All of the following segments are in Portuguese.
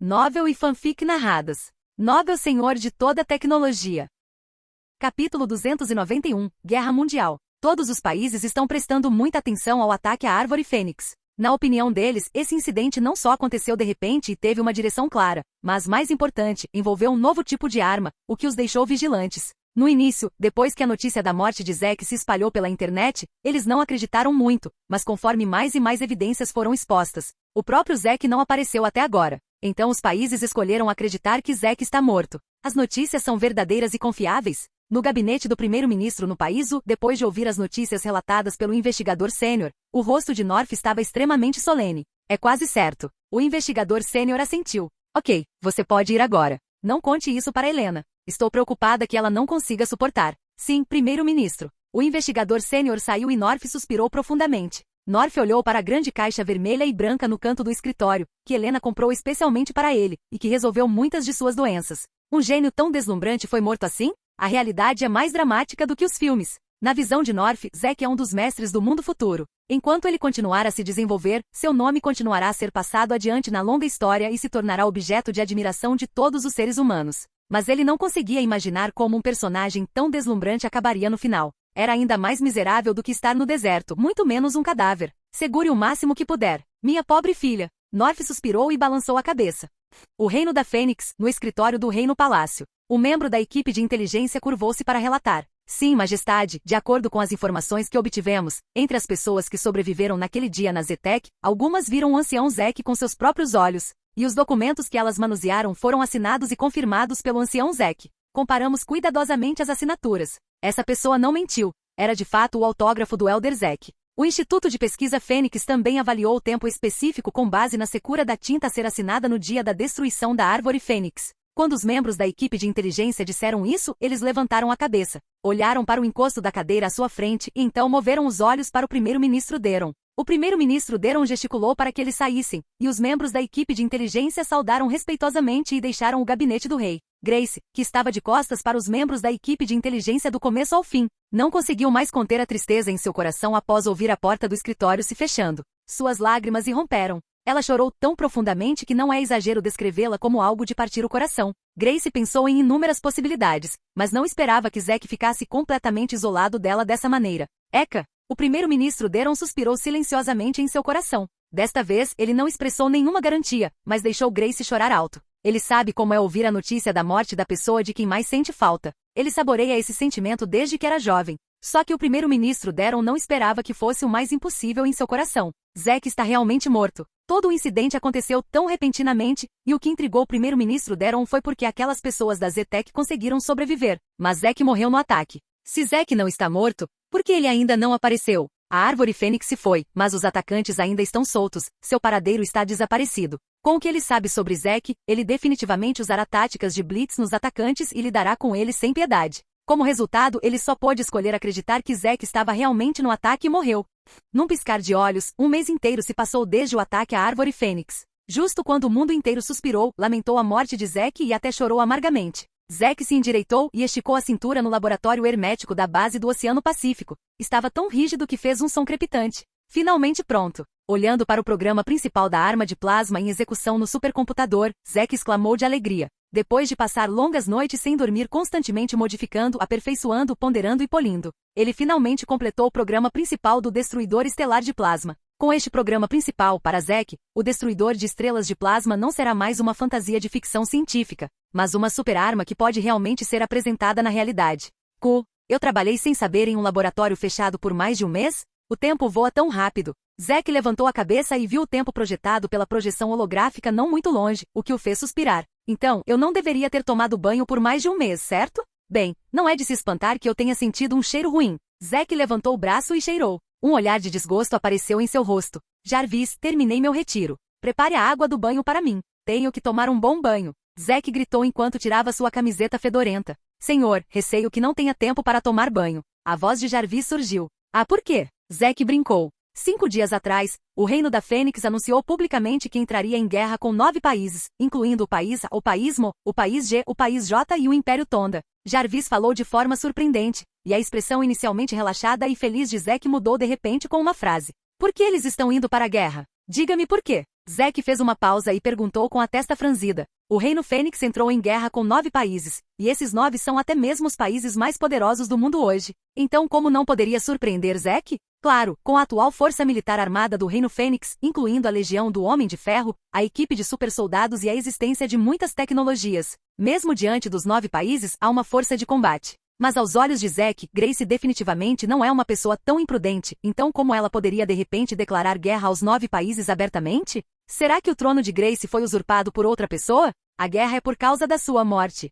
Novel e fanfic narradas. Novel Senhor de toda a tecnologia. Capítulo 291, Guerra Mundial. Todos os países estão prestando muita atenção ao ataque à Árvore Fênix. Na opinião deles, esse incidente não só aconteceu de repente e teve uma direção clara, mas mais importante, envolveu um novo tipo de arma, o que os deixou vigilantes. No início, depois que a notícia da morte de Zack se espalhou pela internet, eles não acreditaram muito, mas conforme mais e mais evidências foram expostas, o próprio Zack não apareceu até agora. Então os países escolheram acreditar que Zack está morto. As notícias são verdadeiras e confiáveis? No gabinete do primeiro-ministro no país, depois de ouvir as notícias relatadas pelo investigador sênior, o rosto de Norf estava extremamente solene. É quase certo. O investigador sênior assentiu. Ok, você pode ir agora. Não conte isso para Helena. Estou preocupada que ela não consiga suportar. Sim, primeiro-ministro. O investigador sênior saiu e Norf suspirou profundamente. Norf olhou para a grande caixa vermelha e branca no canto do escritório, que Helena comprou especialmente para ele, e que resolveu muitas de suas doenças. Um gênio tão deslumbrante foi morto assim? A realidade é mais dramática do que os filmes. Na visão de Norf, Zack é um dos mestres do mundo futuro. Enquanto ele continuar a se desenvolver, seu nome continuará a ser passado adiante na longa história e se tornará objeto de admiração de todos os seres humanos. Mas ele não conseguia imaginar como um personagem tão deslumbrante acabaria no final. Era ainda mais miserável do que estar no deserto, muito menos um cadáver. Segure o máximo que puder. Minha pobre filha. Norf suspirou e balançou a cabeça. O reino da Fênix, no escritório do Reino Palácio. O membro da equipe de inteligência curvou-se para relatar. Sim, majestade, de acordo com as informações que obtivemos, entre as pessoas que sobreviveram naquele dia na Zetec, algumas viram o ancião Zack com seus próprios olhos, e os documentos que elas manusearam foram assinados e confirmados pelo ancião Zack. Comparamos cuidadosamente as assinaturas. Essa pessoa não mentiu. Era de fato o autógrafo do Elder Zack. O Instituto de Pesquisa Fênix também avaliou o tempo específico com base na secura da tinta a ser assinada no dia da destruição da Árvore Fênix. Quando os membros da equipe de inteligência disseram isso, eles levantaram a cabeça, olharam para o encosto da cadeira à sua frente e então moveram os olhos para o primeiro-ministro Deron. O primeiro-ministro Deron gesticulou para que eles saíssem, e os membros da equipe de inteligência saudaram respeitosamente e deixaram o gabinete do rei. Grace, que estava de costas para os membros da equipe de inteligência do começo ao fim, não conseguiu mais conter a tristeza em seu coração após ouvir a porta do escritório se fechando. Suas lágrimas irromperam. Ela chorou tão profundamente que não é exagero descrevê-la como algo de partir o coração. Grace pensou em inúmeras possibilidades, mas não esperava que Zack ficasse completamente isolado dela dessa maneira. Eka! O primeiro-ministro Deron suspirou silenciosamente em seu coração. Desta vez, ele não expressou nenhuma garantia, mas deixou Grace chorar alto. Ele sabe como é ouvir a notícia da morte da pessoa de quem mais sente falta. Ele saboreia esse sentimento desde que era jovem. Só que o primeiro-ministro Deron não esperava que fosse o mais impossível em seu coração. Zack está realmente morto. Todo o incidente aconteceu tão repentinamente, e o que intrigou o primeiro-ministro Deron foi porque aquelas pessoas da Zetec conseguiram sobreviver, mas Zack morreu no ataque. Se Zack não está morto, por que ele ainda não apareceu? A Árvore Fênix se foi, mas os atacantes ainda estão soltos, seu paradeiro está desaparecido. Com o que ele sabe sobre Zack, ele definitivamente usará táticas de blitz nos atacantes e lidará com eles sem piedade. Como resultado, ele só pôde escolher acreditar que Zack estava realmente no ataque e morreu. Num piscar de olhos, um mês inteiro se passou desde o ataque à Árvore Fênix. Justo quando o mundo inteiro suspirou, lamentou a morte de Zack e até chorou amargamente. Zack se endireitou e esticou a cintura no laboratório hermético da base do Oceano Pacífico. Estava tão rígido que fez um som crepitante. Finalmente pronto. Olhando para o programa principal da arma de plasma em execução no supercomputador, Zack exclamou de alegria. Depois de passar longas noites sem dormir constantemente modificando, aperfeiçoando, ponderando e polindo, ele finalmente completou o programa principal do Destruidor Estelar de Plasma. Com este programa principal, para Zack, o Destruidor de Estrelas de Plasma não será mais uma fantasia de ficção científica, mas uma super-arma que pode realmente ser apresentada na realidade. Eu trabalhei sem saber em um laboratório fechado por mais de um mês? O tempo voa tão rápido. Zack levantou a cabeça e viu o tempo projetado pela projeção holográfica não muito longe, o que o fez suspirar. Então, eu não deveria ter tomado banho por mais de um mês, certo? Bem, não é de se espantar que eu tenha sentido um cheiro ruim. Zack levantou o braço e cheirou. Um olhar de desgosto apareceu em seu rosto. Jarvis, terminei meu retiro. Prepare a água do banho para mim. Tenho que tomar um bom banho. Zack gritou enquanto tirava sua camiseta fedorenta. Senhor, receio que não tenha tempo para tomar banho. A voz de Jarvis surgiu. Ah, por quê? Zack brincou. 5 dias atrás, o Reino da Fênix anunciou publicamente que entraria em guerra com 9 países, incluindo o país A, o país Mo, o país G, o país J e o Império Tonda. Jarvis falou de forma surpreendente, e a expressão inicialmente relaxada e feliz de Zack mudou de repente com uma frase. Por que eles estão indo para a guerra? Diga-me por quê. Zack fez uma pausa e perguntou com a testa franzida. O Reino Fênix entrou em guerra com 9 países, e esses 9 são até mesmo os países mais poderosos do mundo hoje. Então como não poderia surpreender Zack? Claro, com a atual força militar armada do Reino Fênix, incluindo a Legião do Homem de Ferro, a equipe de supersoldados e a existência de muitas tecnologias. Mesmo diante dos 9 países, há uma força de combate. Mas aos olhos de Zack, Grace definitivamente não é uma pessoa tão imprudente, então como ela poderia de repente declarar guerra aos 9 países abertamente? Será que o trono de Grace foi usurpado por outra pessoa? A guerra é por causa da sua morte.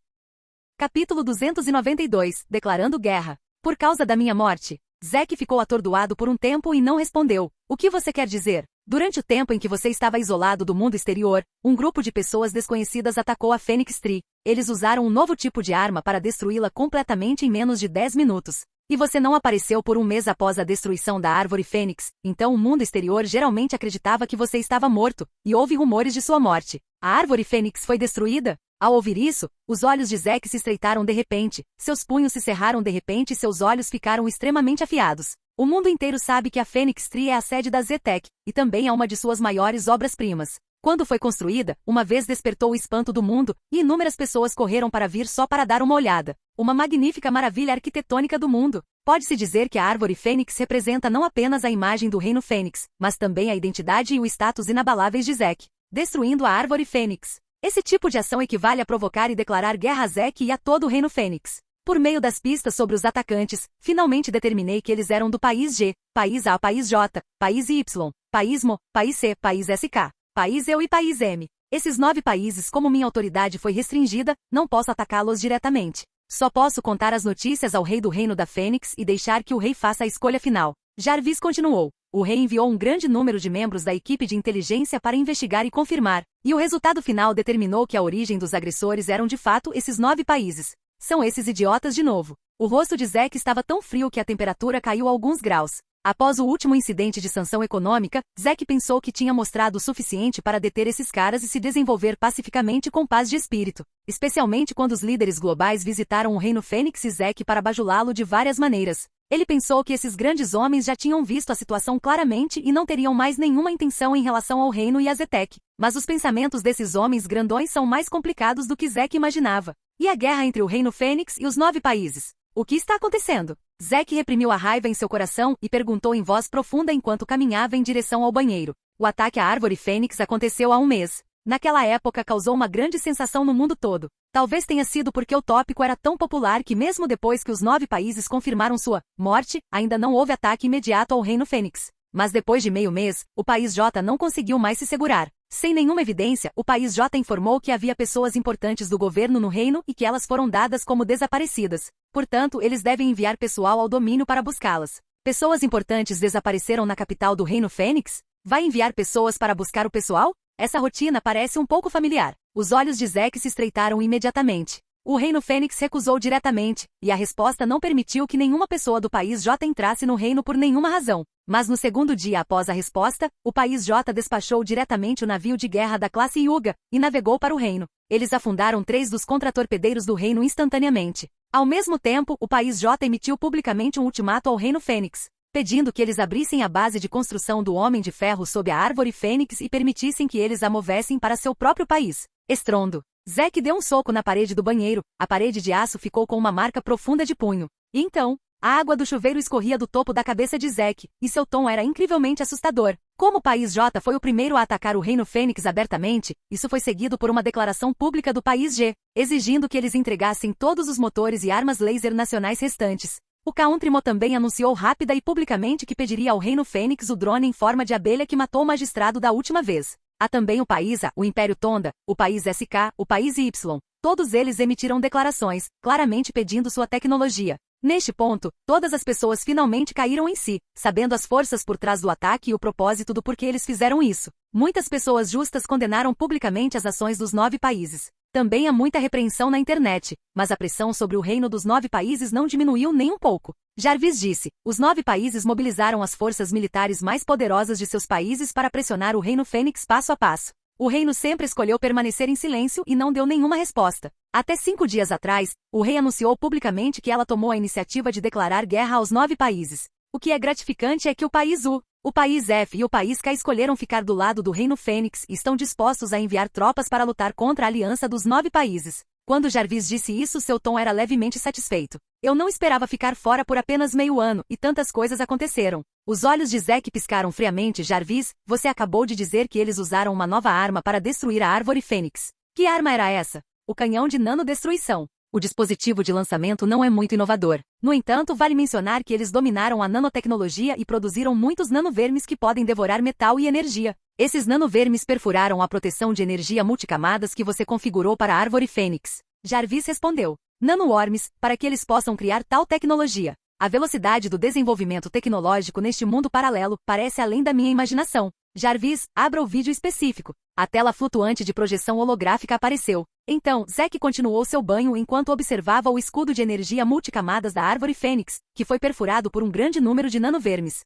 Capítulo 292, Declarando Guerra. Por causa da minha morte. Zack ficou atordoado por um tempo e não respondeu. O que você quer dizer? Durante o tempo em que você estava isolado do mundo exterior, um grupo de pessoas desconhecidas atacou a Phoenix Tree. Eles usaram um novo tipo de arma para destruí-la completamente em menos de 10 minutos. E você não apareceu por um mês após a destruição da árvore Fênix, então o mundo exterior geralmente acreditava que você estava morto, e houve rumores de sua morte. A árvore Fênix foi destruída? Ao ouvir isso, os olhos de Zack se estreitaram de repente, seus punhos se cerraram de repente e seus olhos ficaram extremamente afiados. O mundo inteiro sabe que a Phoenix Tree é a sede da Zetec, e também é uma de suas maiores obras-primas. Quando foi construída, uma vez despertou o espanto do mundo, e inúmeras pessoas correram para vir só para dar uma olhada. Uma magnífica maravilha arquitetônica do mundo. Pode-se dizer que a árvore Fênix representa não apenas a imagem do Reino Fênix, mas também a identidade e o status inabaláveis de Zack. Destruindo a árvore Fênix. Esse tipo de ação equivale a provocar e declarar guerra a Zack e a todo o Reino Fênix. Por meio das pistas sobre os atacantes, finalmente determinei que eles eram do país G, país A, país J, país Y, país MO, país C, país SK, país EU e país M. Esses 9 países, como minha autoridade foi restringida, não posso atacá-los diretamente. Só posso contar as notícias ao rei do Reino da Fênix e deixar que o rei faça a escolha final. Jarvis continuou. O rei enviou um grande número de membros da equipe de inteligência para investigar e confirmar, e o resultado final determinou que a origem dos agressores eram de fato esses 9 países. São esses idiotas de novo. O rosto de Zack estava tão frio que a temperatura caiu alguns graus. Após o último incidente de sanção econômica, Zack pensou que tinha mostrado o suficiente para deter esses caras e se desenvolver pacificamente com paz de espírito. Especialmente quando os líderes globais visitaram o Reino Fênix e Zack para bajulá-lo de várias maneiras. Ele pensou que esses grandes homens já tinham visto a situação claramente e não teriam mais nenhuma intenção em relação ao reino e a Zetec. Mas os pensamentos desses homens grandões são mais complicados do que Zack imaginava. E a guerra entre o Reino Fênix e os 9 países? O que está acontecendo? Zack reprimiu a raiva em seu coração e perguntou em voz profunda enquanto caminhava em direção ao banheiro. O ataque à árvore Fênix aconteceu há um mês. Naquela época causou uma grande sensação no mundo todo. Talvez tenha sido porque o tópico era tão popular que mesmo depois que os 9 países confirmaram sua morte, ainda não houve ataque imediato ao Reino Fênix. Mas depois de meio mês, o país J não conseguiu mais se segurar. Sem nenhuma evidência, o país J informou que havia pessoas importantes do governo no reino e que elas foram dadas como desaparecidas. Portanto, eles devem enviar pessoal ao domínio para buscá-las. Pessoas importantes desapareceram na capital do Reino Fênix? Vai enviar pessoas para buscar o pessoal? Essa rotina parece um pouco familiar. Os olhos de Zack se estreitaram imediatamente. O Reino Fênix recusou diretamente, e a resposta não permitiu que nenhuma pessoa do país J entrasse no reino por nenhuma razão. Mas no segundo dia após a resposta, o país J despachou diretamente o navio de guerra da classe Yuga, e navegou para o reino. Eles afundaram 3 dos contratorpedeiros do reino instantaneamente. Ao mesmo tempo, o país J emitiu publicamente um ultimato ao Reino Fênix, pedindo que eles abrissem a base de construção do Homem de Ferro sob a árvore Fênix e permitissem que eles a movessem para seu próprio país. Estrondo. Zack deu um soco na parede do banheiro, a parede de aço ficou com uma marca profunda de punho. E então, a água do chuveiro escorria do topo da cabeça de Zack, e seu tom era incrivelmente assustador. Como o país J foi o primeiro a atacar o Reino Fênix abertamente, isso foi seguido por uma declaração pública do país G, exigindo que eles entregassem todos os motores e armas laser nacionais restantes. O Countrymo também anunciou rápida e publicamente que pediria ao Reino Fênix o drone em forma de abelha que matou o magistrado da última vez. Há também o país A, o Império Tonda, o país SK, o país Y. Todos eles emitiram declarações, claramente pedindo sua tecnologia. Neste ponto, todas as pessoas finalmente caíram em si, sabendo as forças por trás do ataque e o propósito do porquê eles fizeram isso. Muitas pessoas justas condenaram publicamente as ações dos 9 países. Também há muita repreensão na internet, mas a pressão sobre o reino dos 9 países não diminuiu nem um pouco. Jarvis disse, os 9 países mobilizaram as forças militares mais poderosas de seus países para pressionar o Reino Fênix passo a passo. O reino sempre escolheu permanecer em silêncio e não deu nenhuma resposta. Até 5 dias atrás, o rei anunciou publicamente que ela tomou a iniciativa de declarar guerra aos 9 países. O que é gratificante é que o país U, O país F e o país K escolheram ficar do lado do Reino Fênix e estão dispostos a enviar tropas para lutar contra a aliança dos 9 países. Quando Jarvis disse isso, seu tom era levemente satisfeito. Eu não esperava ficar fora por apenas meio ano, e tantas coisas aconteceram. Os olhos de Zack piscaram friamente. Jarvis, você acabou de dizer que eles usaram uma nova arma para destruir a Árvore Fênix. Que arma era essa? O canhão de nanodestruição. O dispositivo de lançamento não é muito inovador. No entanto, vale mencionar que eles dominaram a nanotecnologia e produziram muitos nanovermes que podem devorar metal e energia. Esses nanovermes perfuraram a proteção de energia multicamadas que você configurou para a Árvore Fênix. Jarvis respondeu. Nanoworms, para que eles possam criar tal tecnologia. A velocidade do desenvolvimento tecnológico neste mundo paralelo parece além da minha imaginação. Jarvis, abra o vídeo específico. A tela flutuante de projeção holográfica apareceu. Então, Zack continuou seu banho enquanto observava o escudo de energia multicamadas da Árvore Fênix, que foi perfurado por um grande número de nanovermes.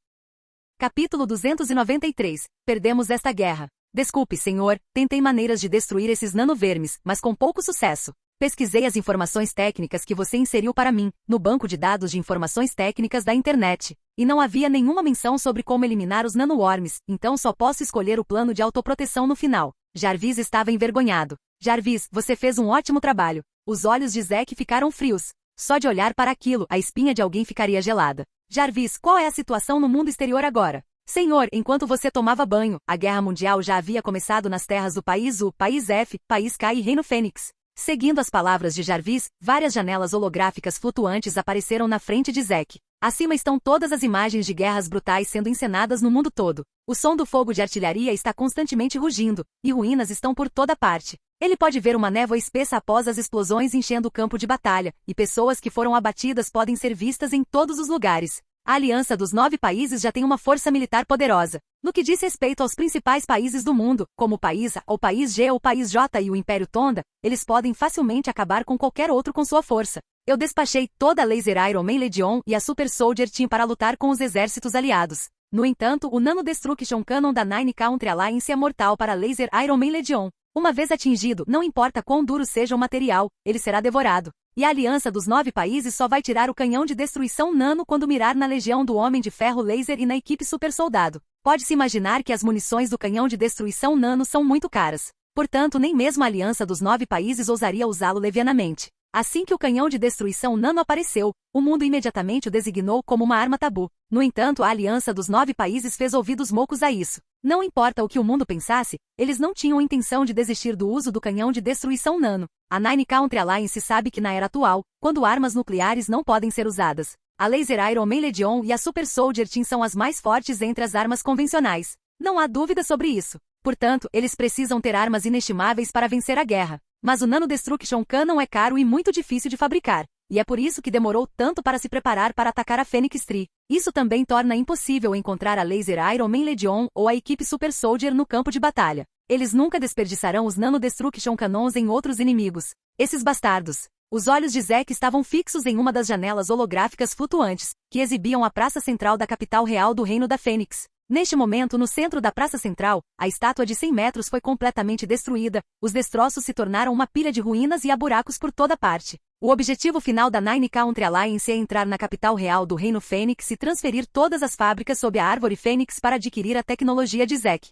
Capítulo 293. Perdemos esta guerra. Desculpe, senhor, tentei maneiras de destruir esses nanovermes, mas com pouco sucesso. Pesquisei as informações técnicas que você inseriu para mim, no banco de dados de informações técnicas da internet, e não havia nenhuma menção sobre como eliminar os nanoworms, então só posso escolher o plano de autoproteção no final. Jarvis estava envergonhado. Jarvis, você fez um ótimo trabalho. Os olhos de Zack ficaram frios. Só de olhar para aquilo, a espinha de alguém ficaria gelada. Jarvis, qual é a situação no mundo exterior agora? Senhor, enquanto você tomava banho, a guerra mundial já havia começado nas terras do país U, país F, país K e Reino Fênix. Seguindo as palavras de Jarvis, várias janelas holográficas flutuantes apareceram na frente de Zack. Acima estão todas as imagens de guerras brutais sendo encenadas no mundo todo. O som do fogo de artilharia está constantemente rugindo, e ruínas estão por toda parte. Ele pode ver uma névoa espessa após as explosões enchendo o campo de batalha, e pessoas que foram abatidas podem ser vistas em todos os lugares. A aliança dos 9 países já tem uma força militar poderosa. No que diz respeito aos principais países do mundo, como o país A, o país G, o país J e o Império Tonda, eles podem facilmente acabar com qualquer outro com sua força. Eu despachei toda a Laser Iron Man Legion e a Super Soldier Team para lutar com os exércitos aliados. No entanto, o Nano Destruction Cannon da Nine Country Alliance é mortal para a Laser Iron Man Legion. Uma vez atingido, não importa quão duro seja o material, ele será devorado. E a aliança dos 9 países só vai tirar o canhão de destruição nano quando mirar na Legião do Homem de Ferro Laser e na equipe Super Soldado. Pode-se imaginar que as munições do canhão de destruição nano são muito caras. Portanto, nem mesmo a aliança dos 9 países ousaria usá-lo levianamente. Assim que o canhão de destruição nano apareceu, o mundo imediatamente o designou como uma arma tabu. No entanto, a aliança dos 9 países fez ouvidos moucos a isso. Não importa o que o mundo pensasse, eles não tinham intenção de desistir do uso do canhão de destruição nano. A Nine Country Alliance sabe que na era atual, quando armas nucleares não podem ser usadas, a Laser Iron Man Legion e a Super Soldier Team são as mais fortes entre as armas convencionais. Não há dúvida sobre isso. Portanto, eles precisam ter armas inestimáveis para vencer a guerra. Mas o Nano Destruction Cannon é caro e muito difícil de fabricar, e é por isso que demorou tanto para se preparar para atacar a Phoenix Tree. Isso também torna impossível encontrar a Laser Iron Man Legion ou a equipe Super Soldier no campo de batalha. Eles nunca desperdiçarão os Nano Destruction Cannons em outros inimigos. Esses bastardos. Os olhos de Zack estavam fixos em uma das janelas holográficas flutuantes, que exibiam a praça central da capital real do Reino da Fênix. Neste momento, no centro da praça central, a estátua de 100 metros foi completamente destruída, os destroços se tornaram uma pilha de ruínas e há buracos por toda parte. O objetivo final da Nine Country Alliance é entrar na capital real do Reino Fênix e transferir todas as fábricas sob a Árvore Fênix para adquirir a tecnologia de Zack.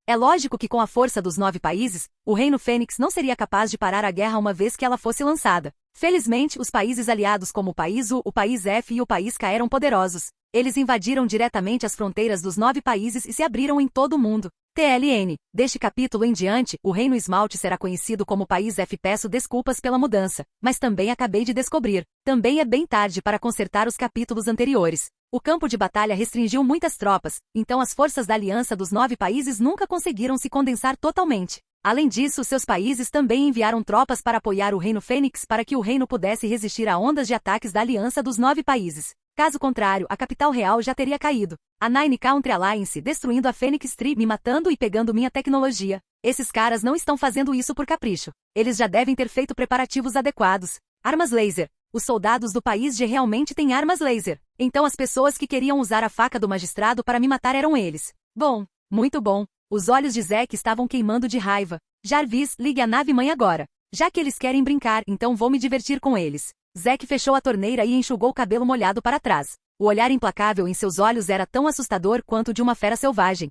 É lógico que com a força dos 9 países, o Reino Fênix não seria capaz de parar a guerra uma vez que ela fosse lançada. Felizmente, os países aliados como o país U, o país F e o país K eram poderosos. Eles invadiram diretamente as fronteiras dos 9 países e se abriram em todo o mundo. TLN. Deste capítulo em diante, o Reino Esmalte será conhecido como País F. Peço desculpas pela mudança, mas também acabei de descobrir. Também é bem tarde para consertar os capítulos anteriores. O campo de batalha restringiu muitas tropas, então as forças da aliança dos 9 países nunca conseguiram se condensar totalmente. Além disso, seus países também enviaram tropas para apoiar o Reino Fênix para que o reino pudesse resistir a ondas de ataques da aliança dos 9 países. Caso contrário, a capital real já teria caído. A Nine Country Alliance destruindo a Phoenix Tree, me matando e pegando minha tecnologia. Esses caras não estão fazendo isso por capricho. Eles já devem ter feito preparativos adequados. Armas laser. Os soldados do país G realmente têm armas laser. Então as pessoas que queriam usar a faca do magistrado para me matar eram eles. Bom, muito bom. Os olhos de Zack estavam queimando de raiva. Jarvis, ligue a nave-mãe agora. Já que eles querem brincar, então vou me divertir com eles. Zack fechou a torneira e enxugou o cabelo molhado para trás. O olhar implacável em seus olhos era tão assustador quanto o de uma fera selvagem.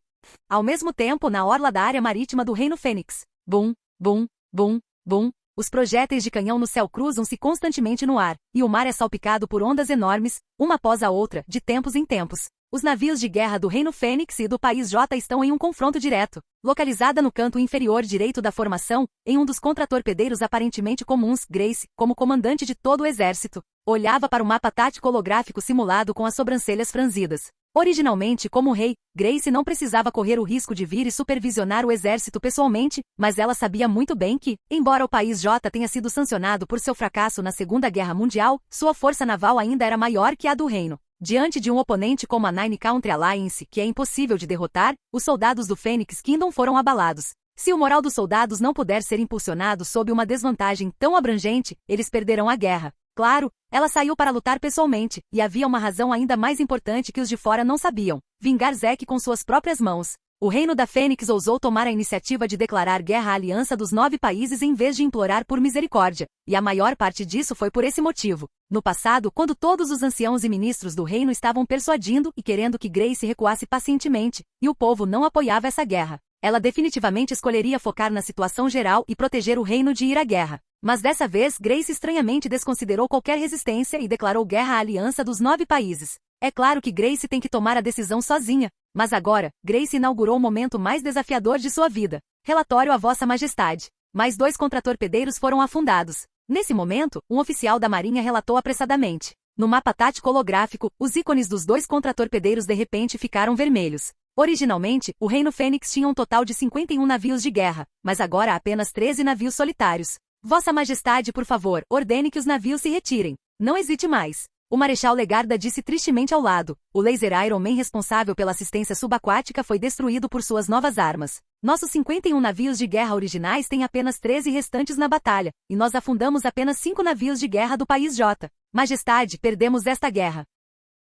Ao mesmo tempo, na orla da área marítima do Reino Fênix. Bum, bum, bum, bum. Os projéteis de canhão no céu cruzam-se constantemente no ar, e o mar é salpicado por ondas enormes, uma após a outra, de tempos em tempos. Os navios de guerra do Reino Fênix e do País J estão em um confronto direto. Localizada no canto inferior direito da formação, em um dos contratorpedeiros aparentemente comuns, Grace, como comandante de todo o exército, olhava para o mapa tático holográfico simulado com as sobrancelhas franzidas. Originalmente como rei, Grace não precisava correr o risco de vir e supervisionar o exército pessoalmente, mas ela sabia muito bem que, embora o País J tenha sido sancionado por seu fracasso na Segunda Guerra Mundial, sua força naval ainda era maior que a do reino. Diante de um oponente como a Nine Country Alliance, que é impossível de derrotar, os soldados do Phoenix Kingdom foram abalados. Se o moral dos soldados não puder ser impulsionado sob uma desvantagem tão abrangente, eles perderão a guerra. Claro, ela saiu para lutar pessoalmente, e havia uma razão ainda mais importante que os de fora não sabiam: vingar Zack com suas próprias mãos. O reino da Fênix ousou tomar a iniciativa de declarar guerra à aliança dos 9 países em vez de implorar por misericórdia, e a maior parte disso foi por esse motivo. No passado, quando todos os anciãos e ministros do reino estavam persuadindo e querendo que Grace recuasse pacientemente, e o povo não apoiava essa guerra, ela definitivamente escolheria focar na situação geral e proteger o reino de ir à guerra. Mas dessa vez, Grace estranhamente desconsiderou qualquer resistência e declarou guerra à aliança dos 9 países. É claro que Grace tem que tomar a decisão sozinha, mas agora, Grace inaugurou o momento mais desafiador de sua vida. Relatório a Vossa Majestade. Mais 2 contratorpedeiros foram afundados. Nesse momento, um oficial da Marinha relatou apressadamente. No mapa tático holográfico, os ícones dos 2 contratorpedeiros de repente ficaram vermelhos. Originalmente, o Reino Fênix tinha um total de 51 navios de guerra, mas agora há apenas 13 navios solitários. Vossa Majestade, por favor, ordene que os navios se retirem. Não hesite mais. O Marechal Legarda disse tristemente ao lado. O laser Iron Man responsável pela assistência subaquática foi destruído por suas novas armas. Nossos 51 navios de guerra originais têm apenas 13 restantes na batalha, e nós afundamos apenas 5 navios de guerra do País J. Majestade, perdemos esta guerra.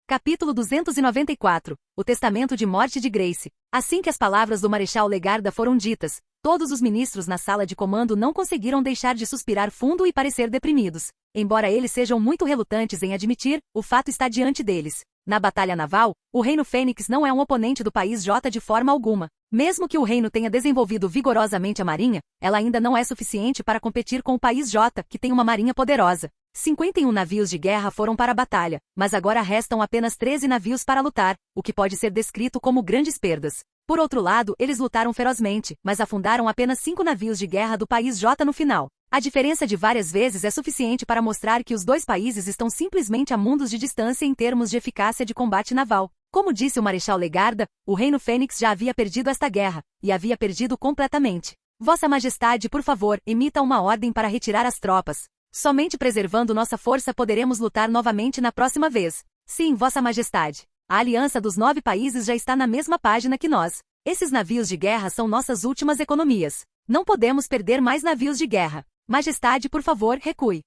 Capítulo 294. O Testamento de Morte de Grace. Assim que as palavras do Marechal Legarda foram ditas, todos os ministros na sala de comando não conseguiram deixar de suspirar fundo e parecer deprimidos. Embora eles sejam muito relutantes em admitir, o fato está diante deles. Na batalha naval, o Reino Fênix não é um oponente do País J de forma alguma. Mesmo que o reino tenha desenvolvido vigorosamente a marinha, ela ainda não é suficiente para competir com o País J, que tem uma marinha poderosa. 51 navios de guerra foram para a batalha, mas agora restam apenas 13 navios para lutar, o que pode ser descrito como grandes perdas. Por outro lado, eles lutaram ferozmente, mas afundaram apenas 5 navios de guerra do País J no final. A diferença de várias vezes é suficiente para mostrar que os 2 países estão simplesmente a mundos de distância em termos de eficácia de combate naval. Como disse o Marechal Legarda, o Reino Fênix já havia perdido esta guerra, e havia perdido completamente. Vossa Majestade, por favor, emita uma ordem para retirar as tropas. Somente preservando nossa força poderemos lutar novamente na próxima vez. Sim, Vossa Majestade. A aliança dos 9 países já está na mesma página que nós. Esses navios de guerra são nossas últimas economias. Não podemos perder mais navios de guerra. Majestade, por favor, recue.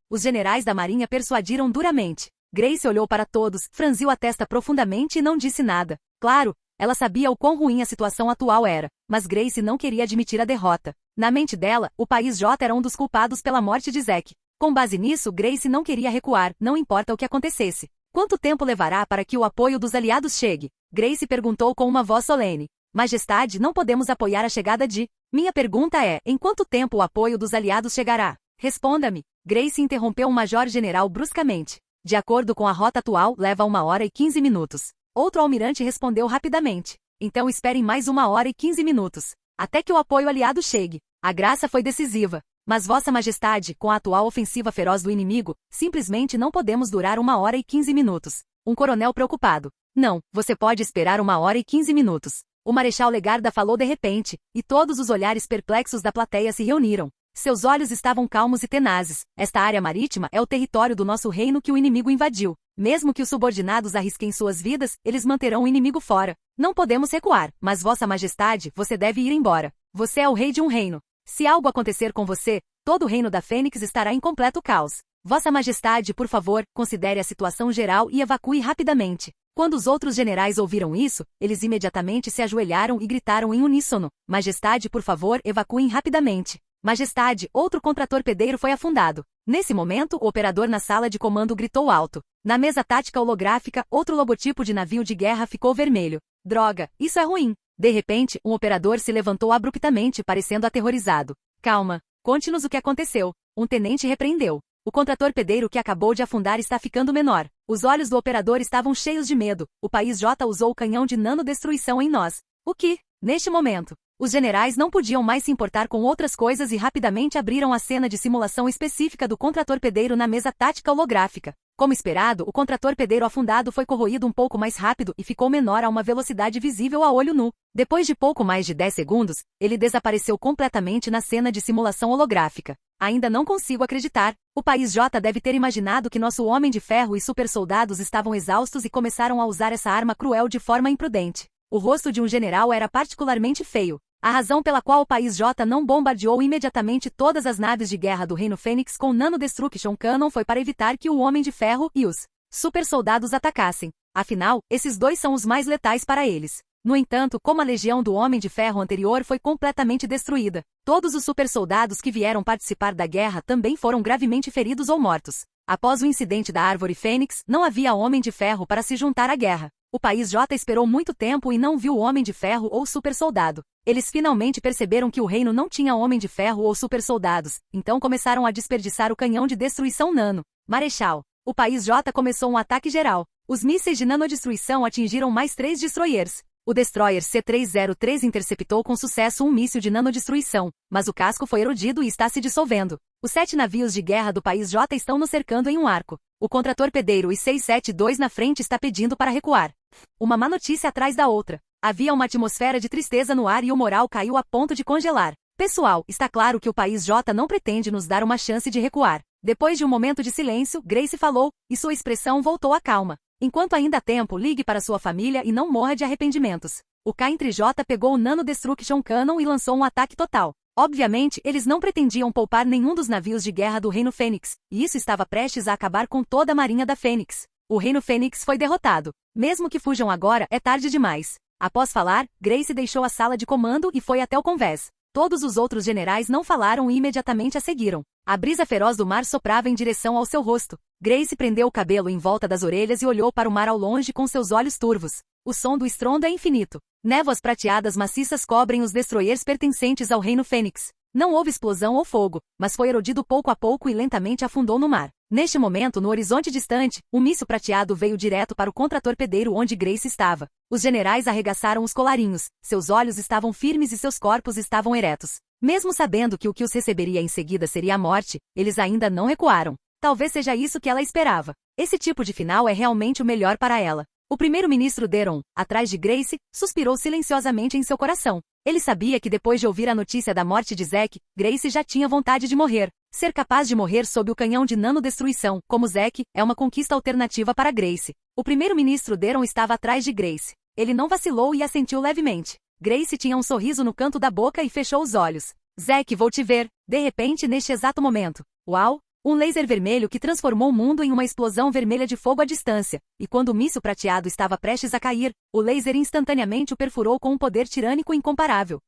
Os generais da Marinha persuadiram duramente. Grace olhou para todos, franziu a testa profundamente e não disse nada. Claro, ela sabia o quão ruim a situação atual era, mas Grace não queria admitir a derrota. Na mente dela, o País J era um dos culpados pela morte de Zack. Com base nisso, Grace não queria recuar, não importa o que acontecesse. Quanto tempo levará para que o apoio dos aliados chegue? Grace perguntou com uma voz solene. Majestade, não podemos apoiar a chegada de... Minha pergunta é, em quanto tempo o apoio dos aliados chegará? Responda-me. Grace interrompeu o major-general bruscamente. De acordo com a rota atual, leva 1 hora e 15 minutos. Outro almirante respondeu rapidamente. Então esperem mais 1 hora e 15 minutos. Até que o apoio aliado chegue. A graça foi decisiva. Mas Vossa Majestade, com a atual ofensiva feroz do inimigo, simplesmente não podemos durar 1 hora e 15 minutos. Um coronel preocupado. Não, você pode esperar 1 hora e 15 minutos. O Marechal Legarda falou de repente, e todos os olhares perplexos da plateia se reuniram. Seus olhos estavam calmos e tenazes. Esta área marítima é o território do nosso reino que o inimigo invadiu. Mesmo que os subordinados arrisquem suas vidas, eles manterão o inimigo fora. Não podemos recuar, mas Vossa Majestade, você deve ir embora. Você é o rei de um reino. Se algo acontecer com você, todo o reino da Fênix estará em completo caos. Vossa Majestade, por favor, considere a situação geral e evacue rapidamente. Quando os outros generais ouviram isso, eles imediatamente se ajoelharam e gritaram em uníssono. Majestade, por favor, evacuem rapidamente. Majestade, outro contratorpedeiro foi afundado. Nesse momento, o operador na sala de comando gritou alto. Na mesa tática holográfica, outro logotipo de navio de guerra ficou vermelho. Droga, isso é ruim. De repente, um operador se levantou abruptamente, parecendo aterrorizado. Calma, conte-nos o que aconteceu. Um tenente repreendeu. O contratorpedeiro que acabou de afundar está ficando menor. Os olhos do operador estavam cheios de medo. O país J usou o canhão de nanodestruição em nós. O que? Neste momento, os generais não podiam mais se importar com outras coisas e rapidamente abriram a cena de simulação específica do contratorpedeiro na mesa tática holográfica. Como esperado, o contratorpedeiro afundado foi corroído um pouco mais rápido e ficou menor a uma velocidade visível a olho nu. Depois de pouco mais de 10 segundos, ele desapareceu completamente na cena de simulação holográfica. Ainda não consigo acreditar. O país J deve ter imaginado que nosso Homem de Ferro e supersoldados estavam exaustos e começaram a usar essa arma cruel de forma imprudente. O rosto de um general era particularmente feio. A razão pela qual o país J não bombardeou imediatamente todas as naves de guerra do Reino Fênix com Nanodestruction Cannon foi para evitar que o Homem de Ferro e os supersoldados atacassem. Afinal, esses dois são os mais letais para eles. No entanto, como a legião do Homem de Ferro anterior foi completamente destruída, todos os supersoldados que vieram participar da guerra também foram gravemente feridos ou mortos. Após o incidente da Árvore Fênix, não havia Homem de Ferro para se juntar à guerra. O país J esperou muito tempo e não viu o Homem de Ferro ou supersoldado. Eles finalmente perceberam que o reino não tinha Homem de Ferro ou supersoldados, então começaram a desperdiçar o canhão de destruição nano. Marechal. O país J começou um ataque geral. Os mísseis de nanodestruição atingiram mais 3 destroyers. O destroyer C-303 interceptou com sucesso um míssil de nanodestruição, mas o casco foi erodido e está se dissolvendo. Os 7 navios de guerra do país J estão nos cercando em um arco. O contratorpedeiro I-672 na frente está pedindo para recuar. Uma má notícia atrás da outra. Havia uma atmosfera de tristeza no ar e o moral caiu a ponto de congelar. Pessoal, está claro que o país J não pretende nos dar uma chance de recuar. Depois de um momento de silêncio, Grace falou, e sua expressão voltou à calma. Enquanto ainda há tempo, ligue para sua família e não morra de arrependimentos. O K-J pegou o Nanodestruction Cannon e lançou um ataque total. Obviamente, eles não pretendiam poupar nenhum dos navios de guerra do Reino Fênix, e isso estava prestes a acabar com toda a marinha da Fênix. O Reino Fênix foi derrotado. Mesmo que fujam agora, é tarde demais. Após falar, Grace deixou a sala de comando e foi até o convés. Todos os outros generais não falaram e imediatamente a seguiram. A brisa feroz do mar soprava em direção ao seu rosto. Grace prendeu o cabelo em volta das orelhas e olhou para o mar ao longe com seus olhos turvos. O som do estrondo é infinito. Névoas prateadas maciças cobrem os destroyers pertencentes ao Reino Fênix. Não houve explosão ou fogo, mas foi erodido pouco a pouco e lentamente afundou no mar. Neste momento, no horizonte distante, um míssil prateado veio direto para o contratorpedeiro onde Grace estava. Os generais arregaçaram os colarinhos, seus olhos estavam firmes e seus corpos estavam eretos. Mesmo sabendo que o que os receberia em seguida seria a morte, eles ainda não recuaram. Talvez seja isso que ela esperava. Esse tipo de final é realmente o melhor para ela. O primeiro-ministro Deron, atrás de Grace, suspirou silenciosamente em seu coração. Ele sabia que depois de ouvir a notícia da morte de Zack, Grace já tinha vontade de morrer. Ser capaz de morrer sob o canhão de nanodestruição, como Zack, é uma conquista alternativa para Grace. O primeiro-ministro Deron estava atrás de Grace. Ele não vacilou e assentiu levemente. Grace tinha um sorriso no canto da boca e fechou os olhos. Zack, vou te ver. De repente, neste exato momento. Uau! Um laser vermelho que transformou o mundo em uma explosão vermelha de fogo à distância. E quando o míssil prateado estava prestes a cair, o laser instantaneamente o perfurou com um poder tirânico incomparável.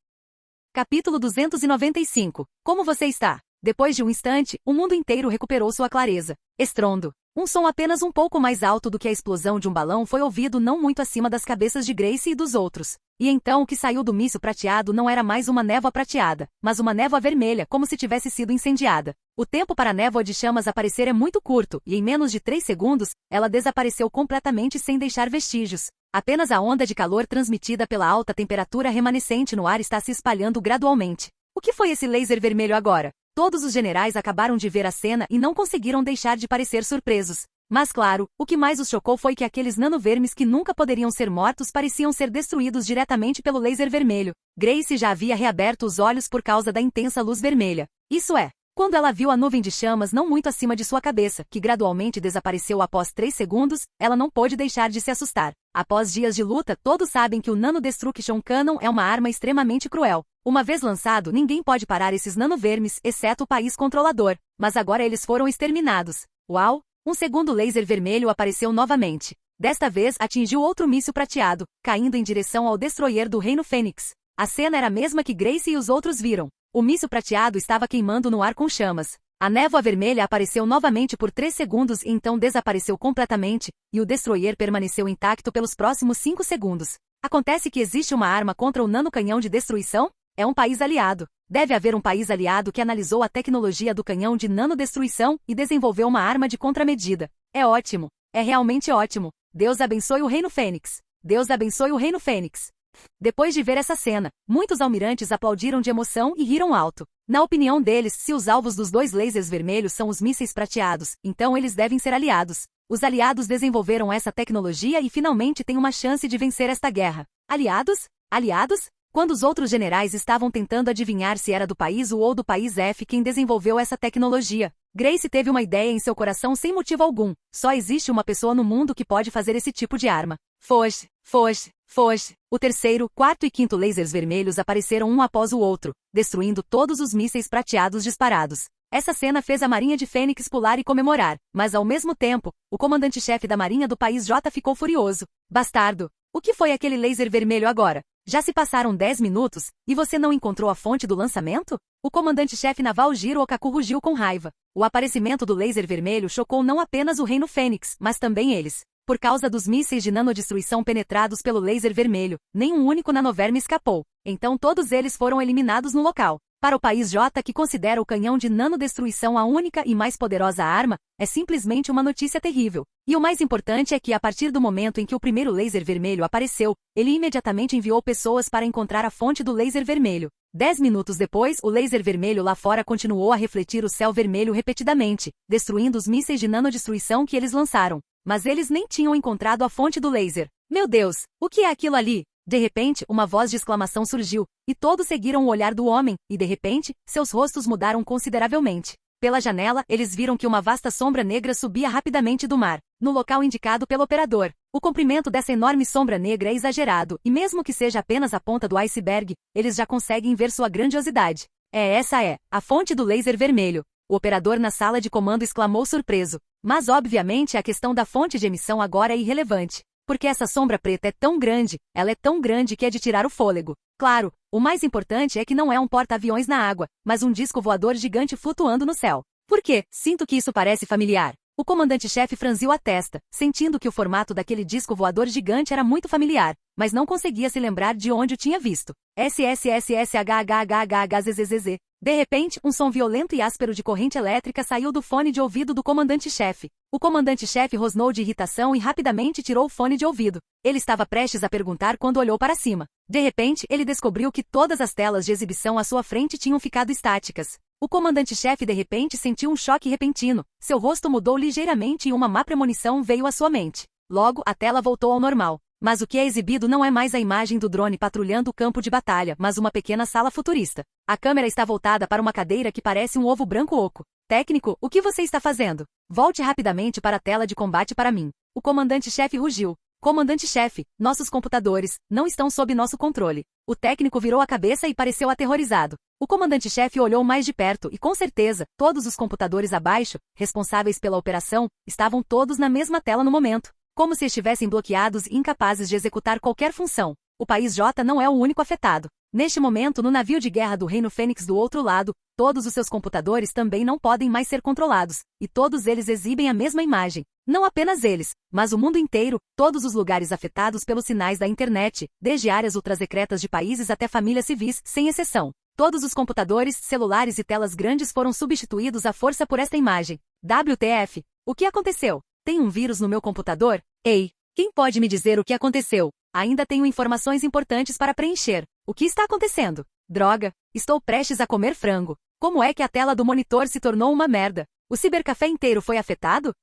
Capítulo 295. Como você está? Depois de um instante, o mundo inteiro recuperou sua clareza. Estrondo. Um som apenas um pouco mais alto do que a explosão de um balão foi ouvido não muito acima das cabeças de Grace e dos outros. E então o que saiu do míssil prateado não era mais uma névoa prateada, mas uma névoa vermelha, como se tivesse sido incendiada. O tempo para a névoa de chamas aparecer é muito curto, e em menos de 3 segundos, ela desapareceu completamente sem deixar vestígios. Apenas a onda de calor transmitida pela alta temperatura remanescente no ar está se espalhando gradualmente. O que foi esse laser vermelho agora? Todos os generais acabaram de ver a cena e não conseguiram deixar de parecer surpresos. Mas claro, o que mais os chocou foi que aqueles nanovermes que nunca poderiam ser mortos pareciam ser destruídos diretamente pelo laser vermelho. Grace já havia reaberto os olhos por causa da intensa luz vermelha. Isso é, quando ela viu a nuvem de chamas não muito acima de sua cabeça, que gradualmente desapareceu após 3 segundos, ela não pôde deixar de se assustar. Após dias de luta, todos sabem que o Nanodestruction Cannon é uma arma extremamente cruel. Uma vez lançado, ninguém pode parar esses nanovermes, exceto o país controlador. Mas agora eles foram exterminados. Uau! Um segundo laser vermelho apareceu novamente. Desta vez, atingiu outro míssil prateado, caindo em direção ao destroyer do Reino Fênix. A cena era a mesma que Grace e os outros viram. O míssil prateado estava queimando no ar com chamas. A névoa vermelha apareceu novamente por 3 segundos e então desapareceu completamente, e o destroyer permaneceu intacto pelos próximos 5 segundos. Acontece que existe uma arma contra o nanocanhão de destruição? É um país aliado. Deve haver um país aliado que analisou a tecnologia do canhão de nanodestruição e desenvolveu uma arma de contramedida. É ótimo. É realmente ótimo. Deus abençoe o Reino Fênix. Deus abençoe o Reino Fênix. Depois de ver essa cena, muitos almirantes aplaudiram de emoção e riram alto. Na opinião deles, se os alvos dos 2 lasers vermelhos são os mísseis prateados, então eles devem ser aliados. Os aliados desenvolveram essa tecnologia e finalmente têm uma chance de vencer esta guerra. Aliados? Aliados? Quando os outros generais estavam tentando adivinhar se era do país U ou do país F quem desenvolveu essa tecnologia, Grace teve uma ideia em seu coração sem motivo algum. Só existe uma pessoa no mundo que pode fazer esse tipo de arma. Foge, foge, foge. O terceiro, quarto e quinto lasers vermelhos apareceram um após o outro, destruindo todos os mísseis prateados disparados. Essa cena fez a Marinha de Fênix pular e comemorar, mas ao mesmo tempo, o comandante-chefe da Marinha do país J ficou furioso. Bastardo! O que foi aquele laser vermelho agora? Já se passaram 10 minutos, e você não encontrou a fonte do lançamento? O comandante-chefe naval Jiro Okaku rugiu com raiva. O aparecimento do laser vermelho chocou não apenas o Reino Fênix, mas também eles. Por causa dos mísseis de nanodestruição penetrados pelo laser vermelho, nenhum único nanoverme escapou. Então todos eles foram eliminados no local. Para o país J, que considera o canhão de nanodestruição a única e mais poderosa arma, é simplesmente uma notícia terrível. E o mais importante é que, a partir do momento em que o primeiro laser vermelho apareceu, ele imediatamente enviou pessoas para encontrar a fonte do laser vermelho. 10 minutos depois, o laser vermelho lá fora continuou a refletir o céu vermelho repetidamente, destruindo os mísseis de nanodestruição que eles lançaram. Mas eles nem tinham encontrado a fonte do laser. Meu Deus, o que é aquilo ali? De repente, uma voz de exclamação surgiu, e todos seguiram o olhar do homem, e de repente, seus rostos mudaram consideravelmente. Pela janela, eles viram que uma vasta sombra negra subia rapidamente do mar, no local indicado pelo operador. O comprimento dessa enorme sombra negra é exagerado, e mesmo que seja apenas a ponta do iceberg, eles já conseguem ver sua grandiosidade. Essa é a fonte do laser vermelho. O operador na sala de comando exclamou surpreso. Mas obviamente a questão da fonte de emissão agora é irrelevante. Porque essa sombra preta é tão grande, ela é tão grande que é de tirar o fôlego. Claro, o mais importante é que não é um porta-aviões na água, mas um disco voador gigante flutuando no céu. Por quê? Sinto que isso parece familiar. O comandante-chefe franziu a testa, sentindo que o formato daquele disco voador gigante era muito familiar, mas não conseguia se lembrar de onde o tinha visto. SSSSHHHHHZZZ. De repente, um som violento e áspero de corrente elétrica saiu do fone de ouvido do comandante-chefe. O comandante-chefe rosnou de irritação e rapidamente tirou o fone de ouvido. Ele estava prestes a perguntar quando olhou para cima. De repente, ele descobriu que todas as telas de exibição à sua frente tinham ficado estáticas. O comandante-chefe de repente sentiu um choque repentino. Seu rosto mudou ligeiramente e uma má premonição veio à sua mente. Logo, a tela voltou ao normal. Mas o que é exibido não é mais a imagem do drone patrulhando o campo de batalha, mas uma pequena sala futurista. A câmera está voltada para uma cadeira que parece um ovo branco oco. Técnico, o que você está fazendo? Volte rapidamente para a tela de combate para mim. O comandante-chefe rugiu. Comandante-chefe, nossos computadores não estão sob nosso controle. O técnico virou a cabeça e pareceu aterrorizado. O comandante-chefe olhou mais de perto e, com certeza, todos os computadores abaixo, responsáveis pela operação, estavam todos na mesma tela no momento. Como se estivessem bloqueados e incapazes de executar qualquer função. O país J não é o único afetado. Neste momento, no navio de guerra do Reino Fênix do outro lado, todos os seus computadores também não podem mais ser controlados, e todos eles exibem a mesma imagem. Não apenas eles, mas o mundo inteiro, todos os lugares afetados pelos sinais da internet, desde áreas ultrasecretas de países até famílias civis, sem exceção. Todos os computadores, celulares e telas grandes foram substituídos à força por esta imagem. WTF? O que aconteceu? Tem um vírus no meu computador? Ei, quem pode me dizer o que aconteceu? Ainda tenho informações importantes para preencher. O que está acontecendo? Droga, estou prestes a comer frango. Como é que a tela do monitor se tornou uma merda? O cibercafé inteiro foi afetado?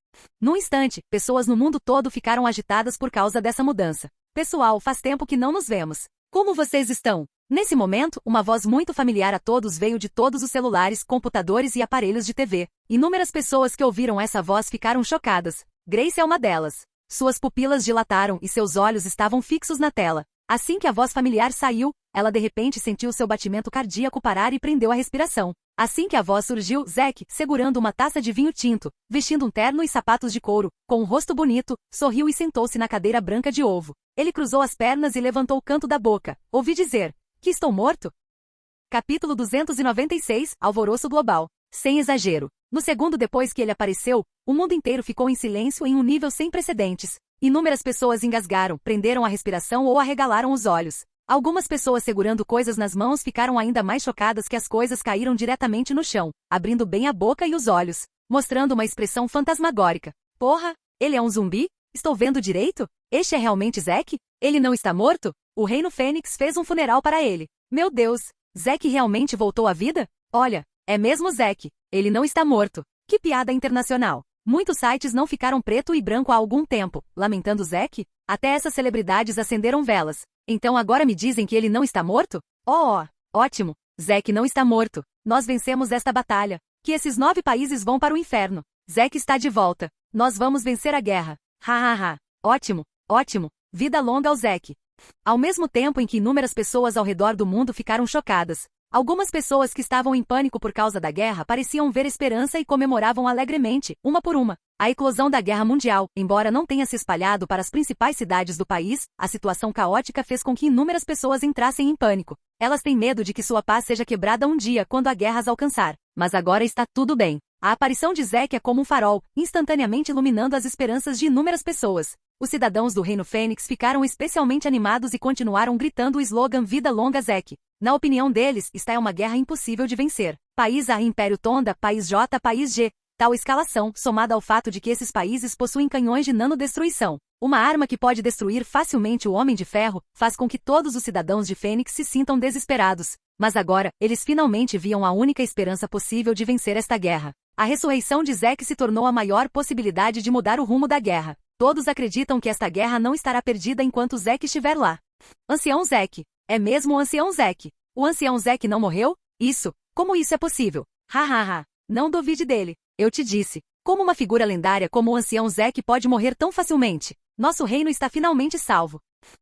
Num instante, pessoas no mundo todo ficaram agitadas por causa dessa mudança. Pessoal, faz tempo que não nos vemos. Como vocês estão? Nesse momento, uma voz muito familiar a todos veio de todos os celulares, computadores e aparelhos de TV. Inúmeras pessoas que ouviram essa voz ficaram chocadas. Grace é uma delas. Suas pupilas dilataram e seus olhos estavam fixos na tela. Assim que a voz familiar saiu, ela de repente sentiu seu batimento cardíaco parar e prendeu a respiração. Assim que a voz surgiu, Zack, segurando uma taça de vinho tinto, vestindo um terno e sapatos de couro, com um rosto bonito, sorriu e sentou-se na cadeira branca de ovo. Ele cruzou as pernas e levantou o canto da boca. Ouvi dizer que estou morto? Capítulo 296, Alvoroço Global. Sem exagero. No segundo depois que ele apareceu, o mundo inteiro ficou em silêncio em um nível sem precedentes. Inúmeras pessoas engasgaram, prenderam a respiração ou arregalaram os olhos. Algumas pessoas segurando coisas nas mãos ficaram ainda mais chocadas que as coisas caíram diretamente no chão, abrindo bem a boca e os olhos, mostrando uma expressão fantasmagórica. Porra, ele é um zumbi? Estou vendo direito? Este é realmente Zack? Ele não está morto? O Reino Fênix fez um funeral para ele. Meu Deus, Zack realmente voltou à vida? Olha, é mesmo Zack. Ele não está morto. Que piada internacional. Muitos sites não ficaram preto e branco há algum tempo, lamentando Zack. Até essas celebridades acenderam velas. Então agora me dizem que ele não está morto? Ótimo. Zack não está morto. Nós vencemos esta batalha. Que esses 9 países vão para o inferno. Zack está de volta. Nós vamos vencer a guerra. Ha. Ótimo. Vida longa ao Zack. Ao mesmo tempo em que inúmeras pessoas ao redor do mundo ficaram chocadas, algumas pessoas que estavam em pânico por causa da guerra pareciam ver esperança e comemoravam alegremente, uma por uma. A eclosão da Guerra Mundial, embora não tenha se espalhado para as principais cidades do país, a situação caótica fez com que inúmeras pessoas entrassem em pânico. Elas têm medo de que sua paz seja quebrada um dia quando a guerra as alcançar. Mas agora está tudo bem. A aparição de Zack é como um farol, instantaneamente iluminando as esperanças de inúmeras pessoas. Os cidadãos do Reino Fênix ficaram especialmente animados e continuaram gritando o slogan Vida Longa Zack. Na opinião deles, esta é uma guerra impossível de vencer. País A, Império Tonda, País J, País G. Tal escalação, somada ao fato de que esses países possuem canhões de nanodestruição, uma arma que pode destruir facilmente o Homem de Ferro, faz com que todos os cidadãos de Fênix se sintam desesperados. Mas agora, eles finalmente viam a única esperança possível de vencer esta guerra. A ressurreição de Zack se tornou a maior possibilidade de mudar o rumo da guerra. Todos acreditam que esta guerra não estará perdida enquanto Zack estiver lá. Ancião Zack. É mesmo o Ancião Zack. O Ancião Zack não morreu? Como isso é possível? Não duvide dele. Eu te disse. Como uma figura lendária como o Ancião Zack pode morrer tão facilmente? Nosso reino está finalmente salvo.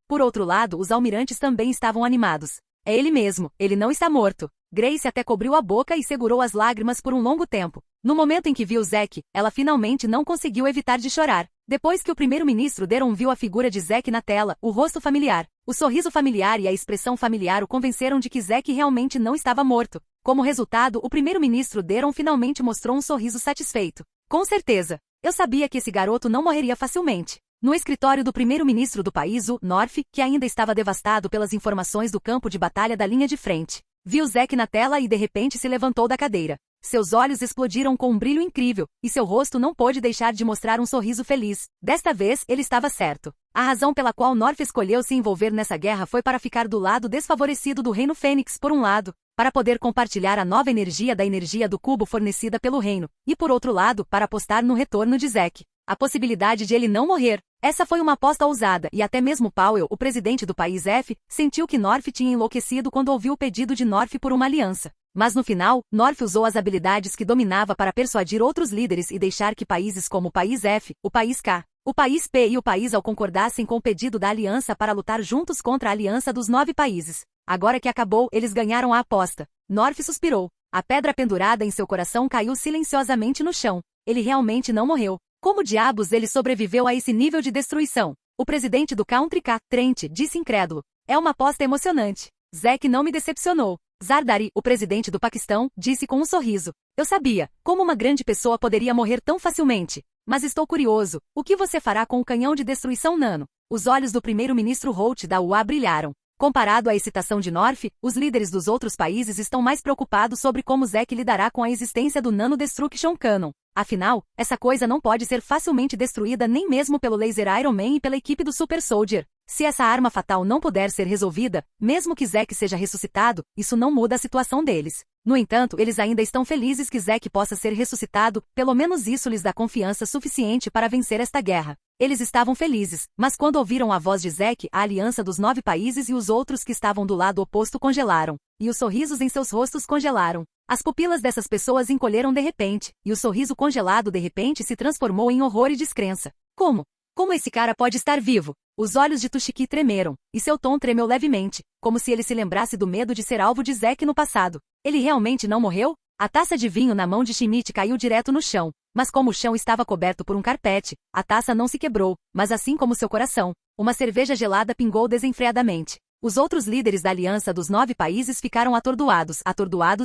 Por outro lado, os almirantes também estavam animados. É ele mesmo, ele não está morto. Grace até cobriu a boca e segurou as lágrimas por um longo tempo. No momento em que viu Zack, ela finalmente não conseguiu evitar de chorar. Depois que o primeiro-ministro Deron viu a figura de Zack na tela, o rosto familiar, o sorriso familiar e a expressão familiar o convenceram de que Zack realmente não estava morto. Como resultado, o primeiro-ministro Deron finalmente mostrou um sorriso satisfeito. Com certeza. Eu sabia que esse garoto não morreria facilmente. No escritório do primeiro-ministro do país, o North, que ainda estava devastado pelas informações do campo de batalha da linha de frente, viu Zack na tela e de repente se levantou da cadeira. Seus olhos explodiram com um brilho incrível, e seu rosto não pôde deixar de mostrar um sorriso feliz. Desta vez, ele estava certo. A razão pela qual North escolheu se envolver nessa guerra foi para ficar do lado desfavorecido do Reino Fênix, por um lado, para poder compartilhar a nova energia da energia do cubo fornecida pelo reino, e por outro lado, para apostar no retorno de Zack. A possibilidade de ele não morrer. Essa foi uma aposta ousada, e até mesmo Powell, o presidente do país F, sentiu que North tinha enlouquecido quando ouviu o pedido de North por uma aliança. Mas no final, North usou as habilidades que dominava para persuadir outros líderes e deixar que países como o país F, o país K, o país P e o país Al concordassem com o pedido da aliança para lutar juntos contra a aliança dos 9 países. Agora que acabou, eles ganharam a aposta. North suspirou. A pedra pendurada em seu coração caiu silenciosamente no chão. Ele realmente não morreu. Como diabos ele sobreviveu a esse nível de destruição? O presidente do Country K, Trent, disse incrédulo. É uma aposta emocionante. Zack não me decepcionou. Zardari, o presidente do Paquistão, disse com um sorriso. Eu sabia, como uma grande pessoa poderia morrer tão facilmente. Mas estou curioso, o que você fará com o canhão de destruição nano? Os olhos do primeiro-ministro Holt da UA brilharam. Comparado à excitação de North, os líderes dos outros países estão mais preocupados sobre como Zack lidará com a existência do Nano Destruction Cannon. Afinal, essa coisa não pode ser facilmente destruída nem mesmo pelo Laser Iron Man e pela equipe do Super Soldier. Se essa arma fatal não puder ser resolvida, mesmo que Zack seja ressuscitado, isso não muda a situação deles. No entanto, eles ainda estão felizes que Zack possa ser ressuscitado, pelo menos isso lhes dá confiança suficiente para vencer esta guerra. Eles estavam felizes, mas quando ouviram a voz de Zack, a aliança dos 9 países e os outros que estavam do lado oposto congelaram, e os sorrisos em seus rostos congelaram. As pupilas dessas pessoas encolheram de repente, e o sorriso congelado de repente se transformou em horror e descrença. Como? Como esse cara pode estar vivo? Os olhos de Tushiki tremeram, e seu tom tremeu levemente, como se ele se lembrasse do medo de ser alvo de Zack no passado. Ele realmente não morreu? A taça de vinho na mão de Schmidt caiu direto no chão, mas como o chão estava coberto por um carpete, a taça não se quebrou, mas assim como seu coração, uma cerveja gelada pingou desenfreadamente. Os outros líderes da aliança dos 9 países ficaram atordoados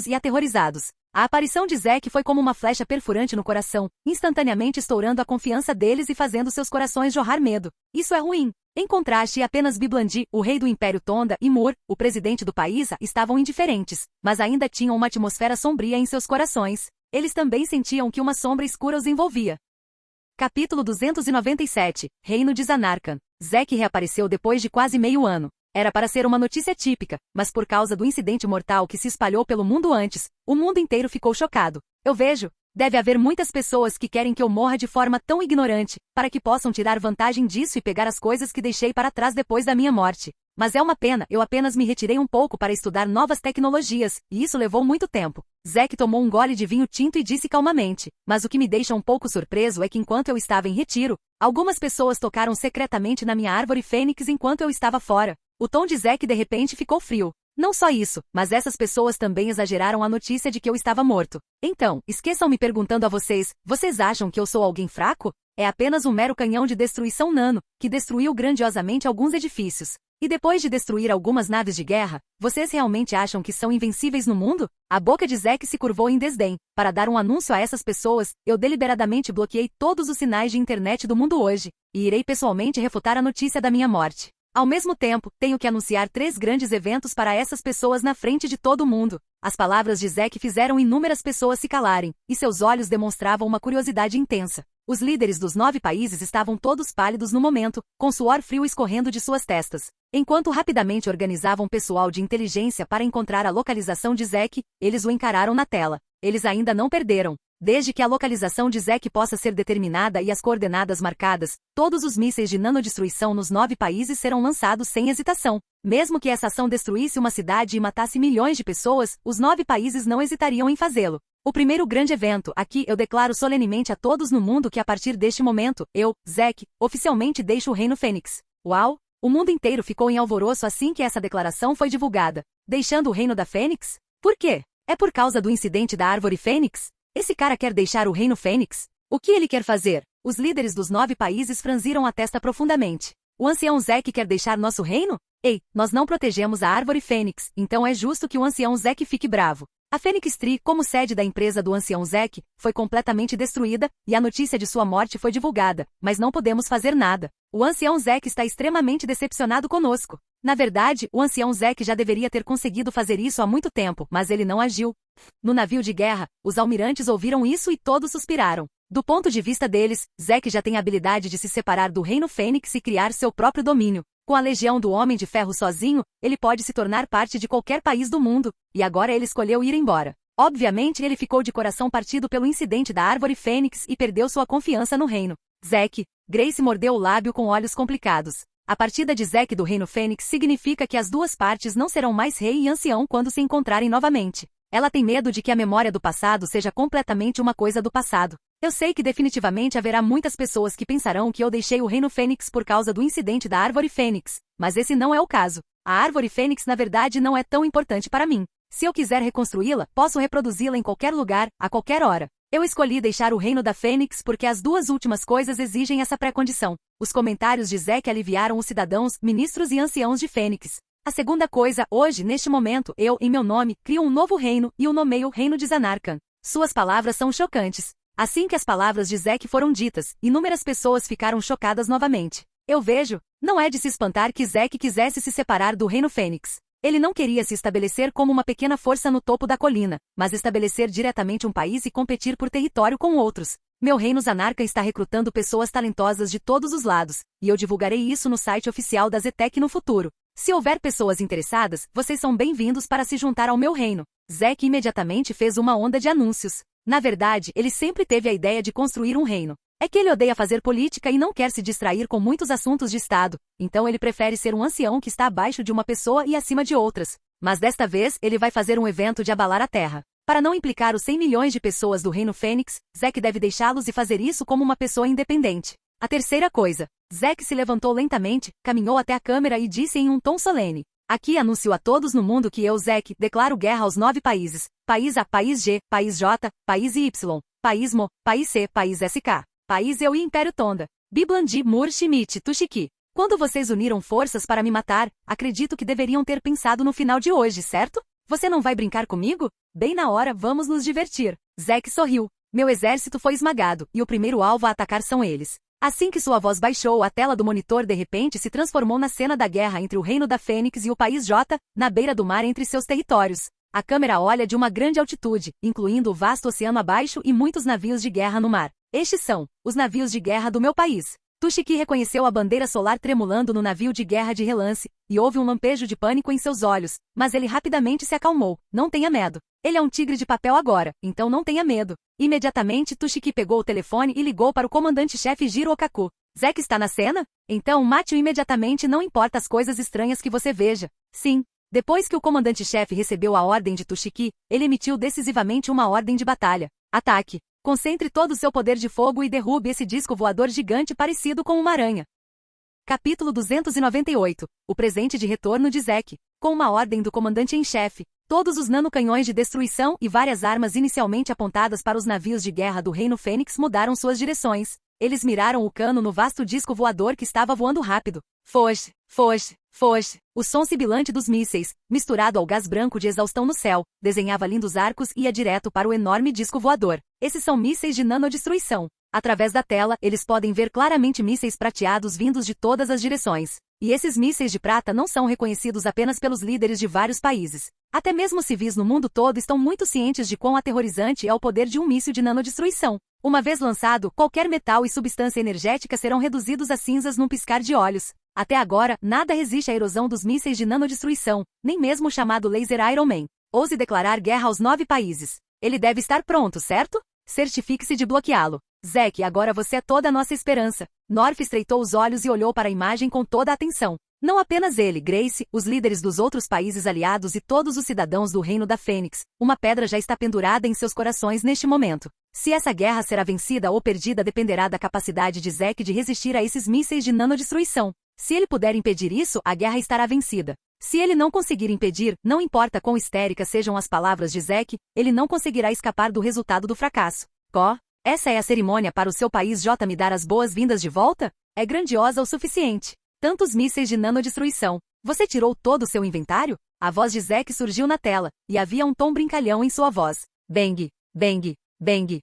e aterrorizados. A aparição de Zack foi como uma flecha perfurante no coração, instantaneamente estourando a confiança deles e fazendo seus corações jorrar medo. Isso é ruim. Em contraste, apenas Biblandi, o rei do Império Tonda, e Mur, o presidente do país, estavam indiferentes, mas ainda tinham uma atmosfera sombria em seus corações. Eles também sentiam que uma sombra escura os envolvia. Capítulo 297. Reino de Zanarkand. Zack reapareceu depois de quase meio ano. Era para ser uma notícia típica, mas por causa do incidente mortal que se espalhou pelo mundo antes, o mundo inteiro ficou chocado. Eu vejo. Deve haver muitas pessoas que querem que eu morra de forma tão ignorante, para que possam tirar vantagem disso e pegar as coisas que deixei para trás depois da minha morte. Mas é uma pena, eu apenas me retirei um pouco para estudar novas tecnologias, e isso levou muito tempo. Zack tomou um gole de vinho tinto e disse calmamente, mas o que me deixa um pouco surpreso é que enquanto eu estava em retiro, algumas pessoas tocaram secretamente na minha árvore fênix enquanto eu estava fora. O tom de Zack de repente ficou frio. Não só isso, mas essas pessoas também exageraram a notícia de que eu estava morto. Então, esqueçam me perguntando a vocês, vocês acham que eu sou alguém fraco? É apenas um mero canhão de destruição nano, que destruiu grandiosamente alguns edifícios. E depois de destruir algumas naves de guerra, vocês realmente acham que são invencíveis no mundo? A boca de Zack se curvou em desdém. Para dar um anúncio a essas pessoas, eu deliberadamente bloqueei todos os sinais de internet do mundo hoje, e irei pessoalmente refutar a notícia da minha morte. Ao mesmo tempo, tenho que anunciar 3 grandes eventos para essas pessoas na frente de todo mundo. As palavras de Zack fizeram inúmeras pessoas se calarem, e seus olhos demonstravam uma curiosidade intensa. Os líderes dos 9 países estavam todos pálidos no momento, com suor frio escorrendo de suas testas. Enquanto rapidamente organizavam pessoal de inteligência para encontrar a localização de Zack, eles o encararam na tela. Eles ainda não perderam. Desde que a localização de Zack possa ser determinada e as coordenadas marcadas, todos os mísseis de nanodestruição nos 9 países serão lançados sem hesitação. Mesmo que essa ação destruísse uma cidade e matasse milhões de pessoas, os 9 países não hesitariam em fazê-lo. O primeiro grande evento, aqui eu declaro solenemente a todos no mundo que a partir deste momento, eu, Zack, oficialmente deixo o Reino Fênix. Uau! O mundo inteiro ficou em alvoroço assim que essa declaração foi divulgada. Deixando o Reino da Fênix? Por quê? É por causa do incidente da Árvore Fênix? Esse cara quer deixar o Reino Fênix? O que ele quer fazer? Os líderes dos 9 países franziram a testa profundamente. O ancião Zack quer deixar nosso reino? Ei, nós não protegemos a Árvore Fênix, então é justo que o ancião Zack fique bravo. A Fênix Tree, como sede da empresa do ancião Zack, foi completamente destruída, e a notícia de sua morte foi divulgada, mas não podemos fazer nada. O ancião Zack está extremamente decepcionado conosco. Na verdade, o ancião Zack já deveria ter conseguido fazer isso há muito tempo, mas ele não agiu. No navio de guerra, os almirantes ouviram isso e todos suspiraram. Do ponto de vista deles, Zack já tem a habilidade de se separar do Reino Fênix e criar seu próprio domínio. Com a Legião do Homem de Ferro sozinho, ele pode se tornar parte de qualquer país do mundo, e agora ele escolheu ir embora. Obviamente ele ficou de coração partido pelo incidente da Árvore Fênix e perdeu sua confiança no reino. Zack, Grace mordeu o lábio com olhos complicados. A partida de Zack do Reino Fênix significa que as duas partes não serão mais rei e ancião quando se encontrarem novamente. Ela tem medo de que a memória do passado seja completamente uma coisa do passado. Eu sei que definitivamente haverá muitas pessoas que pensarão que eu deixei o Reino Fênix por causa do incidente da Árvore Fênix, mas esse não é o caso. A Árvore Fênix na verdade não é tão importante para mim. Se eu quiser reconstruí-la, posso reproduzi-la em qualquer lugar, a qualquer hora. Eu escolhi deixar o Reino da Fênix porque as duas últimas coisas exigem essa pré-condição. Os comentários de Zack aliviaram os cidadãos, ministros e anciãos de Fênix. A segunda coisa, hoje, neste momento, eu, em meu nome, crio um novo reino e o nomeio Reino de Zanarkand. Suas palavras são chocantes. Assim que as palavras de Zack foram ditas, inúmeras pessoas ficaram chocadas novamente. Eu vejo, não é de se espantar que Zack quisesse se separar do Reino Fênix. Ele não queria se estabelecer como uma pequena força no topo da colina, mas estabelecer diretamente um país e competir por território com outros. Meu reino Zanarkand está recrutando pessoas talentosas de todos os lados, e eu divulgarei isso no site oficial da Zetec no futuro. Se houver pessoas interessadas, vocês são bem-vindos para se juntar ao meu reino. Zack imediatamente fez uma onda de anúncios. Na verdade, ele sempre teve a ideia de construir um reino. É que ele odeia fazer política e não quer se distrair com muitos assuntos de Estado, então ele prefere ser um ancião que está abaixo de uma pessoa e acima de outras. Mas desta vez, ele vai fazer um evento de abalar a Terra. Para não implicar os 100 milhões de pessoas do Reino Fênix, Zack deve deixá-los e fazer isso como uma pessoa independente. A terceira coisa. Zack se levantou lentamente, caminhou até a câmera e disse em um tom solene. Aqui anuncio a todos no mundo que eu, Zack, declaro guerra aos 9 países. País A, País G, País J, País Y, País Mo, País C, País SK, País Eu e Império Tonda. Biblandi, Mur, Shimit, Tushiki. Quando vocês uniram forças para me matar, acredito que deveriam ter pensado no final de hoje, certo? Você não vai brincar comigo? Bem na hora, vamos nos divertir. Zack sorriu. Meu exército foi esmagado, e o primeiro alvo a atacar são eles. Assim que sua voz baixou, a tela do monitor de repente se transformou na cena da guerra entre o Reino da Fênix e o País J, na beira do mar entre seus territórios. A câmera olha de uma grande altitude, incluindo o vasto oceano abaixo e muitos navios de guerra no mar. Estes são os navios de guerra do meu país. Tushiki reconheceu a bandeira solar tremulando no navio de guerra de relance, e houve um lampejo de pânico em seus olhos, mas ele rapidamente se acalmou. Não tenha medo. Ele é um tigre de papel agora, então não tenha medo. Imediatamente Tushiki pegou o telefone e ligou para o comandante-chefe Jiro Okaku. Zack está na cena? Então mate-o imediatamente, não importa as coisas estranhas que você veja. Sim. Depois que o comandante-chefe recebeu a ordem de Tushiki, ele emitiu decisivamente uma ordem de batalha. Ataque. Concentre todo o seu poder de fogo e derrube esse disco voador gigante parecido com uma aranha. Capítulo 298. O presente de retorno de Zack. Com uma ordem do comandante em chefe, todos os nanocanhões de destruição e várias armas inicialmente apontadas para os navios de guerra do Reino Fênix mudaram suas direções. Eles miraram o cano no vasto disco voador que estava voando rápido. Foge, foge, foge. O som sibilante dos mísseis, misturado ao gás branco de exaustão no céu, desenhava lindos arcos e ia direto para o enorme disco voador. Esses são mísseis de nanodestruição. Através da tela, eles podem ver claramente mísseis prateados vindos de todas as direções. E esses mísseis de prata não são reconhecidos apenas pelos líderes de vários países. Até mesmo civis no mundo todo estão muito cientes de quão aterrorizante é o poder de um míssil de nanodestruição. Uma vez lançado, qualquer metal e substância energética serão reduzidos a cinzas num piscar de olhos. Até agora, nada resiste à erosão dos mísseis de nanodestruição, nem mesmo o chamado laser Iron Man. Ouse declarar guerra aos 9 países. Ele deve estar pronto, certo? Certifique-se de bloqueá-lo. Zack, agora você é toda a nossa esperança. North estreitou os olhos e olhou para a imagem com toda a atenção. Não apenas ele, Grace, os líderes dos outros países aliados e todos os cidadãos do Reino da Fênix. Uma pedra já está pendurada em seus corações neste momento. Se essa guerra será vencida ou perdida dependerá da capacidade de Zack de resistir a esses mísseis de nanodestruição. Se ele puder impedir isso, a guerra estará vencida. Se ele não conseguir impedir, não importa quão histéricas sejam as palavras de Zack, ele não conseguirá escapar do resultado do fracasso. Essa é a cerimônia para o seu país J me dar as boas-vindas de volta? É grandiosa o suficiente. Tantos mísseis de nanodestruição. Você tirou todo o seu inventário? A voz de Zack surgiu na tela, e havia um tom brincalhão em sua voz. Bang, bang, bang.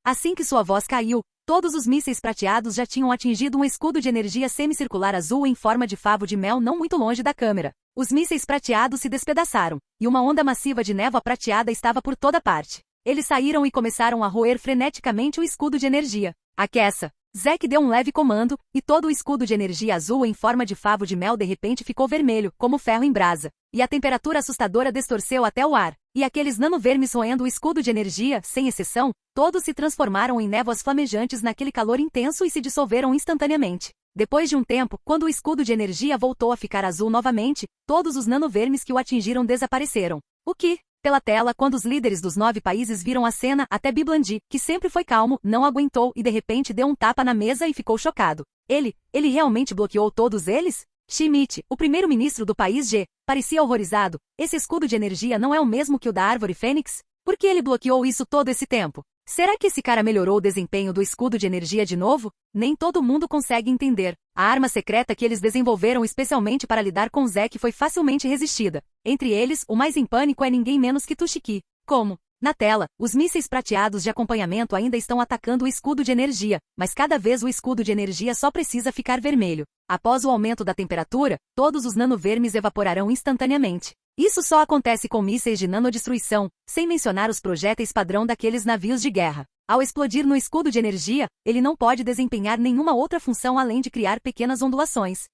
Assim que sua voz caiu, todos os mísseis prateados já tinham atingido um escudo de energia semicircular azul em forma de favo de mel não muito longe da câmera. Os mísseis prateados se despedaçaram, e uma onda massiva de névoa prateada estava por toda parte. Eles saíram e começaram a roer freneticamente o escudo de energia. Aqueça! Zack deu um leve comando, e todo o escudo de energia azul em forma de favo de mel de repente ficou vermelho, como ferro em brasa. E a temperatura assustadora distorceu até o ar. E aqueles nanovermes roendo o escudo de energia, sem exceção, todos se transformaram em névoas flamejantes naquele calor intenso e se dissolveram instantaneamente. Depois de um tempo, quando o escudo de energia voltou a ficar azul novamente, todos os nanovermes que o atingiram desapareceram. O que? Pela tela, quando os líderes dos 9 países viram a cena, até Biblandi, que sempre foi calmo, não aguentou e de repente deu um tapa na mesa e ficou chocado. Ele realmente bloqueou todos eles? Schmidt, o primeiro-ministro do país G, parecia horrorizado. Esse escudo de energia não é o mesmo que o da Árvore Fênix? Por que ele bloqueou isso todo esse tempo? Será que esse cara melhorou o desempenho do escudo de energia de novo? Nem todo mundo consegue entender. A arma secreta que eles desenvolveram especialmente para lidar com Zack foi facilmente resistida. Entre eles, o mais em pânico é ninguém menos que Tushiki. Como? Na tela, os mísseis prateados de acompanhamento ainda estão atacando o escudo de energia, mas cada vez o escudo de energia só precisa ficar vermelho. Após o aumento da temperatura, todos os nanovermes evaporarão instantaneamente. Isso só acontece com mísseis de nanodestruição, sem mencionar os projéteis padrão daqueles navios de guerra. Ao explodir no escudo de energia, ele não pode desempenhar nenhuma outra função além de criar pequenas ondulações.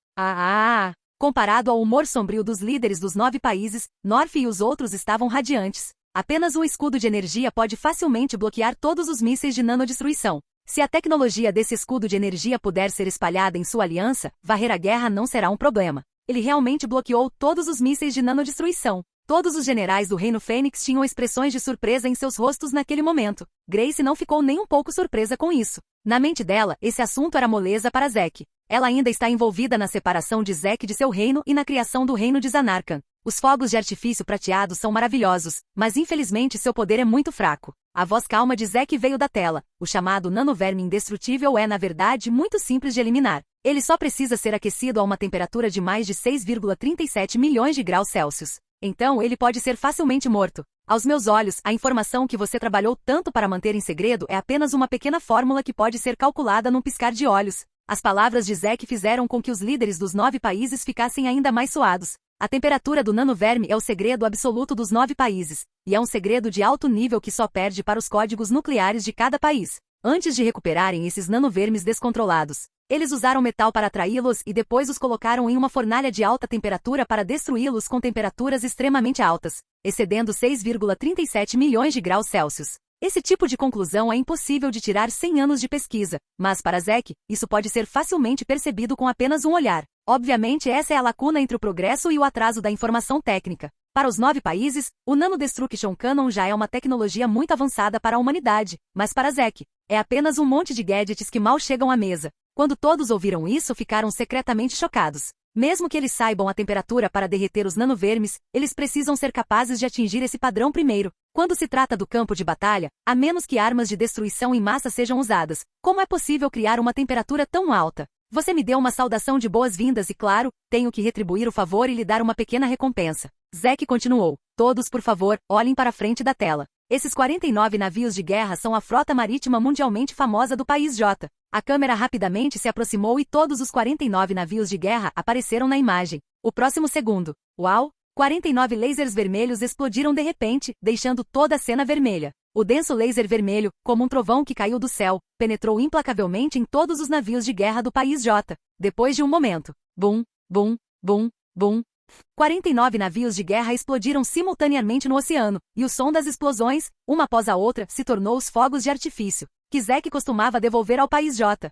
Comparado ao humor sombrio dos líderes dos 9 países, North e os outros estavam radiantes. Apenas um escudo de energia pode facilmente bloquear todos os mísseis de nanodestruição. Se a tecnologia desse escudo de energia puder ser espalhada em sua aliança, varrer a guerra não será um problema. Ele realmente bloqueou todos os mísseis de nanodestruição. Todos os generais do Reino Fênix tinham expressões de surpresa em seus rostos naquele momento. Grace não ficou nem um pouco surpresa com isso. Na mente dela, esse assunto era moleza para Zack. Ela ainda está envolvida na separação de Zack de seu reino e na criação do reino de Zanarkand. Os fogos de artifício prateados são maravilhosos, mas infelizmente seu poder é muito fraco. A voz calma de Zack veio da tela. O chamado nanoverme indestrutível é, na verdade, muito simples de eliminar. Ele só precisa ser aquecido a uma temperatura de mais de 6,37 milhões de graus Celsius. Então ele pode ser facilmente morto. Aos meus olhos, a informação que você trabalhou tanto para manter em segredo é apenas uma pequena fórmula que pode ser calculada num piscar de olhos. As palavras de Zack fizeram com que os líderes dos 9 países ficassem ainda mais suados. A temperatura do nanoverme é o segredo absoluto dos 9 países, e é um segredo de alto nível que só perde para os códigos nucleares de cada país. Antes de recuperarem esses nanovermes descontrolados, eles usaram metal para atraí-los e depois os colocaram em uma fornalha de alta temperatura para destruí-los com temperaturas extremamente altas, excedendo 6,37 milhões de graus Celsius. Esse tipo de conclusão é impossível de tirar 100 anos de pesquisa, mas para Zack, isso pode ser facilmente percebido com apenas um olhar. Obviamente essa é a lacuna entre o progresso e o atraso da informação técnica. Para os 9 países, o Nanodestruction Cannon já é uma tecnologia muito avançada para a humanidade, mas para Zack, é apenas um monte de gadgets que mal chegam à mesa. Quando todos ouviram isso, ficaram secretamente chocados. Mesmo que eles saibam a temperatura para derreter os nanovermes, eles precisam ser capazes de atingir esse padrão primeiro. Quando se trata do campo de batalha, a menos que armas de destruição em massa sejam usadas, como é possível criar uma temperatura tão alta? Você me deu uma saudação de boas-vindas e, claro, tenho que retribuir o favor e lhe dar uma pequena recompensa. Zack continuou. Todos, por favor, olhem para a frente da tela. Esses 49 navios de guerra são a frota marítima mundialmente famosa do país J. A câmera rapidamente se aproximou e todos os 49 navios de guerra apareceram na imagem. O próximo segundo. Uau! 49 lasers vermelhos explodiram de repente, deixando toda a cena vermelha. O denso laser vermelho, como um trovão que caiu do céu, penetrou implacavelmente em todos os navios de guerra do país J. Depois de um momento. Bum, bum, bum, bum. 49 navios de guerra explodiram simultaneamente no oceano, e o som das explosões, uma após a outra, se tornou os fogos de artifício, que Zack costumava devolver ao país J.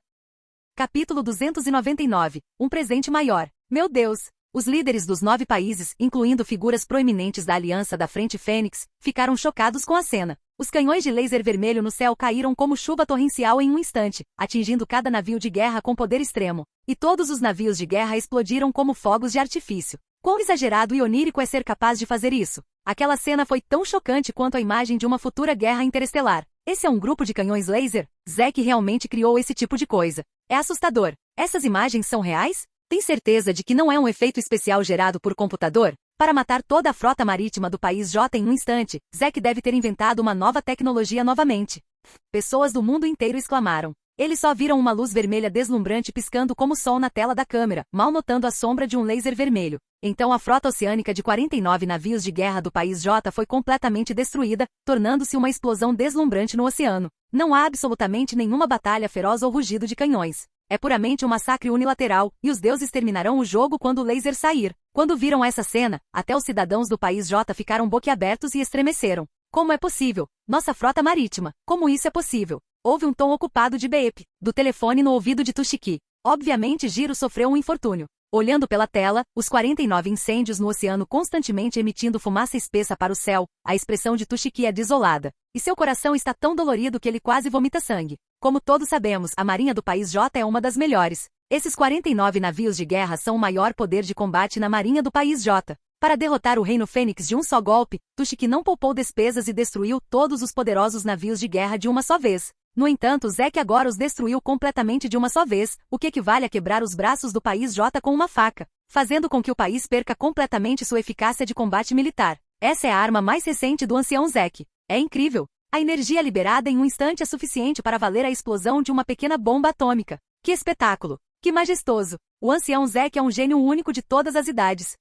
Capítulo 299. Um presente maior. Meu Deus! Os líderes dos 9 países, incluindo figuras proeminentes da Aliança da Frente Fênix, ficaram chocados com a cena. Os canhões de laser vermelho no céu caíram como chuva torrencial em um instante, atingindo cada navio de guerra com poder extremo. E todos os navios de guerra explodiram como fogos de artifício. Quão exagerado e onírico é ser capaz de fazer isso? Aquela cena foi tão chocante quanto a imagem de uma futura guerra interestelar. Esse é um grupo de canhões laser? Zack realmente criou esse tipo de coisa. É assustador. Essas imagens são reais? Tem certeza de que não é um efeito especial gerado por computador? Para matar toda a frota marítima do país J em um instante, Zack deve ter inventado uma nova tecnologia novamente. Pessoas do mundo inteiro exclamaram. Eles só viram uma luz vermelha deslumbrante piscando como sol na tela da câmera, mal notando a sombra de um laser vermelho. Então a frota oceânica de 49 navios de guerra do país J foi completamente destruída, tornando-se uma explosão deslumbrante no oceano. Não há absolutamente nenhuma batalha feroz ou rugido de canhões. É puramente um massacre unilateral, e os deuses terminarão o jogo quando o laser sair. Quando viram essa cena, até os cidadãos do país J ficaram boquiabertos e estremeceram. Como é possível? Nossa frota marítima. Como isso é possível? Houve um tom ocupado de beep, do telefone no ouvido de Tushiki. Obviamente Jiro sofreu um infortúnio. Olhando pela tela, os 49 incêndios no oceano constantemente emitindo fumaça espessa para o céu, a expressão de Tushiki é desolada. E seu coração está tão dolorido que ele quase vomita sangue. Como todos sabemos, a marinha do país J é uma das melhores. Esses 49 navios de guerra são o maior poder de combate na marinha do país J. Para derrotar o Reino Fênix de um só golpe, Tushiki não poupou despesas e destruiu todos os poderosos navios de guerra de uma só vez. No entanto, Zack agora os destruiu completamente de uma só vez, o que equivale a quebrar os braços do país J com uma faca, fazendo com que o país perca completamente sua eficácia de combate militar. Essa é a arma mais recente do ancião Zack. É incrível. A energia liberada em um instante é suficiente para valer a explosão de uma pequena bomba atômica. Que espetáculo! Que majestoso! O ancião Zack é um gênio único de todas as idades.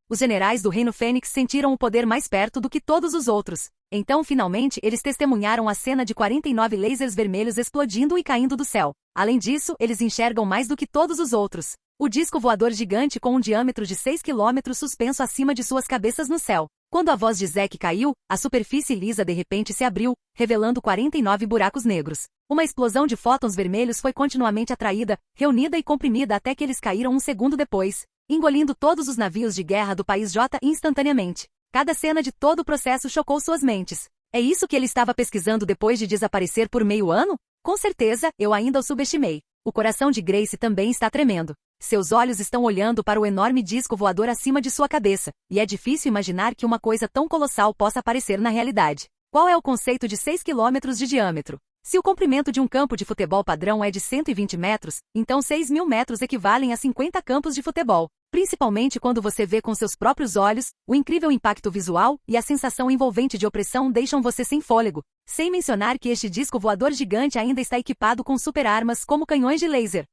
Os generais do Reino Fênix sentiram o poder mais perto do que todos os outros. Então, finalmente, eles testemunharam a cena de 49 lasers vermelhos explodindo e caindo do céu. Além disso, eles enxergam mais do que todos os outros. O disco voador gigante com um diâmetro de 6 km suspenso acima de suas cabeças no céu. Quando a voz de Zack caiu, a superfície lisa de repente se abriu, revelando 49 buracos negros. Uma explosão de fótons vermelhos foi continuamente atraída, reunida e comprimida até que eles caíram um segundo depois, engolindo todos os navios de guerra do país J instantaneamente. Cada cena de todo o processo chocou suas mentes. É isso que ele estava pesquisando depois de desaparecer por meio ano? Com certeza, eu ainda o subestimei. O coração de Grace também está tremendo. Seus olhos estão olhando para o enorme disco voador acima de sua cabeça, e é difícil imaginar que uma coisa tão colossal possa aparecer na realidade. Qual é o conceito de 6 km de diâmetro? Se o comprimento de um campo de futebol padrão é de 120 metros, então 6.000 metros equivalem a 50 campos de futebol. Principalmente quando você vê com seus próprios olhos, o incrível impacto visual e a sensação envolvente de opressão deixam você sem fôlego. Sem mencionar que este disco voador gigante ainda está equipado com super-armas como canhões de laser.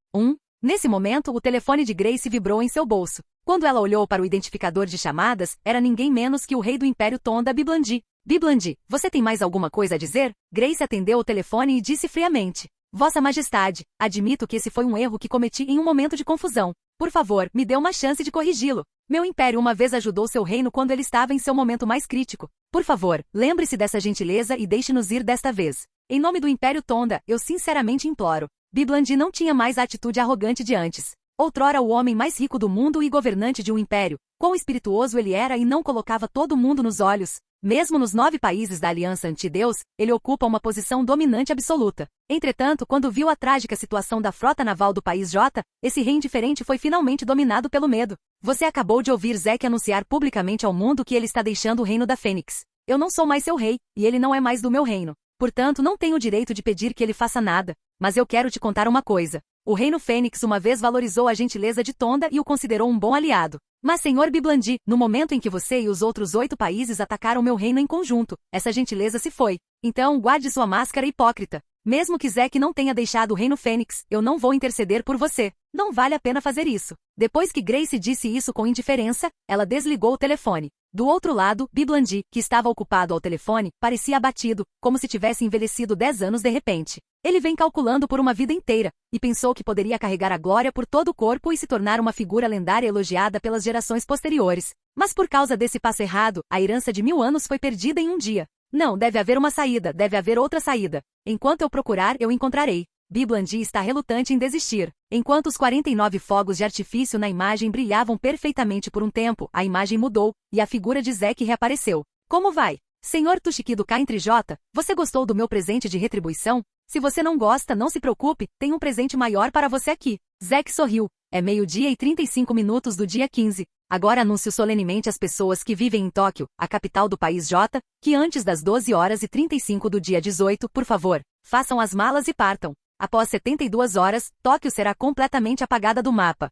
Nesse momento, o telefone de Grace vibrou em seu bolso. Quando ela olhou para o identificador de chamadas, era ninguém menos que o rei do Império Tonda Biblandi. Biblandi, você tem mais alguma coisa a dizer? Grace atendeu o telefone e disse friamente. Vossa Majestade, admito que esse foi um erro que cometi em um momento de confusão. Por favor, me dê uma chance de corrigi-lo. Meu império uma vez ajudou seu reino quando ele estava em seu momento mais crítico. Por favor, lembre-se dessa gentileza e deixe-nos ir desta vez. Em nome do Império Tonda, eu sinceramente imploro. Biblandi não tinha mais a atitude arrogante de antes. Outrora o homem mais rico do mundo e governante de um império, quão espirituoso ele era e não colocava todo mundo nos olhos. Mesmo nos 9 países da Aliança Anti-Deus, ele ocupa uma posição dominante absoluta. Entretanto, quando viu a trágica situação da frota naval do país J, esse rei indiferente foi finalmente dominado pelo medo. Você acabou de ouvir Zek anunciar publicamente ao mundo que ele está deixando o reino da Fênix. Eu não sou mais seu rei, e ele não é mais do meu reino. Portanto, não tenho o direito de pedir que ele faça nada. Mas eu quero te contar uma coisa. O reino Fênix uma vez valorizou a gentileza de Tonda e o considerou um bom aliado. Mas, senhor Biblandi, no momento em que você e os outros 8 países atacaram meu reino em conjunto, essa gentileza se foi. Então, guarde sua máscara hipócrita. Mesmo que Zek não tenha deixado o reino Fênix, eu não vou interceder por você. Não vale a pena fazer isso. Depois que Grace disse isso com indiferença, ela desligou o telefone. Do outro lado, Biblandi, que estava ocupado ao telefone, parecia abatido, como se tivesse envelhecido 10 anos de repente. Ele vem calculando por uma vida inteira, e pensou que poderia carregar a glória por todo o corpo e se tornar uma figura lendária elogiada pelas gerações posteriores. Mas por causa desse passo errado, a herança de 1000 anos foi perdida em um dia. Não, deve haver uma saída, deve haver outra saída. Enquanto eu procurar, eu encontrarei. Biblandi está relutante em desistir. Enquanto os 49 fogos de artifício na imagem brilhavam perfeitamente por um tempo, a imagem mudou, e a figura de Zek reapareceu. Como vai? Senhor Tushiki do Country J, você gostou do meu presente de retribuição? Se você não gosta, não se preocupe, tem um presente maior para você aqui. Zek sorriu. É 12h e 35 minutos do dia 15. Agora anuncio solenemente às pessoas que vivem em Tóquio, a capital do país J, que antes das 12h35 do dia 18, por favor, façam as malas e partam. Após 72 horas, Tóquio será completamente apagada do mapa.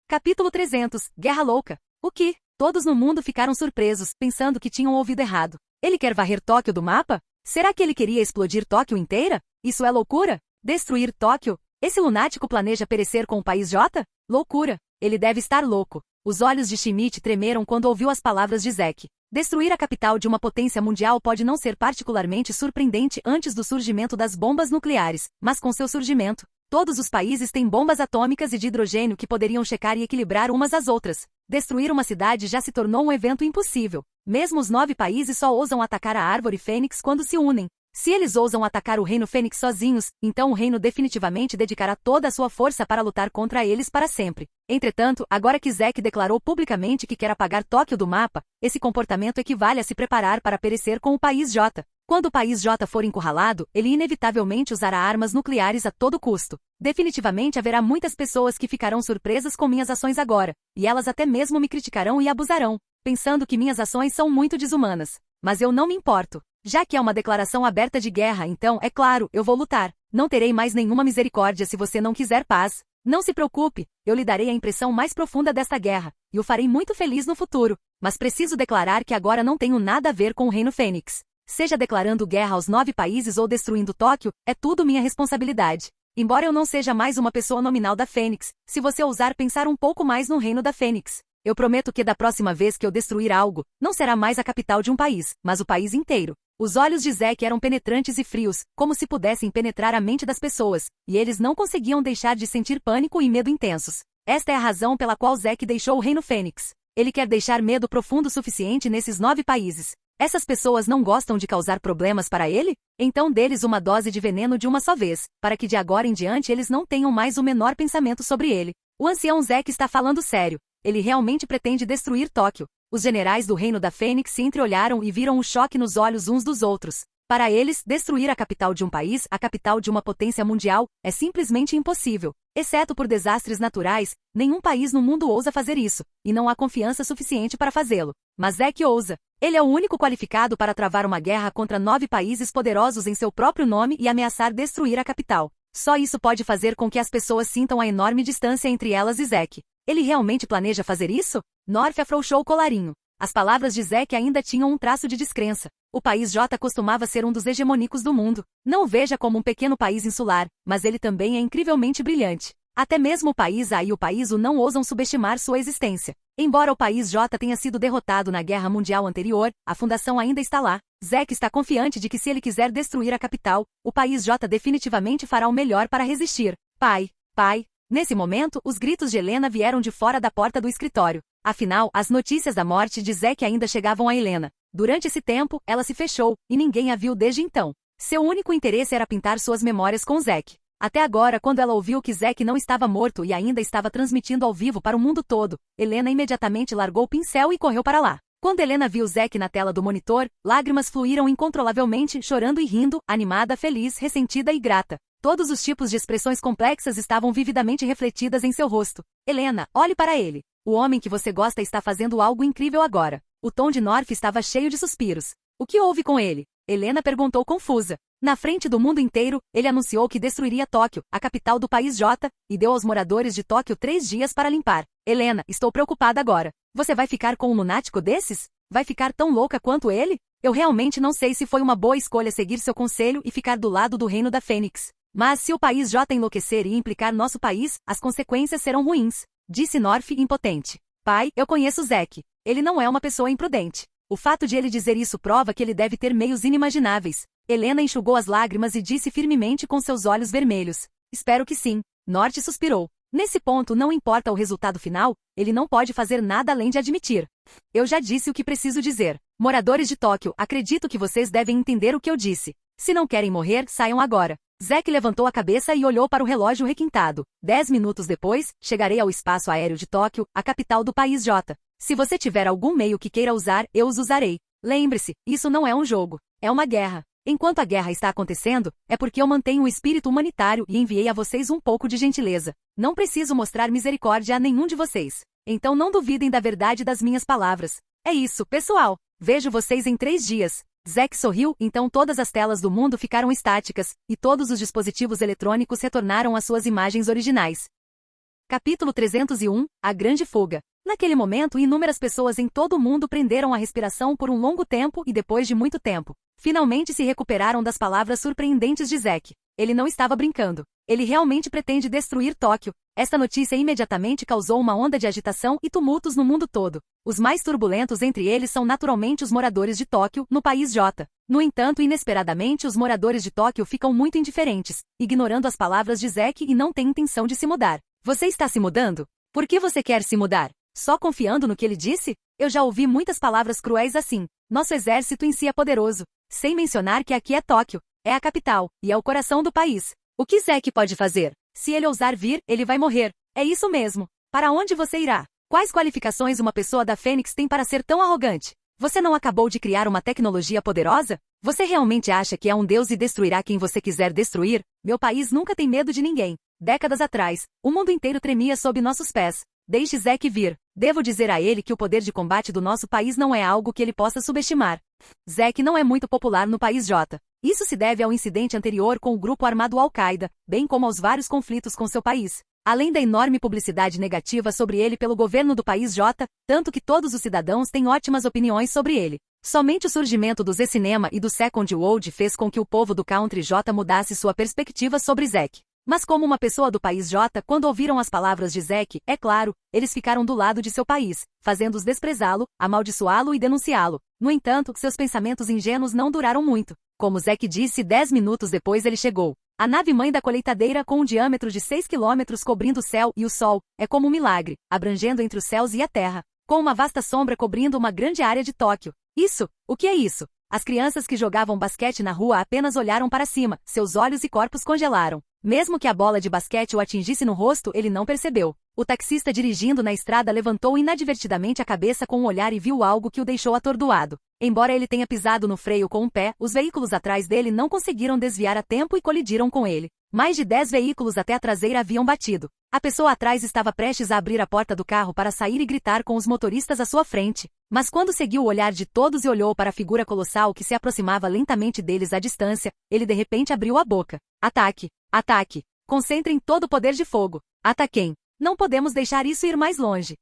Capítulo 300, Guerra Louca. O que? Todos no mundo ficaram surpresos, pensando que tinham ouvido errado. Ele quer varrer Tóquio do mapa? Será que ele queria explodir Tóquio inteira? Isso é loucura? Destruir Tóquio? Esse lunático planeja perecer com o país J? Loucura! Ele deve estar louco. Os olhos de Shimichi tremeram quando ouviu as palavras de Zek. Destruir a capital de uma potência mundial pode não ser particularmente surpreendente antes do surgimento das bombas nucleares, mas com seu surgimento, todos os países têm bombas atômicas e de hidrogênio que poderiam checar e equilibrar umas às outras. Destruir uma cidade já se tornou um evento impossível. Mesmo os 9 países só ousam atacar a Árvore Fênix quando se unem. Se eles ousam atacar o reino Fênix sozinhos, então o reino definitivamente dedicará toda a sua força para lutar contra eles para sempre. Entretanto, agora que Zek declarou publicamente que quer apagar Tóquio do mapa, esse comportamento equivale a se preparar para perecer com o país J. Quando o país J for encurralado, ele inevitavelmente usará armas nucleares a todo custo. Definitivamente haverá muitas pessoas que ficarão surpresas com minhas ações agora, e elas até mesmo me criticarão e abusarão, pensando que minhas ações são muito desumanas. Mas eu não me importo. Já que é uma declaração aberta de guerra, então, é claro, eu vou lutar. Não terei mais nenhuma misericórdia se você não quiser paz. Não se preocupe, eu lhe darei a impressão mais profunda desta guerra, e o farei muito feliz no futuro. Mas preciso declarar que agora não tenho nada a ver com o Reino Fênix. Seja declarando guerra aos 9 países ou destruindo Tóquio, é tudo minha responsabilidade. Embora eu não seja mais uma pessoa nominal da Fênix, se você ousar pensar um pouco mais no Reino da Fênix, eu prometo que da próxima vez que eu destruir algo, não será mais a capital de um país, mas o país inteiro. Os olhos de Zek eram penetrantes e frios, como se pudessem penetrar a mente das pessoas, e eles não conseguiam deixar de sentir pânico e medo intensos. Esta é a razão pela qual Zek deixou o Reino Fênix. Ele quer deixar medo profundo o suficiente nesses 9 países. Essas pessoas não gostam de causar problemas para ele? Então dê-lhes uma dose de veneno de uma só vez, para que de agora em diante eles não tenham mais o menor pensamento sobre ele. O ancião Zek está falando sério. Ele realmente pretende destruir Tóquio. Os generais do Reino da Fênix se entreolharam e viram o choque nos olhos uns dos outros. Para eles, destruir a capital de um país, a capital de uma potência mundial, é simplesmente impossível. Exceto por desastres naturais, nenhum país no mundo ousa fazer isso, e não há confiança suficiente para fazê-lo. Mas Zack ousa. Ele é o único qualificado para travar uma guerra contra 9 países poderosos em seu próprio nome e ameaçar destruir a capital. Só isso pode fazer com que as pessoas sintam a enorme distância entre elas e Zack. Ele realmente planeja fazer isso? North afrouxou o colarinho. As palavras de Zack ainda tinham um traço de descrença. O país J costumava ser um dos hegemônicos do mundo. Não o veja como um pequeno país insular, mas ele também é incrivelmente brilhante. Até mesmo o país A e o país U não ousam subestimar sua existência. Embora o país J tenha sido derrotado na Guerra Mundial anterior, a fundação ainda está lá. Zack está confiante de que se ele quiser destruir a capital, o país J definitivamente fará o melhor para resistir. Pai, pai. Nesse momento, os gritos de Helena vieram de fora da porta do escritório. Afinal, as notícias da morte de Zack ainda chegavam a Helena. Durante esse tempo, ela se fechou, e ninguém a viu desde então. Seu único interesse era pintar suas memórias com Zack. Até agora, quando ela ouviu que Zack não estava morto e ainda estava transmitindo ao vivo para o mundo todo, Helena imediatamente largou o pincel e correu para lá. Quando Helena viu Zack na tela do monitor, lágrimas fluíram incontrolavelmente, chorando e rindo, animada, feliz, ressentida e grata. Todos os tipos de expressões complexas estavam vividamente refletidas em seu rosto. Helena, olhe para ele. O homem que você gosta está fazendo algo incrível agora. O tom de North estava cheio de suspiros. O que houve com ele? Helena perguntou confusa. Na frente do mundo inteiro, ele anunciou que destruiria Tóquio, a capital do país J, e deu aos moradores de Tóquio 3 dias para limpar. Helena, estou preocupada agora. Você vai ficar com um lunático desses? Vai ficar tão louca quanto ele? Eu realmente não sei se foi uma boa escolha seguir seu conselho e ficar do lado do reino da Fênix. Mas se o país J enlouquecer e implicar nosso país, as consequências serão ruins, disse North impotente. Pai, eu conheço Zack. Ele não é uma pessoa imprudente. O fato de ele dizer isso prova que ele deve ter meios inimagináveis. Helena enxugou as lágrimas e disse firmemente com seus olhos vermelhos. Espero que sim. North suspirou. Nesse ponto, não importa o resultado final, ele não pode fazer nada além de admitir. Eu já disse o que preciso dizer. Moradores de Tóquio, acredito que vocês devem entender o que eu disse. Se não querem morrer, saiam agora. Zack levantou a cabeça e olhou para o relógio requintado. 10 minutos depois, chegarei ao espaço aéreo de Tóquio, a capital do país J. Se você tiver algum meio que queira usar, eu os usarei. Lembre-se, isso não é um jogo. É uma guerra. Enquanto a guerra está acontecendo, é porque eu mantenho o espírito humanitário e enviei a vocês um pouco de gentileza. Não preciso mostrar misericórdia a nenhum de vocês. Então não duvidem da verdade das minhas palavras. É isso, pessoal. Vejo vocês em 3 dias. Zack sorriu, então todas as telas do mundo ficaram estáticas, e todos os dispositivos eletrônicos retornaram às suas imagens originais. Capítulo 301, A Grande Fuga. Naquele momento, inúmeras pessoas em todo o mundo prenderam a respiração por um longo tempo e depois de muito tempo, finalmente se recuperaram das palavras surpreendentes de Zack. Ele não estava brincando. Ele realmente pretende destruir Tóquio. Esta notícia imediatamente causou uma onda de agitação e tumultos no mundo todo. Os mais turbulentos entre eles são naturalmente os moradores de Tóquio, no país J. No entanto, inesperadamente, os moradores de Tóquio ficam muito indiferentes, ignorando as palavras de Zack e não têm intenção de se mudar. Você está se mudando? Por que você quer se mudar? Só confiando no que ele disse? Eu já ouvi muitas palavras cruéis assim. Nosso exército em si é poderoso. Sem mencionar que aqui é Tóquio. É a capital, e é o coração do país. O que Zack pode fazer? Se ele ousar vir, ele vai morrer. É isso mesmo. Para onde você irá? Quais qualificações uma pessoa da Fênix tem para ser tão arrogante? Você não acabou de criar uma tecnologia poderosa? Você realmente acha que é um deus e destruirá quem você quiser destruir? Meu país nunca tem medo de ninguém. Décadas atrás, o mundo inteiro tremia sob nossos pés. Deixe Zack vir. Devo dizer a ele que o poder de combate do nosso país não é algo que ele possa subestimar. Zack não é muito popular no país J. Isso se deve ao incidente anterior com o grupo armado Al-Qaeda, bem como aos vários conflitos com seu país. Além da enorme publicidade negativa sobre ele pelo governo do país J, tanto que todos os cidadãos têm ótimas opiniões sobre ele. Somente o surgimento do Z-Cinema e do Second World fez com que o povo do Country J mudasse sua perspectiva sobre Zack. Mas como uma pessoa do país J, quando ouviram as palavras de Zack, é claro, eles ficaram do lado de seu país, fazendo-os desprezá-lo, amaldiçoá-lo e denunciá-lo. No entanto, seus pensamentos ingênuos não duraram muito. Como Zack disse, 10 minutos depois ele chegou. A nave-mãe da colheitadeira, com um diâmetro de 6 quilômetros cobrindo o céu e o sol, é como um milagre, abrangendo entre os céus e a terra, com uma vasta sombra cobrindo uma grande área de Tóquio. Isso? O que é isso? As crianças que jogavam basquete na rua apenas olharam para cima, seus olhos e corpos congelaram. Mesmo que a bola de basquete o atingisse no rosto, ele não percebeu. O taxista dirigindo na estrada levantou inadvertidamente a cabeça com um olhar e viu algo que o deixou atordoado. Embora ele tenha pisado no freio com um pé, os veículos atrás dele não conseguiram desviar a tempo e colidiram com ele. Mais de 10 veículos até a traseira haviam batido. A pessoa atrás estava prestes a abrir a porta do carro para sair e gritar com os motoristas à sua frente. Mas quando seguiu o olhar de todos e olhou para a figura colossal que se aproximava lentamente deles à distância, ele de repente abriu a boca. Ataque! Ataque! Concentrem todo o poder de fogo. Ataquem! Não podemos deixar isso ir mais longe.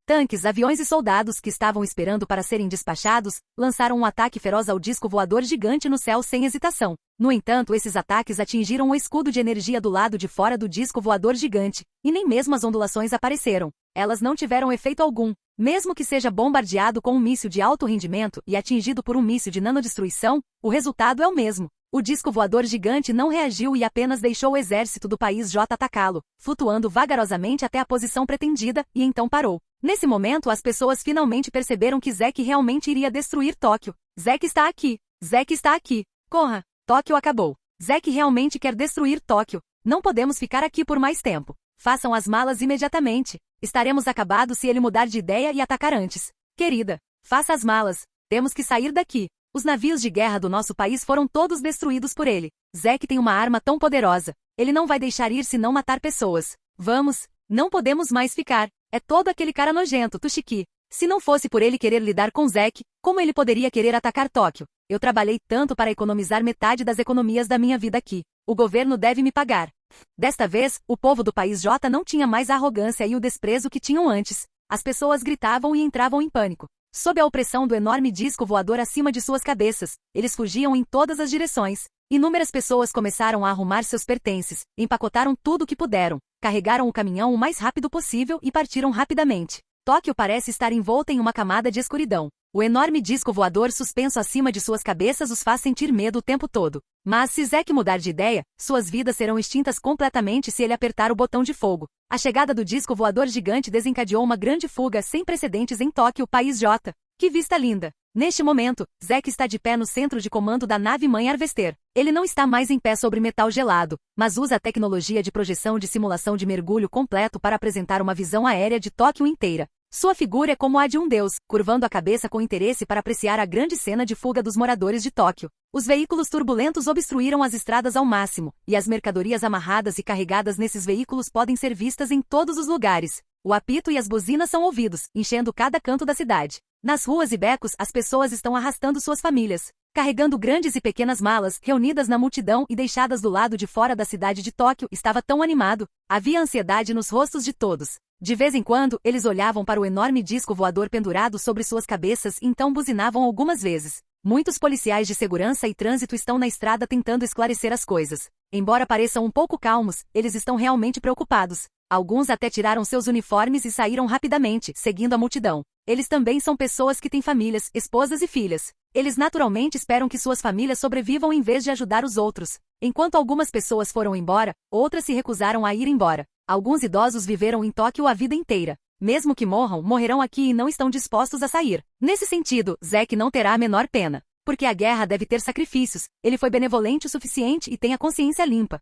Tanques, aviões e soldados que estavam esperando para serem despachados, lançaram um ataque feroz ao disco voador gigante no céu sem hesitação. No entanto, esses ataques atingiram o escudo de energia do lado de fora do disco voador gigante, e nem mesmo as ondulações apareceram. Elas não tiveram efeito algum. Mesmo que seja bombardeado com um míssil de alto rendimento e atingido por um míssil de nanodestruição, o resultado é o mesmo. O disco voador gigante não reagiu e apenas deixou o exército do país J atacá-lo, flutuando vagarosamente até a posição pretendida, e então parou. Nesse momento, as pessoas finalmente perceberam que Zack realmente iria destruir Tóquio. Zack está aqui. Zack está aqui. Corra. Tóquio acabou. Zack realmente quer destruir Tóquio. Não podemos ficar aqui por mais tempo. Façam as malas imediatamente. Estaremos acabados se ele mudar de ideia e atacar antes. Querida, faça as malas. Temos que sair daqui. Os navios de guerra do nosso país foram todos destruídos por ele. Zack tem uma arma tão poderosa. Ele não vai deixar ir se não matar pessoas. Vamos. Não podemos mais ficar. É todo aquele cara nojento, Toshiki. Se não fosse por ele querer lidar com Zack, como ele poderia querer atacar Tóquio? Eu trabalhei tanto para economizar metade das economias da minha vida aqui. O governo deve me pagar. Desta vez, o povo do país J não tinha mais a arrogância e o desprezo que tinham antes. As pessoas gritavam e entravam em pânico. Sob a opressão do enorme disco voador acima de suas cabeças, eles fugiam em todas as direções. Inúmeras pessoas começaram a arrumar seus pertences, empacotaram tudo o que puderam, carregaram o caminhão o mais rápido possível e partiram rapidamente. Tóquio parece estar envolta em uma camada de escuridão. O enorme disco voador suspenso acima de suas cabeças os faz sentir medo o tempo todo. Mas se Zack mudar de ideia, suas vidas serão extintas completamente se ele apertar o botão de fogo. A chegada do disco voador gigante desencadeou uma grande fuga sem precedentes em Tóquio, país J. Que vista linda! Neste momento, Zack está de pé no centro de comando da nave-mãe Harvester. Ele não está mais em pé sobre metal gelado, mas usa a tecnologia de projeção de simulação de mergulho completo para apresentar uma visão aérea de Tóquio inteira. Sua figura é como a de um deus, curvando a cabeça com interesse para apreciar a grande cena de fuga dos moradores de Tóquio. Os veículos turbulentos obstruíram as estradas ao máximo, e as mercadorias amarradas e carregadas nesses veículos podem ser vistas em todos os lugares. O apito e as buzinas são ouvidos, enchendo cada canto da cidade. Nas ruas e becos, as pessoas estão arrastando suas famílias, carregando grandes e pequenas malas, reunidas na multidão e deixadas do lado de fora da cidade de Tóquio. Estava tão animado. Havia ansiedade nos rostos de todos. De vez em quando, eles olhavam para o enorme disco voador pendurado sobre suas cabeças e então buzinavam algumas vezes. Muitos policiais de segurança e trânsito estão na estrada tentando esclarecer as coisas. Embora pareçam um pouco calmos, eles estão realmente preocupados. Alguns até tiraram seus uniformes e saíram rapidamente, seguindo a multidão. Eles também são pessoas que têm famílias, esposas e filhas. Eles naturalmente esperam que suas famílias sobrevivam em vez de ajudar os outros. Enquanto algumas pessoas foram embora, outras se recusaram a ir embora. Alguns idosos viveram em Tóquio a vida inteira. Mesmo que morram, morrerão aqui e não estão dispostos a sair. Nesse sentido, Zack não terá a menor pena. Porque a guerra deve ter sacrifícios. Ele foi benevolente o suficiente e tem a consciência limpa.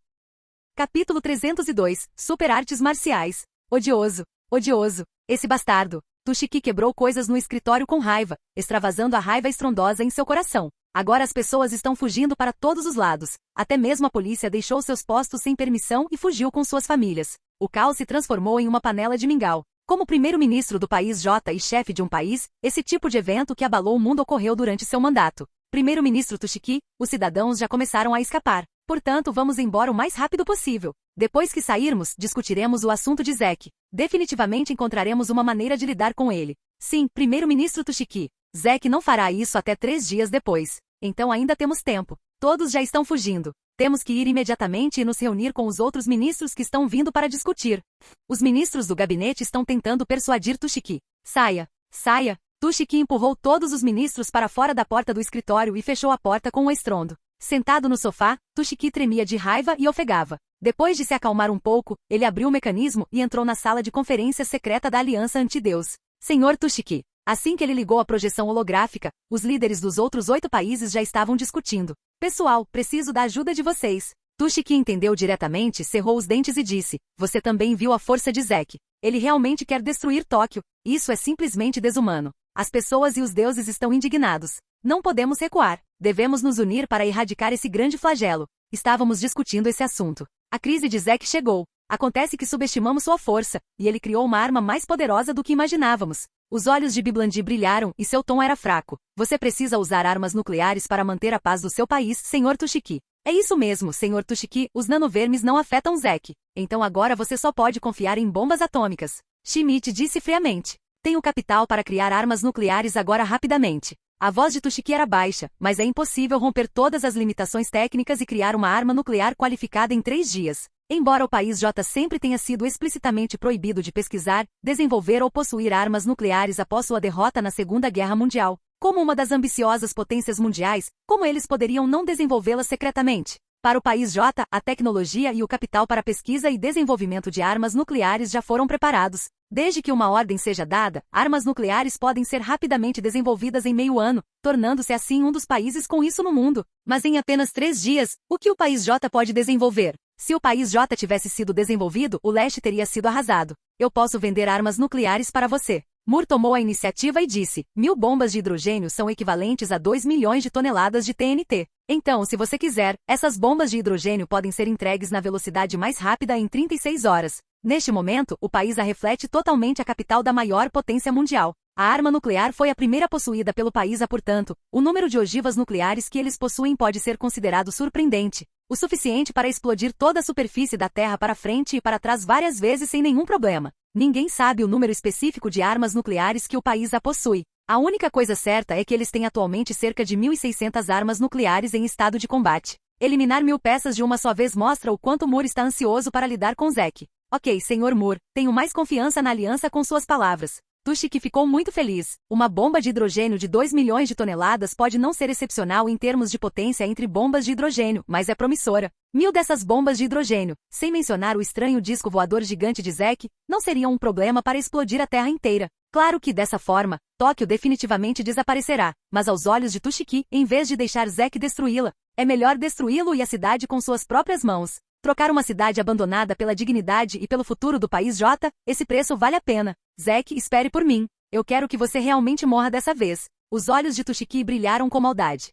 Capítulo 302. Super artes marciais. Odioso. Odioso. Esse bastardo. Toshiki quebrou coisas no escritório com raiva, extravasando a raiva estrondosa em seu coração. Agora as pessoas estão fugindo para todos os lados. Até mesmo a polícia deixou seus postos sem permissão e fugiu com suas famílias. O caos se transformou em uma panela de mingau. Como primeiro-ministro do país J e chefe de um país, esse tipo de evento que abalou o mundo ocorreu durante seu mandato. Primeiro-ministro Toshiki, os cidadãos já começaram a escapar. Portanto, vamos embora o mais rápido possível. Depois que sairmos, discutiremos o assunto de Zack. Definitivamente encontraremos uma maneira de lidar com ele. Sim, primeiro-ministro Toshiki. Zack não fará isso até 3 dias depois. Então ainda temos tempo. Todos já estão fugindo. Temos que ir imediatamente e nos reunir com os outros ministros que estão vindo para discutir. Os ministros do gabinete estão tentando persuadir Toshiki. Saia. Saia. Toshiki empurrou todos os ministros para fora da porta do escritório e fechou a porta com um estrondo. Sentado no sofá, Toshiki tremia de raiva e ofegava. Depois de se acalmar um pouco, ele abriu o mecanismo e entrou na sala de conferência secreta da Aliança Anti-Deus. Senhor Toshiki. Assim que ele ligou a projeção holográfica, os líderes dos outros 8 países já estavam discutindo. Pessoal, preciso da ajuda de vocês. Toshiki entendeu diretamente, cerrou os dentes e disse, você também viu a força de Zack. Ele realmente quer destruir Tóquio. Isso é simplesmente desumano. As pessoas e os deuses estão indignados. Não podemos recuar. Devemos nos unir para erradicar esse grande flagelo. Estávamos discutindo esse assunto. A crise de Zek chegou. Acontece que subestimamos sua força, e ele criou uma arma mais poderosa do que imaginávamos. Os olhos de Biblandi brilharam e seu tom era fraco. Você precisa usar armas nucleares para manter a paz do seu país, Sr. Tushiki. É isso mesmo, Sr. Tushiki, os nanovermes não afetam Zek. Então agora você só pode confiar em bombas atômicas. Shimichi disse friamente. Tenho capital para criar armas nucleares agora rapidamente. A voz de Tushiki era baixa, mas é impossível romper todas as limitações técnicas e criar uma arma nuclear qualificada em 3 dias. Embora o país J sempre tenha sido explicitamente proibido de pesquisar, desenvolver ou possuir armas nucleares após sua derrota na Segunda Guerra Mundial, como uma das ambiciosas potências mundiais, como eles poderiam não desenvolvê-las secretamente? Para o país J, a tecnologia e o capital para pesquisa e desenvolvimento de armas nucleares já foram preparados. Desde que uma ordem seja dada, armas nucleares podem ser rapidamente desenvolvidas em meio ano, tornando-se assim um dos países com isso no mundo. Mas em apenas 3 dias, o que o país J pode desenvolver? Se o país J tivesse sido desenvolvido, o leste teria sido arrasado. Eu posso vender armas nucleares para você. Moore tomou a iniciativa e disse, 1000 bombas de hidrogênio são equivalentes a 2 milhões de toneladas de TNT. Então, se você quiser, essas bombas de hidrogênio podem ser entregues na velocidade mais rápida em 36 horas. Neste momento, o país reflete totalmente a capital da maior potência mundial. A arma nuclear foi a primeira possuída pelo país portanto, o número de ogivas nucleares que eles possuem pode ser considerado surpreendente. O suficiente para explodir toda a superfície da Terra para frente e para trás várias vezes sem nenhum problema. Ninguém sabe o número específico de armas nucleares que o país possui. A única coisa certa é que eles têm atualmente cerca de 1.600 armas nucleares em estado de combate. Eliminar 1000 peças de uma só vez mostra o quanto Moore está ansioso para lidar com Zek. Ok, Sr. Moore, tenho mais confiança na aliança com suas palavras. Tushiki ficou muito feliz. Uma bomba de hidrogênio de 2 milhões de toneladas pode não ser excepcional em termos de potência entre bombas de hidrogênio, mas é promissora. 1000 dessas bombas de hidrogênio, sem mencionar o estranho disco voador gigante de Zek, não seriam um problema para explodir a Terra inteira. Claro que dessa forma, Tóquio definitivamente desaparecerá, mas aos olhos de Tushiki, em vez de deixar Zek destruí-la, é melhor destruí-lo e a cidade com suas próprias mãos. Trocar uma cidade abandonada pela dignidade e pelo futuro do país J, esse preço vale a pena. Zek, espere por mim. Eu quero que você realmente morra dessa vez. Os olhos de Tushiki brilharam com maldade.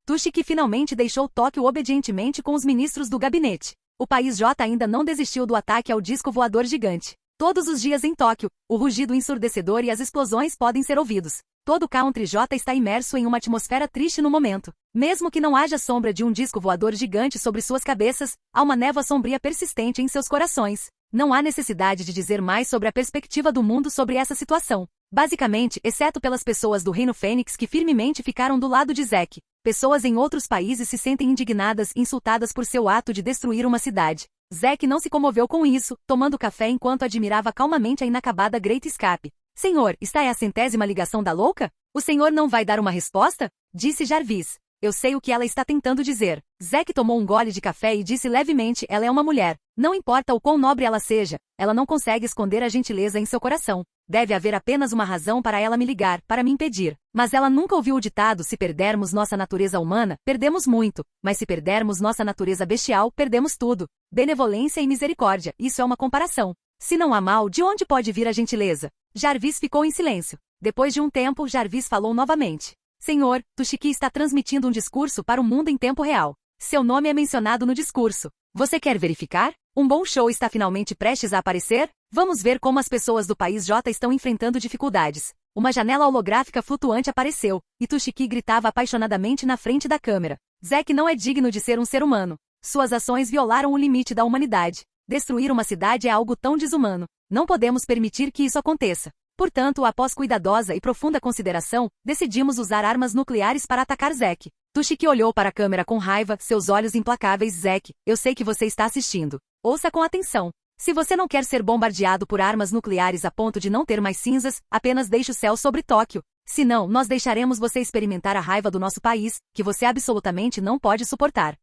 Tushiki finalmente deixou Tóquio obedientemente com os ministros do gabinete. O país J ainda não desistiu do ataque ao disco voador gigante. Todos os dias em Tóquio, o rugido ensurdecedor e as explosões podem ser ouvidos. Todo o Country J está imerso em uma atmosfera triste no momento. Mesmo que não haja sombra de um disco voador gigante sobre suas cabeças, há uma névoa sombria persistente em seus corações. Não há necessidade de dizer mais sobre a perspectiva do mundo sobre essa situação. Basicamente, exceto pelas pessoas do Reino Fênix que firmemente ficaram do lado de Zek. Pessoas em outros países se sentem indignadas e insultadas por seu ato de destruir uma cidade. Zek não se comoveu com isso, tomando café enquanto admirava calmamente a inacabada Great Escape. Senhor, está é a 100ª ligação da louca? O senhor não vai dar uma resposta? Disse Jarvis. Eu sei o que ela está tentando dizer. Zek tomou um gole de café e disse levemente, ela é uma mulher. Não importa o quão nobre ela seja, ela não consegue esconder a gentileza em seu coração. Deve haver apenas uma razão para ela me ligar, para me impedir. Mas ela nunca ouviu o ditado, se perdermos nossa natureza humana, perdemos muito. Mas se perdermos nossa natureza bestial, perdemos tudo. Benevolência e misericórdia, isso é uma comparação. Se não há mal, de onde pode vir a gentileza? Jarvis ficou em silêncio. Depois de um tempo, Jarvis falou novamente. Senhor, Tushiki está transmitindo um discurso para o mundo em tempo real. Seu nome é mencionado no discurso. Você quer verificar? Um bom show está finalmente prestes a aparecer? Vamos ver como as pessoas do país J estão enfrentando dificuldades. Uma janela holográfica flutuante apareceu, e Tushiki gritava apaixonadamente na frente da câmera. Zek não é digno de ser um ser humano. Suas ações violaram o limite da humanidade. Destruir uma cidade é algo tão desumano. Não podemos permitir que isso aconteça. Portanto, após cuidadosa e profunda consideração, decidimos usar armas nucleares para atacar Zek. Tushiki olhou para a câmera com raiva, seus olhos implacáveis. Zek, eu sei que você está assistindo. Ouça com atenção. Se você não quer ser bombardeado por armas nucleares a ponto de não ter mais cinzas, apenas deixe o céu sobre Tóquio. Senão, nós deixaremos você experimentar a raiva do nosso país, que você absolutamente não pode suportar.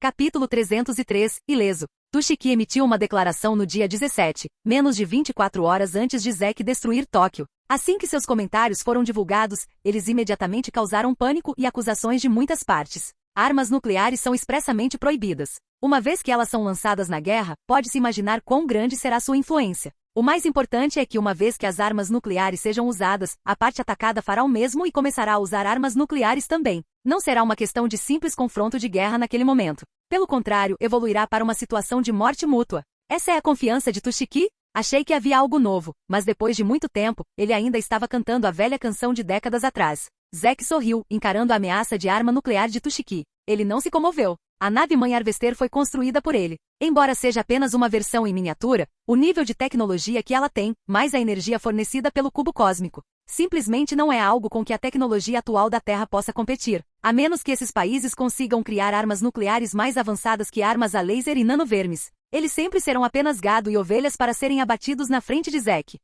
Capítulo 303, Ileso. Tushiki emitiu uma declaração no dia 17, menos de 24 horas antes de Zek destruir Tóquio. Assim que seus comentários foram divulgados, eles imediatamente causaram pânico e acusações de muitas partes. Armas nucleares são expressamente proibidas. Uma vez que elas são lançadas na guerra, pode-se imaginar quão grande será sua influência. O mais importante é que uma vez que as armas nucleares sejam usadas, a parte atacada fará o mesmo e começará a usar armas nucleares também. Não será uma questão de simples confronto de guerra naquele momento. Pelo contrário, evoluirá para uma situação de morte mútua. Essa é a confiança de Toshiki? Achei que havia algo novo, mas depois de muito tempo, ele ainda estava cantando a velha canção de décadas atrás. Zack sorriu, encarando a ameaça de arma nuclear de Toshiki. Ele não se comoveu. A nave-mãe Harvester foi construída por ele. Embora seja apenas uma versão em miniatura, o nível de tecnologia que ela tem, mais a energia fornecida pelo cubo cósmico, simplesmente não é algo com que a tecnologia atual da Terra possa competir, a menos que esses países consigam criar armas nucleares mais avançadas que armas a laser e nanovermes. Eles sempre serão apenas gado e ovelhas para serem abatidos na frente de Zack.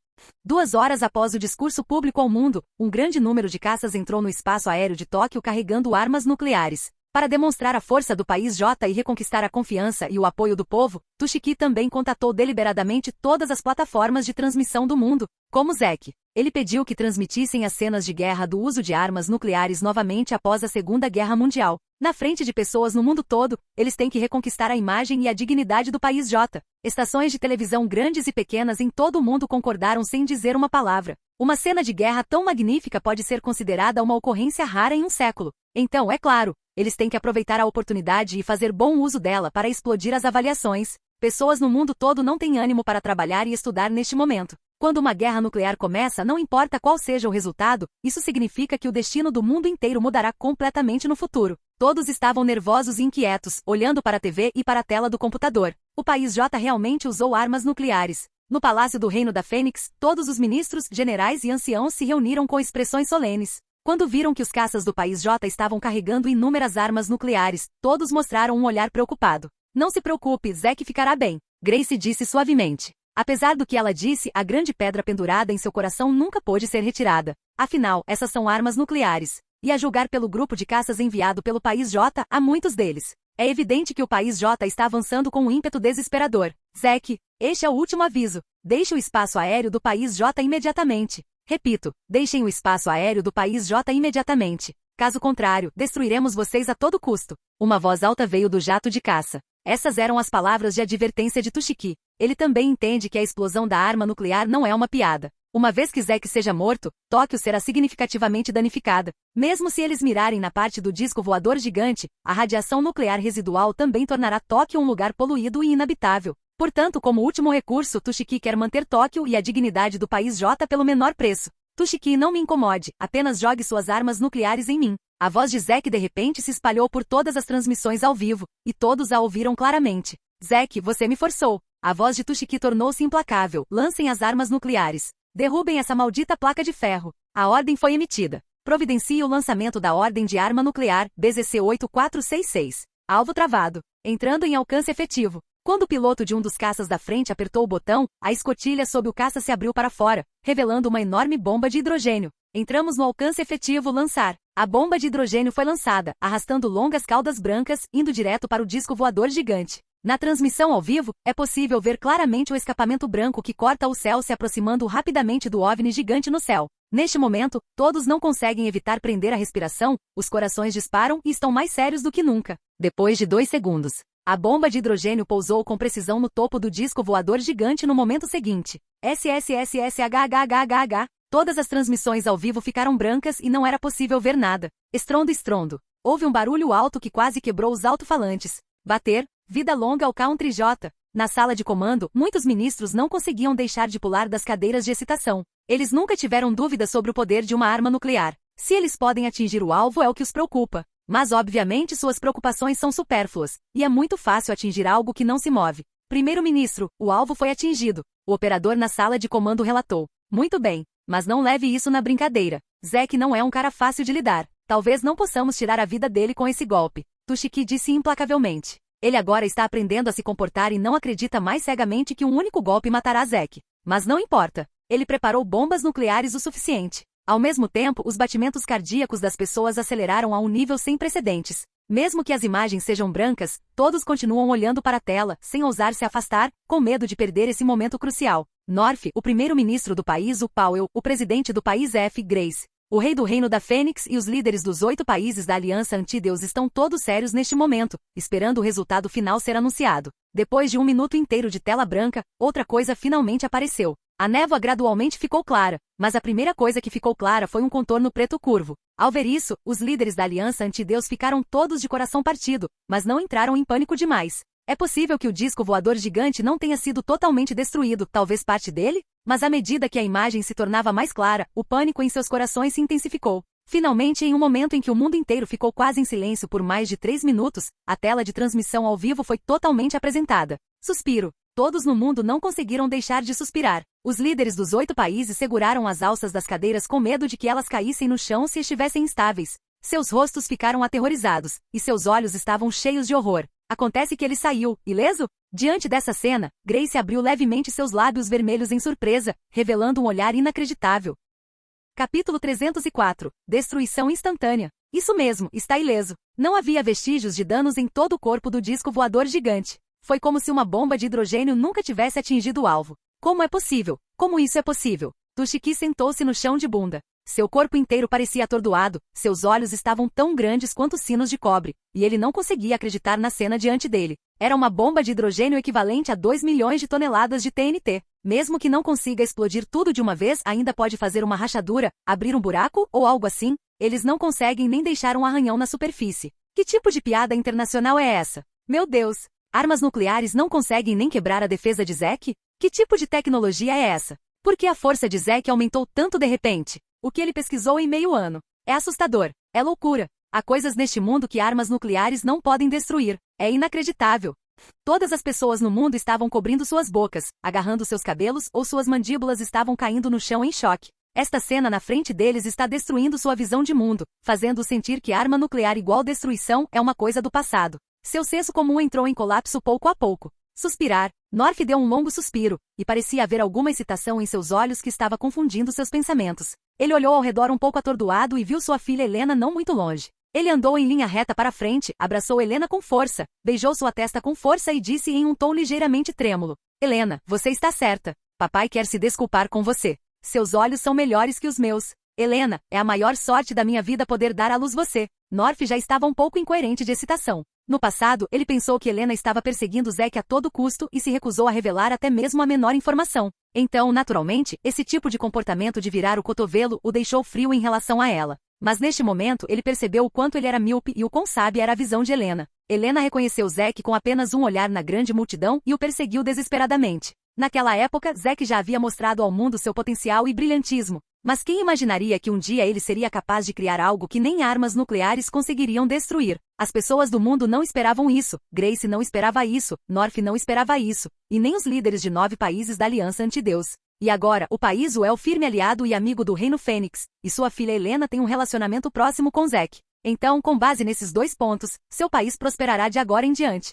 2 horas após o discurso público ao mundo, um grande número de caças entrou no espaço aéreo de Tóquio carregando armas nucleares. Para demonstrar a força do país J e reconquistar a confiança e o apoio do povo, Toshiki também contatou deliberadamente todas as plataformas de transmissão do mundo, como Zack. Ele pediu que transmitissem as cenas de guerra do uso de armas nucleares novamente após a Segunda Guerra Mundial. Na frente de pessoas no mundo todo, eles têm que reconquistar a imagem e a dignidade do país J. Estações de televisão grandes e pequenas em todo o mundo concordaram sem dizer uma palavra. Uma cena de guerra tão magnífica pode ser considerada uma ocorrência rara em um século. Então, é claro, eles têm que aproveitar a oportunidade e fazer bom uso dela para explodir as avaliações. Pessoas no mundo todo não têm ânimo para trabalhar e estudar neste momento. Quando uma guerra nuclear começa, não importa qual seja o resultado, isso significa que o destino do mundo inteiro mudará completamente no futuro. Todos estavam nervosos e inquietos, olhando para a TV e para a tela do computador. O país J realmente usou armas nucleares. No Palácio do Reino da Fênix, todos os ministros, generais e anciãos se reuniram com expressões solenes. Quando viram que os caças do país J estavam carregando inúmeras armas nucleares, todos mostraram um olhar preocupado. Não se preocupe, Zack ficará bem, Grace disse suavemente. Apesar do que ela disse, a grande pedra pendurada em seu coração nunca pôde ser retirada. Afinal, essas são armas nucleares. E a julgar pelo grupo de caças enviado pelo país J, há muitos deles. É evidente que o país J está avançando com um ímpeto desesperador. Zack, este é o último aviso. Deixe o espaço aéreo do país J imediatamente. Repito, deixem o espaço aéreo do país J imediatamente. Caso contrário, destruiremos vocês a todo custo. Uma voz alta veio do jato de caça. Essas eram as palavras de advertência de Toshiki. Ele também entende que a explosão da arma nuclear não é uma piada. Uma vez que Zack seja morto, Tóquio será significativamente danificada. Mesmo se eles mirarem na parte do disco voador gigante, a radiação nuclear residual também tornará Tóquio um lugar poluído e inabitável. Portanto, como último recurso, Toshiki quer manter Tóquio e a dignidade do país J pelo menor preço. Toshiki, não me incomode, apenas jogue suas armas nucleares em mim. A voz de Zack de repente se espalhou por todas as transmissões ao vivo, e todos a ouviram claramente. Zack, você me forçou. A voz de Toshiki tornou-se implacável. Lancem as armas nucleares. Derrubem essa maldita placa de ferro. A ordem foi emitida. Providencie o lançamento da ordem de arma nuclear, BZC 8466. Alvo travado. Entrando em alcance efetivo. Quando o piloto de um dos caças da frente apertou o botão, a escotilha sob o caça se abriu para fora, revelando uma enorme bomba de hidrogênio. Entramos no alcance efetivo lançar. A bomba de hidrogênio foi lançada, arrastando longas caudas brancas, indo direto para o disco voador gigante. Na transmissão ao vivo, é possível ver claramente o escapamento branco que corta o céu se aproximando rapidamente do OVNI gigante no céu. Neste momento, todos não conseguem evitar prender a respiração, os corações disparam e estão mais sérios do que nunca. Depois de 2 segundos, a bomba de hidrogênio pousou com precisão no topo do disco voador gigante no momento seguinte. SSSSHHHH. Todas as transmissões ao vivo ficaram brancas e não era possível ver nada. Estrondo, estrondo. Houve um barulho alto que quase quebrou os alto-falantes. Bater. Vida longa ao Country J. Na sala de comando, muitos ministros não conseguiam deixar de pular das cadeiras de excitação. Eles nunca tiveram dúvida sobre o poder de uma arma nuclear. Se eles podem atingir o alvo é o que os preocupa. Mas obviamente suas preocupações são supérfluas, e é muito fácil atingir algo que não se move. Primeiro-ministro, o alvo foi atingido. O operador na sala de comando relatou. Muito bem, mas não leve isso na brincadeira. Zack não é um cara fácil de lidar. Talvez não possamos tirar a vida dele com esse golpe. Toshiki disse implacavelmente. Ele agora está aprendendo a se comportar e não acredita mais cegamente que um único golpe matará Zack. Mas não importa. Ele preparou bombas nucleares o suficiente. Ao mesmo tempo, os batimentos cardíacos das pessoas aceleraram a um nível sem precedentes. Mesmo que as imagens sejam brancas, todos continuam olhando para a tela, sem ousar se afastar, com medo de perder esse momento crucial. North, o primeiro-ministro do país, o Powell, o presidente do país F. Grace, O rei do Reino da Fênix e os líderes dos 8 países da Aliança Antideus estão todos sérios neste momento, esperando o resultado final ser anunciado. Depois de 1 minuto inteiro de tela branca, outra coisa finalmente apareceu. A névoa gradualmente ficou clara, mas a primeira coisa que ficou clara foi um contorno preto curvo. Ao ver isso, os líderes da Aliança Antideus ficaram todos de coração partido, mas não entraram em pânico demais. É possível que o disco voador gigante não tenha sido totalmente destruído, talvez parte dele? Mas à medida que a imagem se tornava mais clara, o pânico em seus corações se intensificou. Finalmente, em um momento em que o mundo inteiro ficou quase em silêncio por mais de 3 minutos, a tela de transmissão ao vivo foi totalmente apresentada. Suspiro. Todos no mundo não conseguiram deixar de suspirar. Os líderes dos 8 países seguraram as alças das cadeiras com medo de que elas caíssem no chão se estivessem instáveis. Seus rostos ficaram aterrorizados, e seus olhos estavam cheios de horror. Acontece que ele saiu, ileso? Diante dessa cena, Grace abriu levemente seus lábios vermelhos em surpresa, revelando um olhar inacreditável. Capítulo 304. Destruição instantânea. Isso mesmo, está ileso. Não havia vestígios de danos em todo o corpo do disco voador gigante. Foi como se uma bomba de hidrogênio nunca tivesse atingido o alvo. Como é possível? Como isso é possível? Toshiki sentou-se no chão de bunda. Seu corpo inteiro parecia atordoado, seus olhos estavam tão grandes quanto sinos de cobre, e ele não conseguia acreditar na cena diante dele. Era uma bomba de hidrogênio equivalente a 2 milhões de toneladas de TNT. Mesmo que não consiga explodir tudo de uma vez, ainda pode fazer uma rachadura, abrir um buraco ou algo assim. Eles não conseguem nem deixar um arranhão na superfície. Que tipo de piada internacional é essa? Meu Deus! Armas nucleares não conseguem nem quebrar a defesa de Zack? Que tipo de tecnologia é essa? Por que a força de Zack aumentou tanto de repente? O que ele pesquisou em meio ano? É assustador. É loucura. Há coisas neste mundo que armas nucleares não podem destruir. É inacreditável. Todas as pessoas no mundo estavam cobrindo suas bocas, agarrando seus cabelos ou suas mandíbulas estavam caindo no chão em choque. Esta cena na frente deles está destruindo sua visão de mundo, fazendo-os sentir que arma nuclear igual destruição é uma coisa do passado. Seu senso comum entrou em colapso pouco a pouco. Suspirar. North deu um longo suspiro, e parecia haver alguma excitação em seus olhos que estava confundindo seus pensamentos. Ele olhou ao redor um pouco atordoado e viu sua filha Helena não muito longe. Ele andou em linha reta para frente, abraçou Helena com força, beijou sua testa com força e disse em um tom ligeiramente trêmulo: Helena, você está certa. Papai quer se desculpar com você. Seus olhos são melhores que os meus. Helena, é a maior sorte da minha vida poder dar à luz você. North já estava um pouco incoerente de excitação. No passado, ele pensou que Helena estava perseguindo Zack a todo custo e se recusou a revelar até mesmo a menor informação. Então, naturalmente, esse tipo de comportamento de virar o cotovelo o deixou frio em relação a ela. Mas neste momento, ele percebeu o quanto ele era míope e o quão sábia era a visão de Helena. Helena reconheceu Zack com apenas um olhar na grande multidão e o perseguiu desesperadamente. Naquela época, Zack já havia mostrado ao mundo seu potencial e brilhantismo. Mas quem imaginaria que um dia ele seria capaz de criar algo que nem armas nucleares conseguiriam destruir? As pessoas do mundo não esperavam isso, Grace não esperava isso, North não esperava isso, e nem os líderes de 9 países da Aliança Antideus. E agora, o país é o firme aliado e amigo do Reino Fênix, e sua filha Helena tem um relacionamento próximo com Zack. Então, com base nesses 2 pontos, seu país prosperará de agora em diante.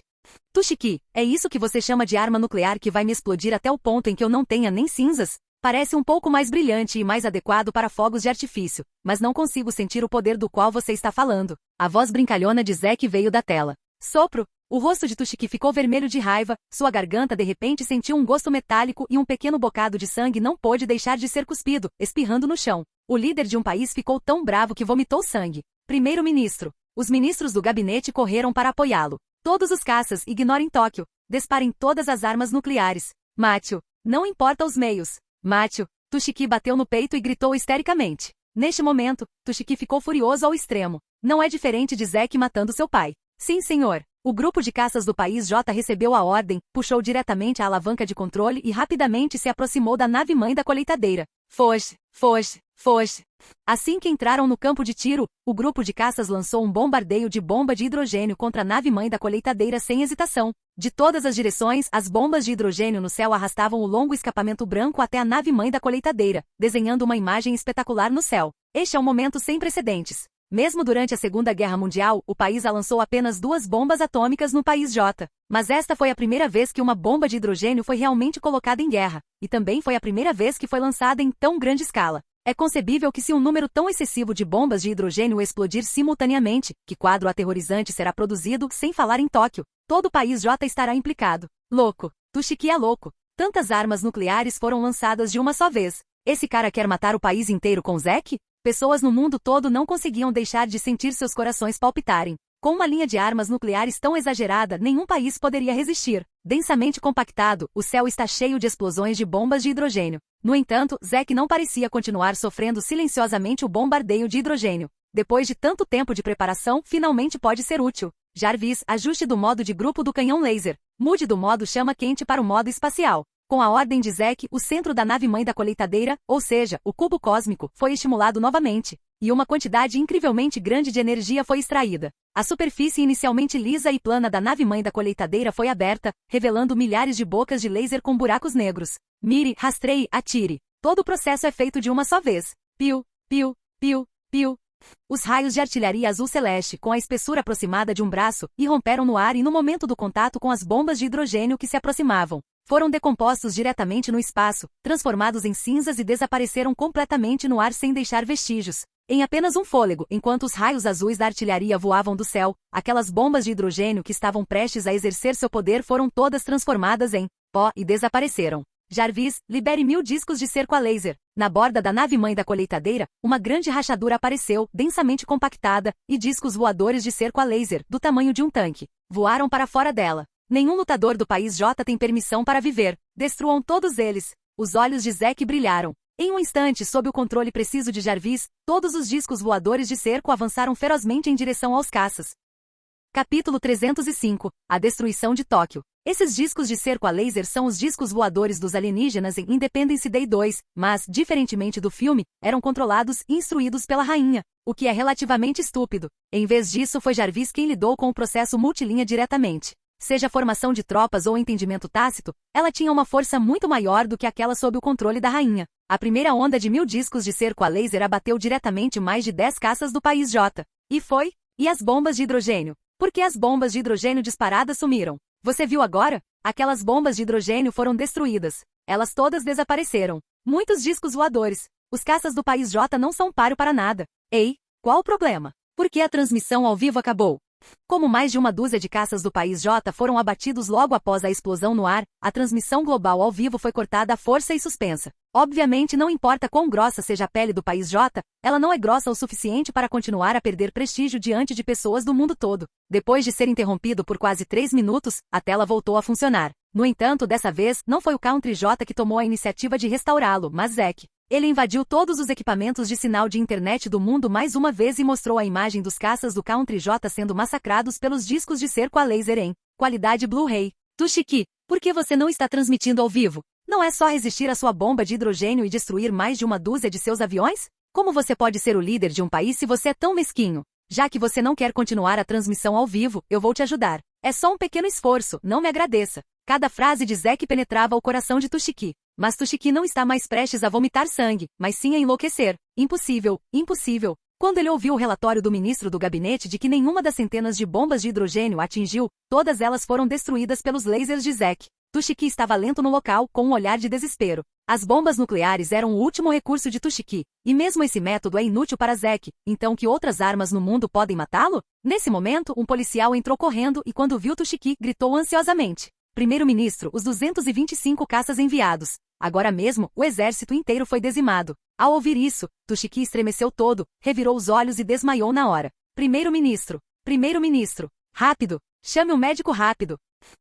Toshiki, é isso que você chama de arma nuclear que vai me explodir até o ponto em que eu não tenha nem cinzas? Parece um pouco mais brilhante e mais adequado para fogos de artifício, mas não consigo sentir o poder do qual você está falando. A voz brincalhona de Zack veio da tela. Sopro. O rosto de Toshiki ficou vermelho de raiva, sua garganta de repente sentiu um gosto metálico e um pequeno bocado de sangue não pôde deixar de ser cuspido, espirrando no chão. O líder de um país ficou tão bravo que vomitou sangue. Primeiro-ministro. Os ministros do gabinete correram para apoiá-lo. Todos os caças, ignorem Tóquio. Disparem todas as armas nucleares. Mátio. Não importa os meios. Mátio. Toshiki bateu no peito e gritou histericamente. Neste momento, Toshiki ficou furioso ao extremo. Não é diferente de Zack matando seu pai. Sim, senhor. O grupo de caças do país J recebeu a ordem, puxou diretamente a alavanca de controle e rapidamente se aproximou da nave-mãe da colheitadeira. Foge, foge, foge. Assim que entraram no campo de tiro, o grupo de caças lançou um bombardeio de bomba de hidrogênio contra a nave-mãe da colheitadeira sem hesitação. De todas as direções, as bombas de hidrogênio no céu arrastavam o longo escapamento branco até a nave-mãe da colheitadeira, desenhando uma imagem espetacular no céu. Este é um momento sem precedentes. Mesmo durante a Segunda Guerra Mundial, o país lançou apenas 2 bombas atômicas no país J. Mas esta foi a primeira vez que uma bomba de hidrogênio foi realmente colocada em guerra, e também foi a primeira vez que foi lançada em tão grande escala. É concebível que se um número tão excessivo de bombas de hidrogênio explodir simultaneamente, que quadro aterrorizante será produzido, sem falar em Tóquio. Todo o país J estará implicado. Louco. Toshiki é louco. Tantas armas nucleares foram lançadas de uma só vez. Esse cara quer matar o país inteiro com Zack? Pessoas no mundo todo não conseguiam deixar de sentir seus corações palpitarem. Com uma linha de armas nucleares tão exagerada, nenhum país poderia resistir. Densamente compactado, o céu está cheio de explosões de bombas de hidrogênio. No entanto, Zack não parecia continuar sofrendo silenciosamente o bombardeio de hidrogênio. Depois de tanto tempo de preparação, finalmente pode ser útil. Jarvis, ajuste do modo de grupo do canhão laser. Mude do modo chama quente para o modo espacial. Com a ordem de Zack, o centro da nave-mãe da colheitadeira, ou seja, o cubo cósmico, foi estimulado novamente, e uma quantidade incrivelmente grande de energia foi extraída. A superfície inicialmente lisa e plana da nave-mãe da colheitadeira foi aberta, revelando milhares de bocas de laser com buracos negros. Mire, rastreie, atire. Todo o processo é feito de uma só vez. Piu, piu, piu, piu. Os raios de artilharia azul celeste, com a espessura aproximada de um braço, irromperam no ar e no momento do contato com as bombas de hidrogênio que se aproximavam, foram decompostos diretamente no espaço, transformados em cinzas e desapareceram completamente no ar sem deixar vestígios. Em apenas um fôlego, enquanto os raios azuis da artilharia voavam do céu, aquelas bombas de hidrogênio que estavam prestes a exercer seu poder foram todas transformadas em pó e desapareceram. Jarvis, libere 1000 discos de cerco a laser. Na borda da nave-mãe da colheitadeira, uma grande rachadura apareceu, densamente compactada, e discos voadores de cerco a laser, do tamanho de um tanque, voaram para fora dela. Nenhum lutador do país J tem permissão para viver. Destruam todos eles. Os olhos de Zack brilharam. Em um instante, sob o controle preciso de Jarvis, todos os discos voadores de cerco avançaram ferozmente em direção aos caças. Capítulo 305. A destruição de Tóquio. Esses discos de cerco a laser são os discos voadores dos alienígenas em Independence Day 2, mas, diferentemente do filme, eram controlados e instruídos pela rainha, o que é relativamente estúpido. Em vez disso, foi Jarvis quem lidou com o processo multilinha diretamente. Seja formação de tropas ou entendimento tácito, ela tinha uma força muito maior do que aquela sob o controle da rainha. A primeira onda de 1000 discos de cerco a laser abateu diretamente mais de 10 caças do país J. E as bombas de hidrogênio? Por que as bombas de hidrogênio disparadas sumiram? Você viu agora? Aquelas bombas de hidrogênio foram destruídas. Elas todas desapareceram. Muitos discos voadores. Os caças do país J não são páreo para nada. Ei, qual o problema? Por que a transmissão ao vivo acabou? Como mais de uma dúzia de caças do país J foram abatidos logo após a explosão no ar, a transmissão global ao vivo foi cortada à força e suspensa. Obviamente não importa quão grossa seja a pele do país J, ela não é grossa o suficiente para continuar a perder prestígio diante de pessoas do mundo todo. Depois de ser interrompido por quase 3 minutos, a tela voltou a funcionar. No entanto, dessa vez, não foi o Country J que tomou a iniciativa de restaurá-lo, mas Zack. Ele invadiu todos os equipamentos de sinal de internet do mundo mais uma vez e mostrou a imagem dos caças do Country J sendo massacrados pelos discos de cerco a laser em qualidade Blu-ray. Tushiki, por que você não está transmitindo ao vivo? Não é só resistir à sua bomba de hidrogênio e destruir mais de uma dúzia de seus aviões? Como você pode ser o líder de um país se você é tão mesquinho? Já que você não quer continuar a transmissão ao vivo, eu vou te ajudar. É só um pequeno esforço, não me agradeça. Cada frase de Zack penetrava o coração de Tushiki. Mas Tushiki não está mais prestes a vomitar sangue, mas sim a enlouquecer. Impossível, impossível. Quando ele ouviu o relatório do ministro do gabinete de que nenhuma das centenas de bombas de hidrogênio atingiu, todas elas foram destruídas pelos lasers de Zack. Tushiki estava lento no local, com um olhar de desespero. As bombas nucleares eram o último recurso de Tushiki, e mesmo esse método é inútil para Zack, então que outras armas no mundo podem matá-lo? Nesse momento, um policial entrou correndo e quando viu Tushiki, gritou ansiosamente. Primeiro-ministro, os 225 caças enviados. Agora mesmo, o exército inteiro foi dizimado. Ao ouvir isso, Tushiki estremeceu todo, revirou os olhos e desmaiou na hora. Primeiro-ministro, rápido, chame um médico rápido.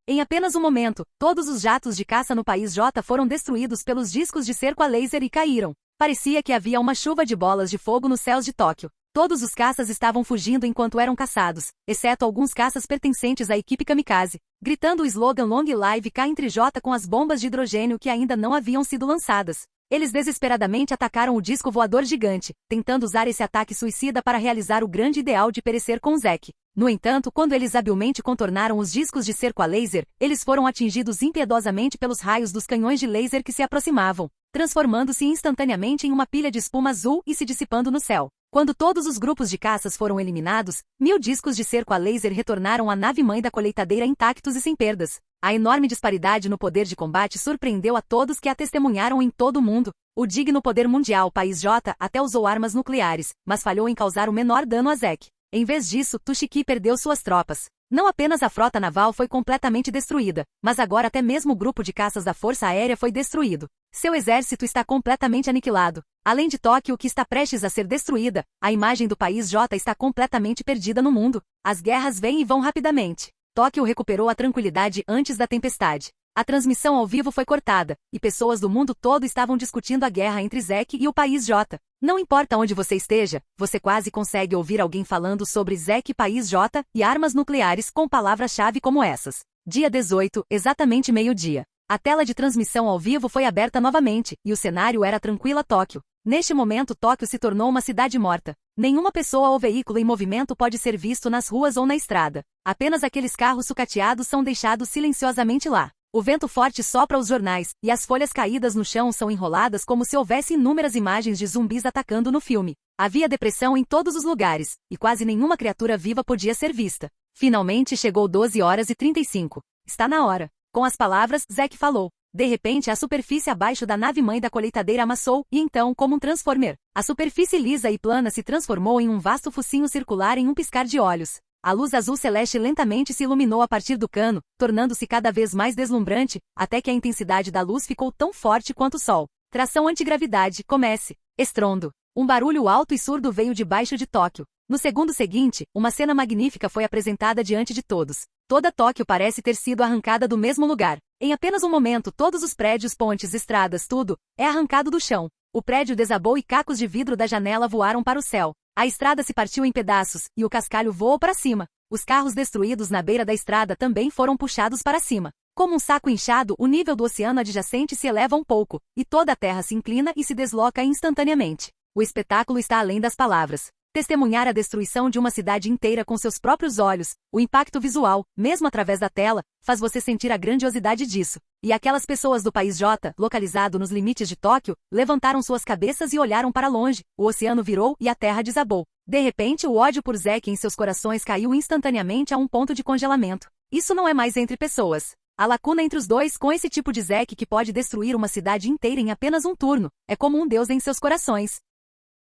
Em apenas um momento, todos os jatos de caça no país J foram destruídos pelos discos de cerco a laser e caíram. Parecia que havia uma chuva de bolas de fogo nos céus de Tóquio. Todos os caças estavam fugindo enquanto eram caçados, exceto alguns caças pertencentes à equipe kamikaze, gritando o slogan Long Live Country J com as bombas de hidrogênio que ainda não haviam sido lançadas. Eles desesperadamente atacaram o disco voador gigante, tentando usar esse ataque suicida para realizar o grande ideal de perecer com Zack. No entanto, quando eles habilmente contornaram os discos de cerco a laser, eles foram atingidos impiedosamente pelos raios dos canhões de laser que se aproximavam, transformando-se instantaneamente em uma pilha de espuma azul e se dissipando no céu. Quando todos os grupos de caças foram eliminados, 1000 discos de cerco a laser retornaram à nave-mãe da colheitadeira intactos e sem perdas. A enorme disparidade no poder de combate surpreendeu a todos que a testemunharam em todo o mundo. O digno poder mundial país J até usou armas nucleares, mas falhou em causar o menor dano a Zack. Em vez disso, Tushiki perdeu suas tropas. Não apenas a frota naval foi completamente destruída, mas agora até mesmo o grupo de caças da Força Aérea foi destruído. Seu exército está completamente aniquilado. Além de Tóquio, que está prestes a ser destruída, a imagem do país J está completamente perdida no mundo. As guerras vêm e vão rapidamente. Tóquio recuperou a tranquilidade antes da tempestade. A transmissão ao vivo foi cortada, e pessoas do mundo todo estavam discutindo a guerra entre Zek e o país J. Não importa onde você esteja, você quase consegue ouvir alguém falando sobre Zek, país J e armas nucleares com palavras-chave como essas. Dia 18, exatamente meio-dia. A tela de transmissão ao vivo foi aberta novamente, e o cenário era tranquila Tóquio. Neste momento Tóquio se tornou uma cidade morta. Nenhuma pessoa ou veículo em movimento pode ser visto nas ruas ou na estrada. Apenas aqueles carros sucateados são deixados silenciosamente lá. O vento forte sopra os jornais, e as folhas caídas no chão são enroladas como se houvesse inúmeras imagens de zumbis atacando no filme. Havia depressão em todos os lugares, e quase nenhuma criatura viva podia ser vista. Finalmente chegou 12h35. Está na hora. Com as palavras, Zek falou. De repente a superfície abaixo da nave-mãe da colheitadeira amassou, e então, como um transformer, a superfície lisa e plana se transformou em um vasto focinho circular em um piscar de olhos. A luz azul celeste lentamente se iluminou a partir do cano, tornando-se cada vez mais deslumbrante, até que a intensidade da luz ficou tão forte quanto o sol. Tração antigravidade, comece. Estrondo. Um barulho alto e surdo veio de baixo de Tóquio. No segundo seguinte, uma cena magnífica foi apresentada diante de todos. Toda Tóquio parece ter sido arrancada do mesmo lugar. Em apenas um momento todos os prédios, pontes, estradas, tudo, é arrancado do chão. O prédio desabou e cacos de vidro da janela voaram para o céu. A estrada se partiu em pedaços, e o cascalho voou para cima. Os carros destruídos na beira da estrada também foram puxados para cima. Como um saco inchado, o nível do oceano adjacente se eleva um pouco, e toda a terra se inclina e se desloca instantaneamente. O espetáculo está além das palavras. Testemunhar a destruição de uma cidade inteira com seus próprios olhos, o impacto visual, mesmo através da tela, faz você sentir a grandiosidade disso. E aquelas pessoas do país J, localizado nos limites de Tóquio, levantaram suas cabeças e olharam para longe. O oceano virou e a terra desabou. De repente o ódio por Zek em seus corações caiu instantaneamente a um ponto de congelamento. Isso não é mais entre pessoas. A lacuna entre os dois com esse tipo de Zek que pode destruir uma cidade inteira em apenas um turno, é como um deus em seus corações.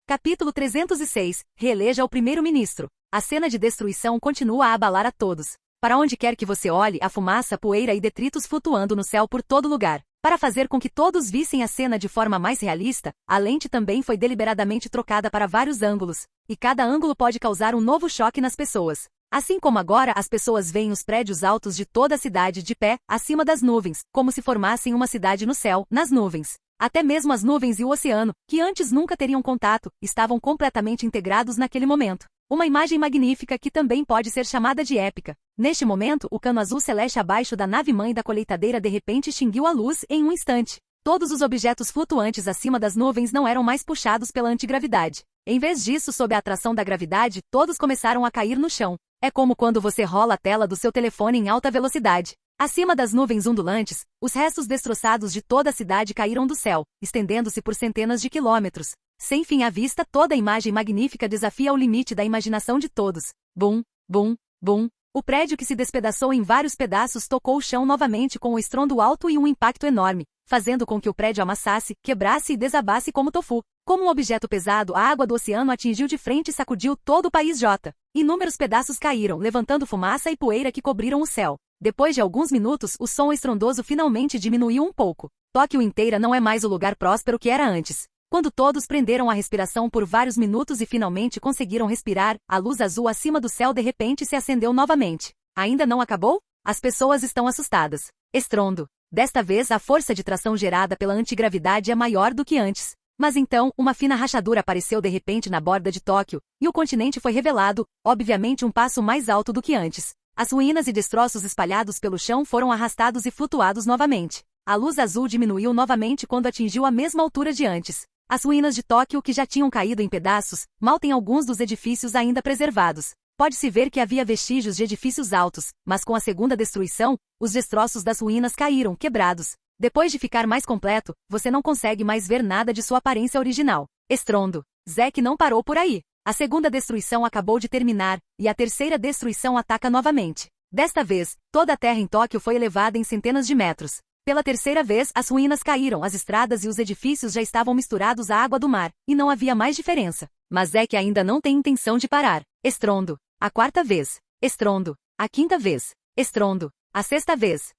Capítulo 306. Reeleja o primeiro-ministro. A cena de destruição continua a abalar a todos. Para onde quer que você olhe, há fumaça, poeira e detritos flutuando no céu por todo lugar. Para fazer com que todos vissem a cena de forma mais realista, a lente também foi deliberadamente trocada para vários ângulos, e cada ângulo pode causar um novo choque nas pessoas. Assim como agora as pessoas veem os prédios altos de toda a cidade de pé, acima das nuvens, como se formassem uma cidade no céu, nas nuvens. Até mesmo as nuvens e o oceano, que antes nunca teriam contato, estavam completamente integrados naquele momento. Uma imagem magnífica que também pode ser chamada de épica. Neste momento, o cano azul celeste abaixo da nave-mãe da colheitadeira de repente extinguiu a luz em um instante. Todos os objetos flutuantes acima das nuvens não eram mais puxados pela antigravidade. Em vez disso, sob a atração da gravidade, todos começaram a cair no chão. É como quando você rola a tela do seu telefone em alta velocidade. Acima das nuvens ondulantes, os restos destroçados de toda a cidade caíram do céu, estendendo-se por centenas de quilômetros. Sem fim à vista, toda a imagem magnífica desafia o limite da imaginação de todos. Bum, bum, bum. O prédio que se despedaçou em vários pedaços tocou o chão novamente com um estrondo alto e um impacto enorme, fazendo com que o prédio amassasse, quebrasse e desabasse como tofu. Como um objeto pesado, a água do oceano atingiu de frente e sacudiu todo o país J. Inúmeros pedaços caíram, levantando fumaça e poeira que cobriram o céu. Depois de alguns minutos, o som estrondoso finalmente diminuiu um pouco. Tóquio inteira não é mais o lugar próspero que era antes. Quando todos prenderam a respiração por vários minutos e finalmente conseguiram respirar, a luz azul acima do céu de repente se acendeu novamente. Ainda não acabou? As pessoas estão assustadas. Estrondo. Desta vez a força de tração gerada pela antigravidade é maior do que antes. Mas então, uma fina rachadura apareceu de repente na borda de Tóquio, e o continente foi revelado, obviamente um passo mais alto do que antes. As ruínas e destroços espalhados pelo chão foram arrastados e flutuados novamente. A luz azul diminuiu novamente quando atingiu a mesma altura de antes. As ruínas de Tóquio, que já tinham caído em pedaços, mal têm alguns dos edifícios ainda preservados. Pode-se ver que havia vestígios de edifícios altos, mas com a segunda destruição, os destroços das ruínas caíram, quebrados. Depois de ficar mais completo, você não consegue mais ver nada de sua aparência original. Estrondo. Zek não parou por aí. A segunda destruição acabou de terminar, e a terceira destruição ataca novamente. Desta vez, toda a terra em Tóquio foi elevada em centenas de metros. Pela terceira vez, as ruínas caíram, as estradas e os edifícios já estavam misturados à água do mar, e não havia mais diferença. Mas Zek ainda não tem intenção de parar. Estrondo. A quarta vez. Estrondo. A quinta vez. Estrondo. A sexta vez.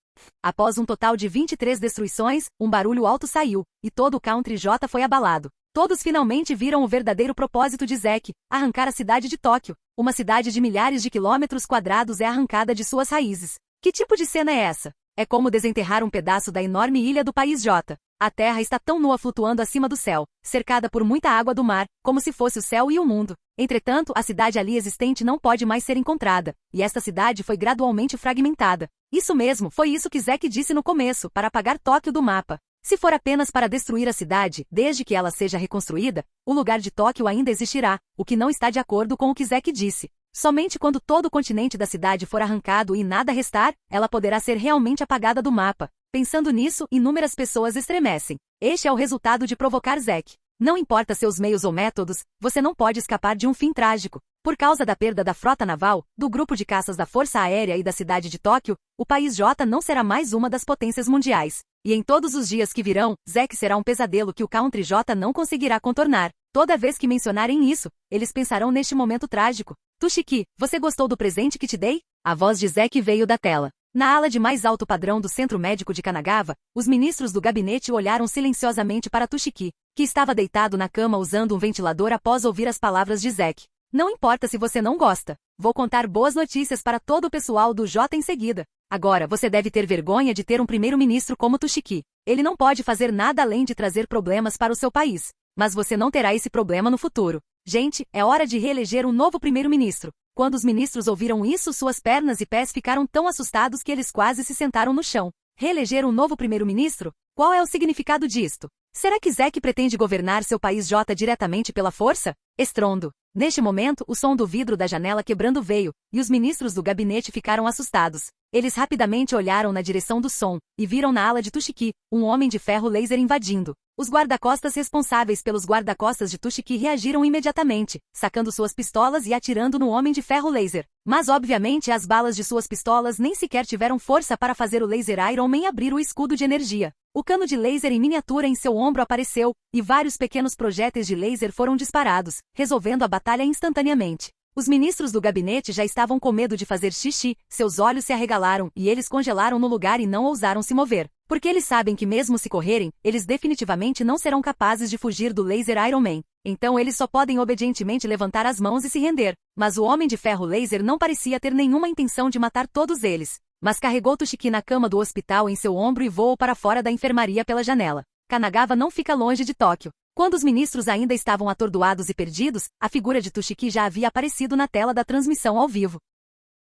Após um total de 23 destruições, um barulho alto saiu, e todo o Country J foi abalado. Todos finalmente viram o verdadeiro propósito de Zack: arrancar a cidade de Tóquio. Uma cidade de milhares de quilômetros quadrados é arrancada de suas raízes. Que tipo de cena é essa? É como desenterrar um pedaço da enorme ilha do país J. A terra está tão nua flutuando acima do céu, cercada por muita água do mar, como se fosse o céu e o mundo. Entretanto, a cidade ali existente não pode mais ser encontrada, e esta cidade foi gradualmente fragmentada. Isso mesmo, foi isso que Zack disse no começo, para apagar Tóquio do mapa. Se for apenas para destruir a cidade, desde que ela seja reconstruída, o lugar de Tóquio ainda existirá, o que não está de acordo com o que Zack disse. Somente quando todo o continente da cidade for arrancado e nada restar, ela poderá ser realmente apagada do mapa. Pensando nisso, inúmeras pessoas estremecem. Este é o resultado de provocar Zack. Não importa seus meios ou métodos, você não pode escapar de um fim trágico. Por causa da perda da frota naval, do grupo de caças da Força Aérea e da cidade de Tóquio, o país J não será mais uma das potências mundiais. E em todos os dias que virão, Zack será um pesadelo que o Country J não conseguirá contornar. Toda vez que mencionarem isso, eles pensarão neste momento trágico. Tushiki, você gostou do presente que te dei? A voz de Zack veio da tela. Na ala de mais alto padrão do Centro Médico de Kanagawa, os ministros do gabinete olharam silenciosamente para Tushiki, que estava deitado na cama usando um ventilador após ouvir as palavras de Zack. Não importa se você não gosta. Vou contar boas notícias para todo o pessoal do J em seguida. Agora, você deve ter vergonha de ter um primeiro-ministro como Tushiki. Ele não pode fazer nada além de trazer problemas para o seu país. Mas você não terá esse problema no futuro. Gente, é hora de reeleger um novo primeiro-ministro. Quando os ministros ouviram isso, suas pernas e pés ficaram tão assustados que eles quase se sentaram no chão. Reeleger um novo primeiro-ministro? Qual é o significado disto? Será que Zack pretende governar seu país J diretamente pela força? Estrondo. Neste momento, o som do vidro da janela quebrando veio, e os ministros do gabinete ficaram assustados. Eles rapidamente olharam na direção do som, e viram na ala de Tushiki, um homem de ferro laser invadindo. Os guarda-costas responsáveis pelos guarda-costas de Tushiki reagiram imediatamente, sacando suas pistolas e atirando no homem de ferro laser. Mas obviamente as balas de suas pistolas nem sequer tiveram força para fazer o laser Iron Man abrir o escudo de energia. O cano de laser em miniatura em seu ombro apareceu, e vários pequenos projéteis de laser foram disparados, resolvendo a batalha instantaneamente. Os ministros do gabinete já estavam com medo de fazer xixi, seus olhos se arregalaram e eles congelaram no lugar e não ousaram se mover. Porque eles sabem que mesmo se correrem, eles definitivamente não serão capazes de fugir do laser Iron Man. Então eles só podem obedientemente levantar as mãos e se render. Mas o Homem de Ferro Laser não parecia ter nenhuma intenção de matar todos eles. Mas carregou Tushiki na cama do hospital em seu ombro e voou para fora da enfermaria pela janela. Kanagawa não fica longe de Tóquio. Quando os ministros ainda estavam atordoados e perdidos, a figura de Tushiki já havia aparecido na tela da transmissão ao vivo.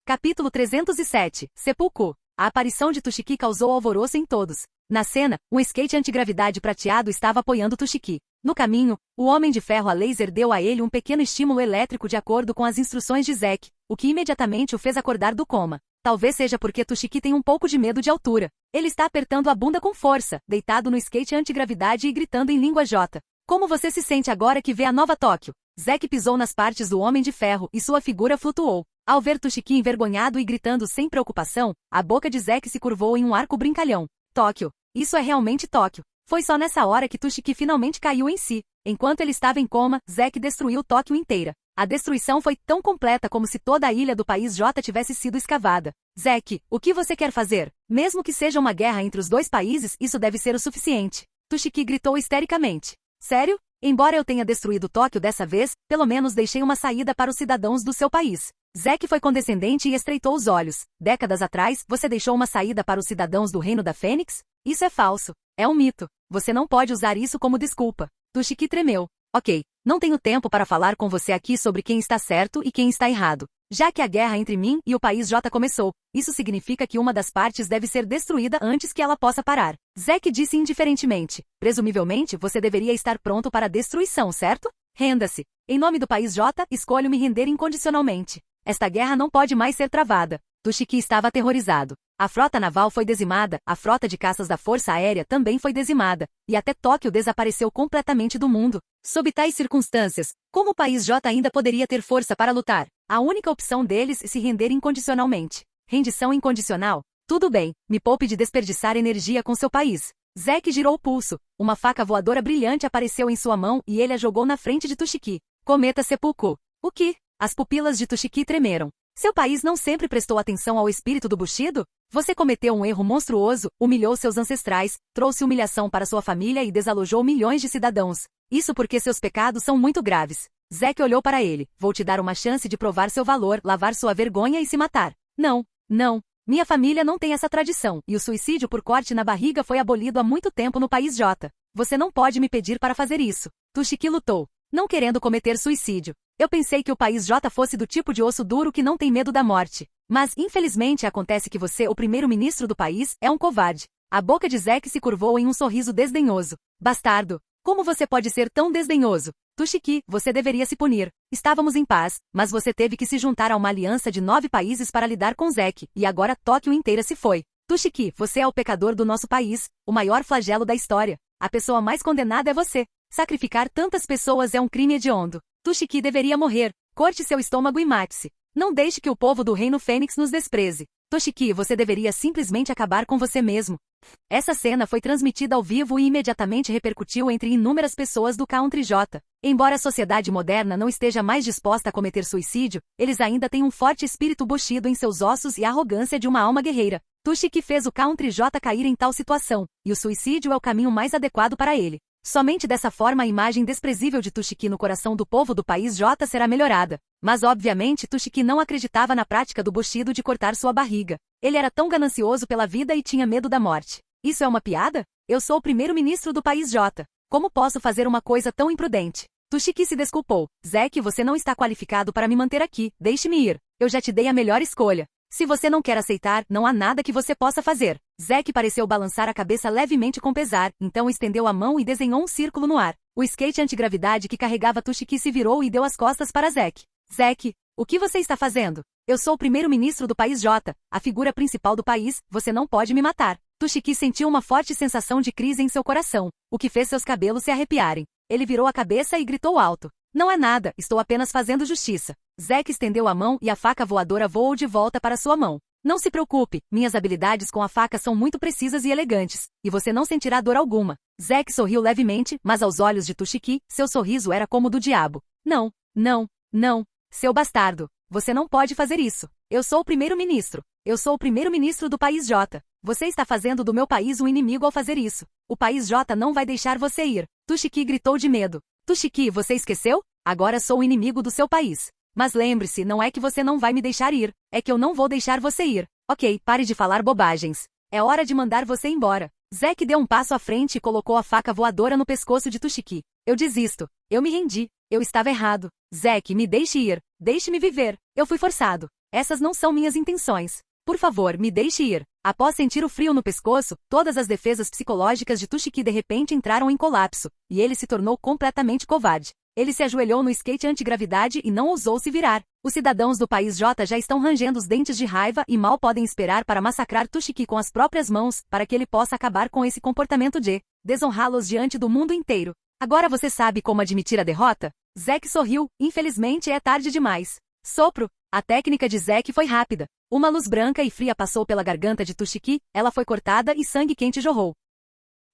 Capítulo 307. Seppuku. A aparição de Tushiki causou alvoroço em todos. Na cena, um skate antigravidade prateado estava apoiando Tushiki. No caminho, o Homem de Ferro a laser deu a ele um pequeno estímulo elétrico de acordo com as instruções de Zack, o que imediatamente o fez acordar do coma. Talvez seja porque Tushiki tem um pouco de medo de altura. Ele está apertando a bunda com força, deitado no skate antigravidade e gritando em língua J. Como você se sente agora que vê a nova Tóquio? Zack pisou nas partes do Homem de Ferro e sua figura flutuou. Ao ver Tushiki envergonhado e gritando sem preocupação, a boca de Zack se curvou em um arco brincalhão. Tóquio. Isso é realmente Tóquio. Foi só nessa hora que Tushiki finalmente caiu em si. Enquanto ele estava em coma, Zack destruiu Tóquio inteira. A destruição foi tão completa como se toda a ilha do país J tivesse sido escavada. Zack, o que você quer fazer? Mesmo que seja uma guerra entre os dois países, isso deve ser o suficiente. Tushiki gritou histericamente. Sério? Embora eu tenha destruído Tóquio dessa vez, pelo menos deixei uma saída para os cidadãos do seu país. Zack foi condescendente e estreitou os olhos. Décadas atrás, você deixou uma saída para os cidadãos do Reino da Fênix? Isso é falso. É um mito. Você não pode usar isso como desculpa. Tushiki tremeu. Ok, não tenho tempo para falar com você aqui sobre quem está certo e quem está errado. Já que a guerra entre mim e o país J começou, isso significa que uma das partes deve ser destruída antes que ela possa parar. Zack disse indiferentemente. Presumivelmente, você deveria estar pronto para a destruição, certo? Renda-se. Em nome do país J, escolho me render incondicionalmente. Esta guerra não pode mais ser travada. Tushiki estava aterrorizado. A frota naval foi dizimada, a frota de caças da Força Aérea também foi dizimada, e até Tóquio desapareceu completamente do mundo. Sob tais circunstâncias, como o país J ainda poderia ter força para lutar? A única opção deles é se render incondicionalmente. Rendição incondicional? Tudo bem, me poupe de desperdiçar energia com seu país. Zack girou o pulso. Uma faca voadora brilhante apareceu em sua mão e ele a jogou na frente de Tushiki. Cometa Seppuku. O que? As pupilas de Tushiki tremeram. Seu país não sempre prestou atenção ao espírito do Bushido? Você cometeu um erro monstruoso, humilhou seus ancestrais, trouxe humilhação para sua família e desalojou milhões de cidadãos. Isso porque seus pecados são muito graves. Zeke olhou para ele. Vou te dar uma chance de provar seu valor, lavar sua vergonha e se matar. Não, não. Minha família não tem essa tradição, e o suicídio por corte na barriga foi abolido há muito tempo no país J. Você não pode me pedir para fazer isso. Tushiki lutou, não querendo cometer suicídio. Eu pensei que o país J fosse do tipo de osso duro que não tem medo da morte. Mas, infelizmente, acontece que você, o primeiro-ministro do país, é um covarde. A boca de Zeke se curvou em um sorriso desdenhoso. Bastardo! Como você pode ser tão desdenhoso? Tushiki, você deveria se punir. Estávamos em paz, mas você teve que se juntar a uma aliança de 9 países para lidar com Zeke, e agora Tóquio inteira se foi. Tushiki, você é o pecador do nosso país, o maior flagelo da história. A pessoa mais condenada é você. Sacrificar tantas pessoas é um crime hediondo. Tushiki deveria morrer. Corte seu estômago e mate-se. Não deixe que o povo do Reino Fênix nos despreze. Tushiki, você deveria simplesmente acabar com você mesmo. Essa cena foi transmitida ao vivo e imediatamente repercutiu entre inúmeras pessoas do Country J. Embora a sociedade moderna não esteja mais disposta a cometer suicídio, eles ainda têm um forte espírito Bushido em seus ossos e a arrogância de uma alma guerreira. Tushiki fez o Country J cair em tal situação, e o suicídio é o caminho mais adequado para ele. Somente dessa forma a imagem desprezível de Tushiki no coração do povo do país J será melhorada. Mas obviamente Tushiki não acreditava na prática do Bushido de cortar sua barriga. Ele era tão ganancioso pela vida e tinha medo da morte. Isso é uma piada? Eu sou o primeiro-ministro do país J. Como posso fazer uma coisa tão imprudente? Tushiki se desculpou. Zeke, você não está qualificado para me manter aqui. Deixe-me ir. Eu já te dei a melhor escolha. Se você não quer aceitar, não há nada que você possa fazer. Zeke pareceu balançar a cabeça levemente com pesar, então estendeu a mão e desenhou um círculo no ar. O skate antigravidade que carregava Tushiki se virou e deu as costas para Zeke. Zeke, o que você está fazendo? Eu sou o primeiro-ministro do país J, a figura principal do país, você não pode me matar. Tushiki sentiu uma forte sensação de crise em seu coração, o que fez seus cabelos se arrepiarem. Ele virou a cabeça e gritou alto. Não é nada, estou apenas fazendo justiça. Zeke estendeu a mão e a faca voadora voou de volta para sua mão. Não se preocupe, minhas habilidades com a faca são muito precisas e elegantes, e você não sentirá dor alguma. Zeke sorriu levemente, mas aos olhos de Tushiki, seu sorriso era como o do diabo. Não, não, não, seu bastardo, você não pode fazer isso. Eu sou o primeiro-ministro. Eu sou o primeiro-ministro do país J. Você está fazendo do meu país um inimigo ao fazer isso. O país J não vai deixar você ir. Tushiki gritou de medo. Tushiki, você esqueceu? Agora sou o inimigo do seu país. Mas lembre-se, não é que você não vai me deixar ir, é que eu não vou deixar você ir. Ok, pare de falar bobagens. É hora de mandar você embora. Zeke deu um passo à frente e colocou a faca voadora no pescoço de Tushiki. Eu desisto. Eu me rendi. Eu estava errado. Zeke, me deixe ir. Deixe-me viver. Eu fui forçado. Essas não são minhas intenções. Por favor, me deixe ir. Após sentir o frio no pescoço, todas as defesas psicológicas de Tushiki de repente entraram em colapso, e ele se tornou completamente covarde. Ele se ajoelhou no skate antigravidade e não ousou se virar. Os cidadãos do país J já estão rangendo os dentes de raiva e mal podem esperar para massacrar Tushiki com as próprias mãos, para que ele possa acabar com esse comportamento de desonrá-los diante do mundo inteiro. Agora você sabe como admitir a derrota? Zeke sorriu. Infelizmente é tarde demais. Sopro. A técnica de Zeke foi rápida. Uma luz branca e fria passou pela garganta de Tushiki, ela foi cortada e sangue quente jorrou.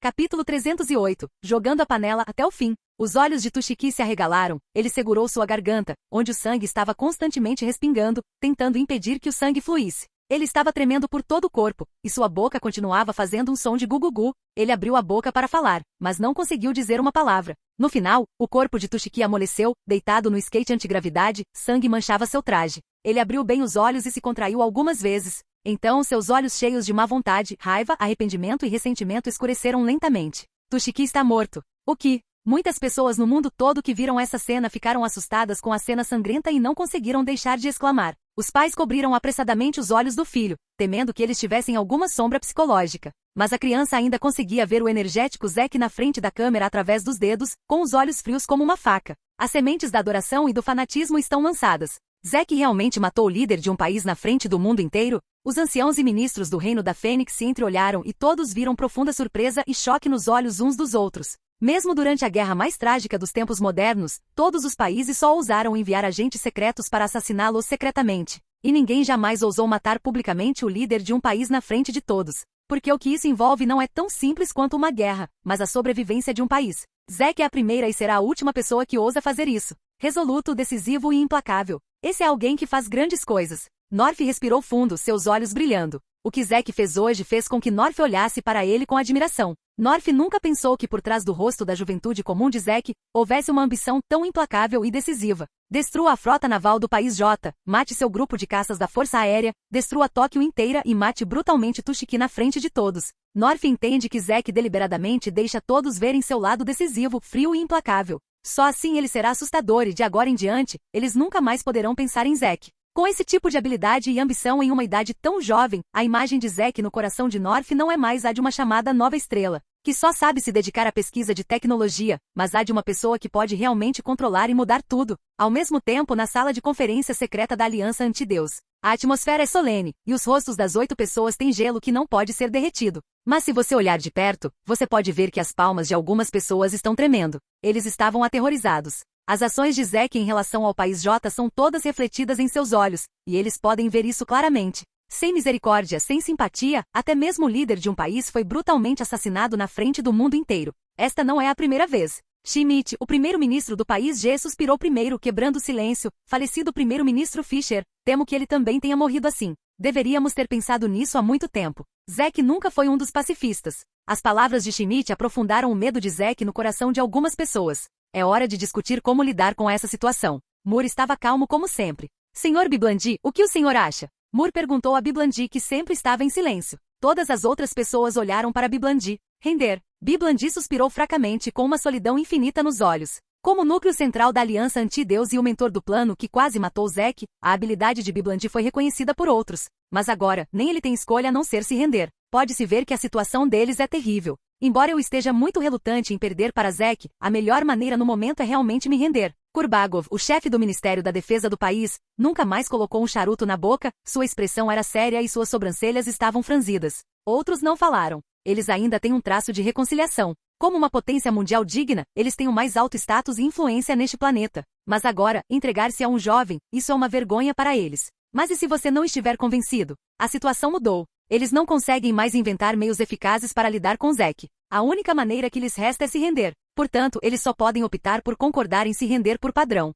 Capítulo 308. Jogando a panela até o fim. Os olhos de Tushiki se arregalaram, ele segurou sua garganta, onde o sangue estava constantemente respingando, tentando impedir que o sangue fluísse. Ele estava tremendo por todo o corpo, e sua boca continuava fazendo um som de gugugu. Ele abriu a boca para falar, mas não conseguiu dizer uma palavra. No final, o corpo de Tushiki amoleceu, deitado no skate antigravidade, sangue manchava seu traje. Ele abriu bem os olhos e se contraiu algumas vezes. Então seus olhos cheios de má vontade, raiva, arrependimento e ressentimento escureceram lentamente. Tushiki está morto. O que? Muitas pessoas no mundo todo que viram essa cena ficaram assustadas com a cena sangrenta e não conseguiram deixar de exclamar. Os pais cobriram apressadamente os olhos do filho, temendo que eles tivessem alguma sombra psicológica. Mas a criança ainda conseguia ver o energético Zeke na frente da câmera através dos dedos, com os olhos frios como uma faca. As sementes da adoração e do fanatismo estão lançadas. Zeke realmente matou o líder de um país na frente do mundo inteiro? Os anciãos e ministros do reino da Fênix se entreolharam e todos viram profunda surpresa e choque nos olhos uns dos outros. Mesmo durante a guerra mais trágica dos tempos modernos, todos os países só ousaram enviar agentes secretos para assassiná-los secretamente. E ninguém jamais ousou matar publicamente o líder de um país na frente de todos. Porque o que isso envolve não é tão simples quanto uma guerra, mas a sobrevivência de um país. Zeke é a primeira e será a última pessoa que ousa fazer isso. Resoluto, decisivo e implacável. Esse é alguém que faz grandes coisas. North respirou fundo, seus olhos brilhando. O que Zack fez hoje fez com que North olhasse para ele com admiração. North nunca pensou que por trás do rosto da juventude comum de Zack, houvesse uma ambição tão implacável e decisiva. Destrua a frota naval do país J, mate seu grupo de caças da Força Aérea, destrua Tóquio inteira e mate brutalmente Tushiki na frente de todos. North entende que Zack deliberadamente deixa todos verem seu lado decisivo, frio e implacável. Só assim ele será assustador e de agora em diante, eles nunca mais poderão pensar em Zack. Com esse tipo de habilidade e ambição em uma idade tão jovem, a imagem de Zack no coração de North não é mais a de uma chamada nova estrela, que só sabe se dedicar à pesquisa de tecnologia, mas a de uma pessoa que pode realmente controlar e mudar tudo. Ao mesmo tempo, na sala de conferência secreta da Aliança Anti-Deus, a atmosfera é solene, e os rostos das 8 pessoas têm gelo que não pode ser derretido. Mas se você olhar de perto, você pode ver que as palmas de algumas pessoas estão tremendo. Eles estavam aterrorizados. As ações de Zack em relação ao país J são todas refletidas em seus olhos, e eles podem ver isso claramente. Sem misericórdia, sem simpatia, até mesmo o líder de um país foi brutalmente assassinado na frente do mundo inteiro. Esta não é a primeira vez. Schmidt, o primeiro-ministro do país G, suspirou primeiro, quebrando o silêncio. Falecido primeiro-ministro Fischer, temo que ele também tenha morrido assim. Deveríamos ter pensado nisso há muito tempo. Zack nunca foi um dos pacifistas. As palavras de Schmidt aprofundaram o medo de Zack no coração de algumas pessoas. É hora de discutir como lidar com essa situação. Moore estava calmo como sempre. Senhor Biblandi, o que o senhor acha? Moore perguntou a Biblandi, que sempre estava em silêncio. Todas as outras pessoas olharam para Biblandi. Render. Biblandi suspirou fracamente com uma solidão infinita nos olhos. Como núcleo central da Aliança Anti-Deus e o mentor do plano que quase matou Zack, a habilidade de Biblandi foi reconhecida por outros. Mas agora, nem ele tem escolha a não ser se render. Pode-se ver que a situação deles é terrível. Embora eu esteja muito relutante em perder para Zack, a melhor maneira no momento é realmente me render. Kurbagov, o chefe do Ministério da Defesa do país, nunca mais colocou um charuto na boca, sua expressão era séria e suas sobrancelhas estavam franzidas. Outros não falaram. Eles ainda têm um traço de reconciliação. Como uma potência mundial digna, eles têm o mais alto status e influência neste planeta. Mas agora, entregar-se a um jovem, isso é uma vergonha para eles. Mas e se você não estiver convencido? A situação mudou. Eles não conseguem mais inventar meios eficazes para lidar com Zack. A única maneira que lhes resta é se render. Portanto, eles só podem optar por concordar em se render por padrão.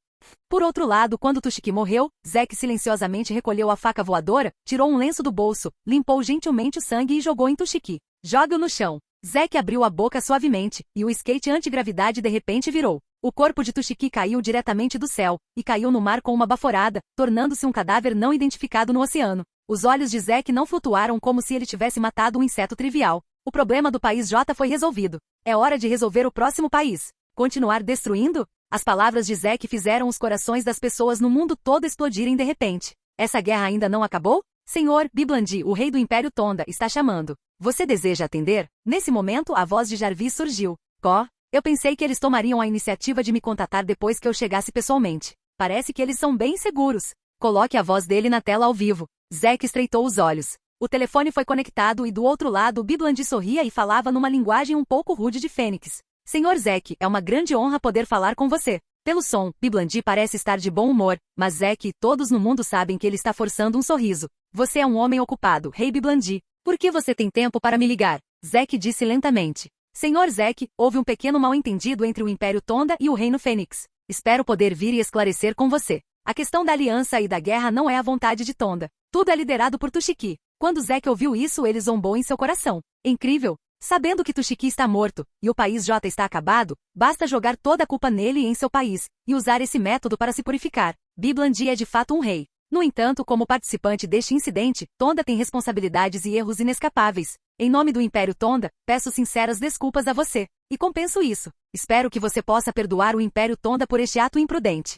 Por outro lado, quando Tushiki morreu, Zack silenciosamente recolheu a faca voadora, tirou um lenço do bolso, limpou gentilmente o sangue e jogou em Tushiki. Joga-o no chão. Zack abriu a boca suavemente, e o skate antigravidade de repente virou. O corpo de Tushiki caiu diretamente do céu, e caiu no mar com uma baforada, tornando-se um cadáver não identificado no oceano. Os olhos de Zack não flutuaram como se ele tivesse matado um inseto trivial. O problema do país J foi resolvido. É hora de resolver o próximo país. Continuar destruindo? As palavras de Zack fizeram os corações das pessoas no mundo todo explodirem de repente. Essa guerra ainda não acabou? Senhor Biblandi, o rei do Império Tonda, está chamando. Você deseja atender? Nesse momento, a voz de Jarvis surgiu. Eu pensei que eles tomariam a iniciativa de me contatar depois que eu chegasse pessoalmente. Parece que eles são bem seguros. Coloque a voz dele na tela ao vivo. Zack estreitou os olhos. O telefone foi conectado e do outro lado Biblandi sorria e falava numa linguagem um pouco rude de Fênix. Senhor Zack, é uma grande honra poder falar com você. Pelo som, Biblandi parece estar de bom humor, mas Zack e todos no mundo sabem que ele está forçando um sorriso. Você é um homem ocupado, Rei Biblandi. Por que você tem tempo para me ligar? Zack disse lentamente. Senhor Zack, houve um pequeno mal-entendido entre o Império Tonda e o Reino Fênix. Espero poder vir e esclarecer com você. A questão da aliança e da guerra não é a vontade de Tonda. Tudo é liderado por Tushiki. Quando Zack ouviu isso, ele zombou em seu coração. Incrível! Sabendo que Tushiki está morto, e o país J está acabado, basta jogar toda a culpa nele e em seu país, e usar esse método para se purificar. Biblandi é de fato um rei. No entanto, como participante deste incidente, Tonda tem responsabilidades e erros inescapáveis. Em nome do Império Tonda, peço sinceras desculpas a você. E compenso isso. Espero que você possa perdoar o Império Tonda por este ato imprudente.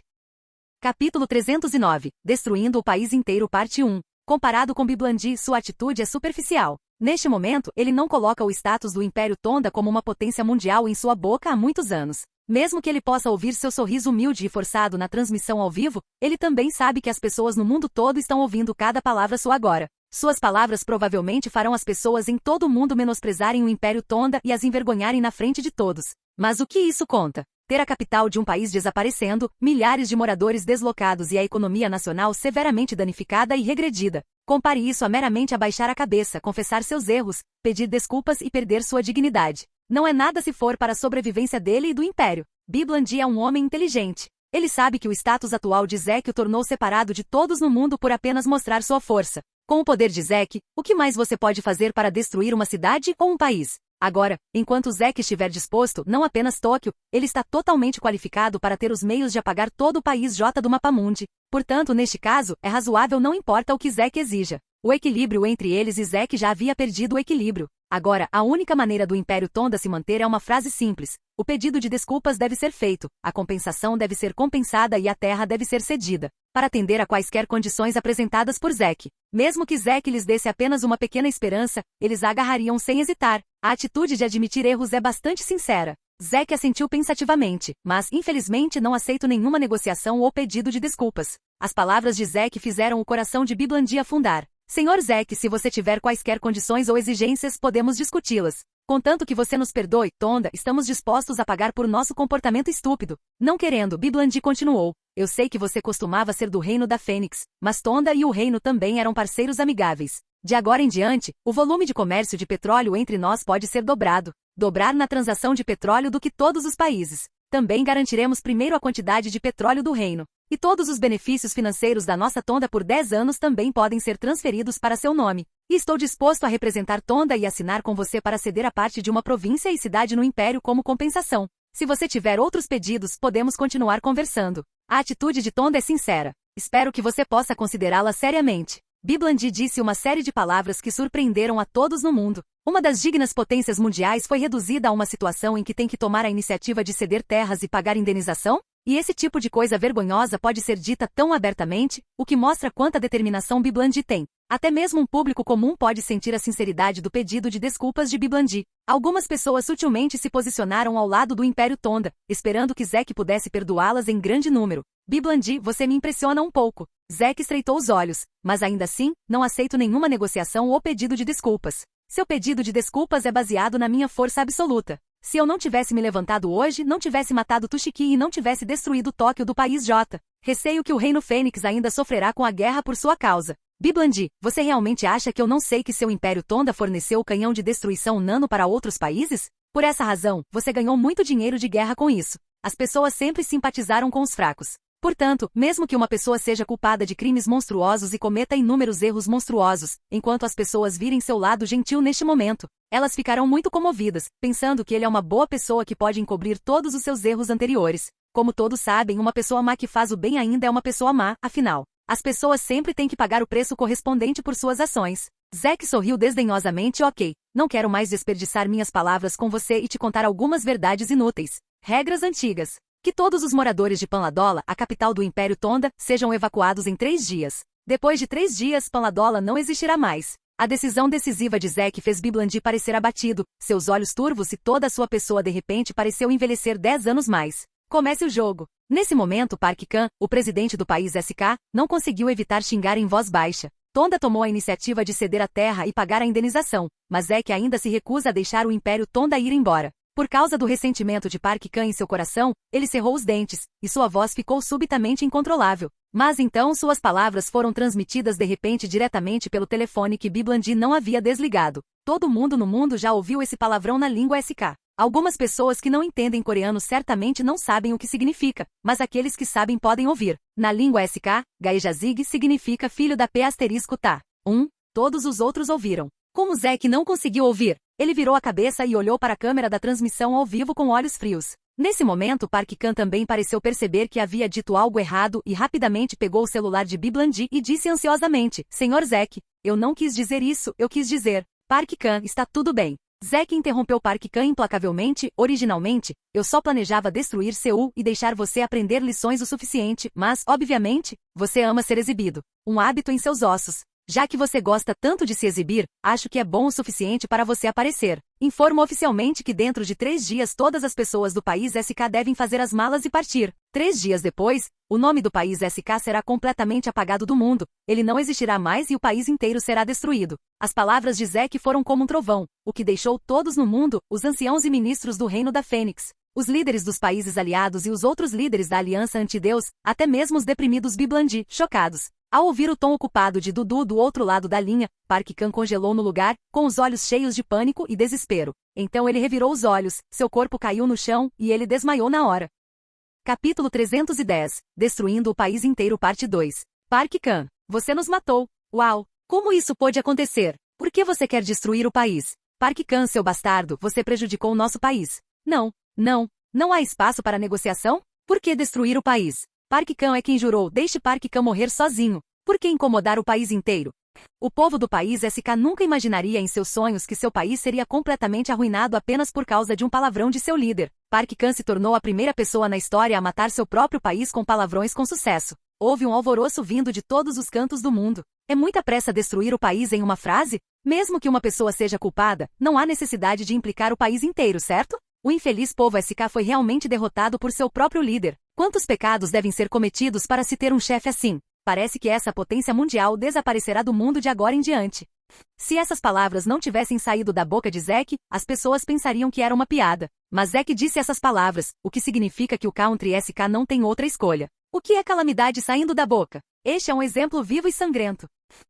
Capítulo 309. Destruindo o país inteiro parte 1. Comparado com Biblandi, sua atitude é superficial. Neste momento, ele não coloca o status do Império Tonda como uma potência mundial em sua boca há muitos anos. Mesmo que ele possa ouvir seu sorriso humilde e forçado na transmissão ao vivo, ele também sabe que as pessoas no mundo todo estão ouvindo cada palavra sua agora. Suas palavras provavelmente farão as pessoas em todo o mundo menosprezarem o Império Tonda e as envergonharem na frente de todos. Mas o que isso conta? Ter a capital de um país desaparecendo, milhares de moradores deslocados e a economia nacional severamente danificada e regredida. Compare isso a meramente abaixar a cabeça, confessar seus erros, pedir desculpas e perder sua dignidade. Não é nada se for para a sobrevivência dele e do Império. Biblandi é um homem inteligente. Ele sabe que o status atual de Zek o tornou separado de todos no mundo por apenas mostrar sua força. Com o poder de Zek, o que mais você pode fazer para destruir uma cidade ou um país? Agora, enquanto Zek estiver disposto, não apenas Tóquio, ele está totalmente qualificado para ter os meios de apagar todo o país J do Mapamundi. Portanto, neste caso, é razoável não importa o que Zek exija. O equilíbrio entre eles e Zek já havia perdido o equilíbrio. Agora, a única maneira do Império Tonda se manter é uma frase simples. O pedido de desculpas deve ser feito, a compensação deve ser compensada e a terra deve ser cedida, para atender a quaisquer condições apresentadas por Zek. Mesmo que Zek lhes desse apenas uma pequena esperança, eles a agarrariam sem hesitar. A atitude de admitir erros é bastante sincera. Zek assentiu pensativamente, mas, infelizmente, não aceito nenhuma negociação ou pedido de desculpas. As palavras de Zek fizeram o coração de Biblandi afundar. Senhor Zek, se você tiver quaisquer condições ou exigências, podemos discuti-las. Contanto que você nos perdoe, Tonda, estamos dispostos a pagar por nosso comportamento estúpido. Não querendo, Biblandi continuou. Eu sei que você costumava ser do reino da Fênix, mas Tonda e o reino também eram parceiros amigáveis. De agora em diante, o volume de comércio de petróleo entre nós pode ser dobrado. Dobrar na transação de petróleo do que todos os países. Também garantiremos primeiro a quantidade de petróleo do reino. E todos os benefícios financeiros da nossa Tonda por 10 anos também podem ser transferidos para seu nome. E estou disposto a representar Tonda e assinar com você para ceder a parte de uma província e cidade no Império como compensação. Se você tiver outros pedidos, podemos continuar conversando. A atitude de Tonda é sincera. Espero que você possa considerá-la seriamente. Biblandi disse uma série de palavras que surpreenderam a todos no mundo. Uma das dignas potências mundiais foi reduzida a uma situação em que tem que tomar a iniciativa de ceder terras e pagar indenização? E esse tipo de coisa vergonhosa pode ser dita tão abertamente, o que mostra quanta determinação Biblandi tem. Até mesmo um público comum pode sentir a sinceridade do pedido de desculpas de Biblandi. Algumas pessoas sutilmente se posicionaram ao lado do Império Tonda, esperando que Zek pudesse perdoá-las em grande número. Biblandi, você me impressiona um pouco. Zek estreitou os olhos, mas ainda assim, não aceito nenhuma negociação ou pedido de desculpas. Seu pedido de desculpas é baseado na minha força absoluta. Se eu não tivesse me levantado hoje, não tivesse matado Tushiki e não tivesse destruído Tóquio do país J, receio que o reino Fênix ainda sofrerá com a guerra por sua causa. Biblandi, você realmente acha que eu não sei que seu Império Tonda forneceu o canhão de destruição nano para outros países? Por essa razão, você ganhou muito dinheiro de guerra com isso. As pessoas sempre simpatizaram com os fracos. Portanto, mesmo que uma pessoa seja culpada de crimes monstruosos e cometa inúmeros erros monstruosos, enquanto as pessoas virem seu lado gentil neste momento, elas ficarão muito comovidas, pensando que ele é uma boa pessoa que pode encobrir todos os seus erros anteriores. Como todos sabem, uma pessoa má que faz o bem ainda é uma pessoa má, afinal. As pessoas sempre têm que pagar o preço correspondente por suas ações. Zek sorriu desdenhosamente. Ok, não quero mais desperdiçar minhas palavras com você e te contar algumas verdades inúteis. Regras antigas. Que todos os moradores de Panladola, a capital do Império Tonda, sejam evacuados em 3 dias. Depois de 3 dias, Panladola não existirá mais. A decisão decisiva de Zek fez Biblandi parecer abatido, seus olhos turvos e toda a sua pessoa de repente pareceu envelhecer 10 anos mais. Comece o jogo. Nesse momento, Park Khan, o presidente do país SK, não conseguiu evitar xingar em voz baixa. Tonda tomou a iniciativa de ceder a terra e pagar a indenização, mas Zek ainda se recusa a deixar o Império Tonda ir embora. Por causa do ressentimento de Park Khan em seu coração, ele cerrou os dentes, e sua voz ficou subitamente incontrolável. Mas então suas palavras foram transmitidas de repente diretamente pelo telefone que Biblandi não havia desligado. Todo mundo no mundo já ouviu esse palavrão na língua SK. Algumas pessoas que não entendem coreano certamente não sabem o que significa, mas aqueles que sabem podem ouvir. Na língua SK, Gaejazig significa filho da P***ta. Todos os outros ouviram. Como Zek não conseguiu ouvir, ele virou a cabeça e olhou para a câmera da transmissão ao vivo com olhos frios. Nesse momento, Park Khan também pareceu perceber que havia dito algo errado e rapidamente pegou o celular de Biblandi e disse ansiosamente: Senhor Zek, eu não quis dizer isso, eu quis dizer. Park Khan, está tudo bem. Zek interrompeu Park Khan implacavelmente. Originalmente, eu só planejava destruir Seul e deixar você aprender lições o suficiente, mas, obviamente, você ama ser exibido. Um hábito em seus ossos. Já que você gosta tanto de se exibir, acho que é bom o suficiente para você aparecer. Informo oficialmente que dentro de 3 dias todas as pessoas do país SK devem fazer as malas e partir. 3 dias depois, o nome do país SK será completamente apagado do mundo, ele não existirá mais e o país inteiro será destruído. As palavras de Zek foram como um trovão, o que deixou todos no mundo, os anciãos e ministros do Reino da Fênix, os líderes dos países aliados e os outros líderes da Aliança Antideus, até mesmo os deprimidos Biblandi, chocados. Ao ouvir o tom ocupado de Dudu do outro lado da linha, Park Khan congelou no lugar, com os olhos cheios de pânico e desespero. Então ele revirou os olhos, seu corpo caiu no chão, e ele desmaiou na hora. Capítulo 310. Destruindo o país inteiro parte 2. Park Khan, você nos matou. Uau! Como isso pôde acontecer? Por que você quer destruir o país? Park Khan, seu bastardo, você prejudicou o nosso país. Não há espaço para negociação? Por que destruir o país? Park Khan é quem jurou, deixe Park Khan morrer sozinho. Por que incomodar o país inteiro? O povo do país SK nunca imaginaria em seus sonhos que seu país seria completamente arruinado apenas por causa de um palavrão de seu líder. Park Khan se tornou a primeira pessoa na história a matar seu próprio país com palavrões com sucesso. Houve um alvoroço vindo de todos os cantos do mundo. É muita pressa destruir o país em uma frase? Mesmo que uma pessoa seja culpada, não há necessidade de implicar o país inteiro, certo? O infeliz povo SK foi realmente derrotado por seu próprio líder. Quantos pecados devem ser cometidos para se ter um chefe assim? Parece que essa potência mundial desaparecerá do mundo de agora em diante. Se essas palavras não tivessem saído da boca de Zack, as pessoas pensariam que era uma piada. Mas Zack disse essas palavras, o que significa que o Country SK não tem outra escolha. O que é calamidade saindo da boca? Este é um exemplo vivo e sangrento.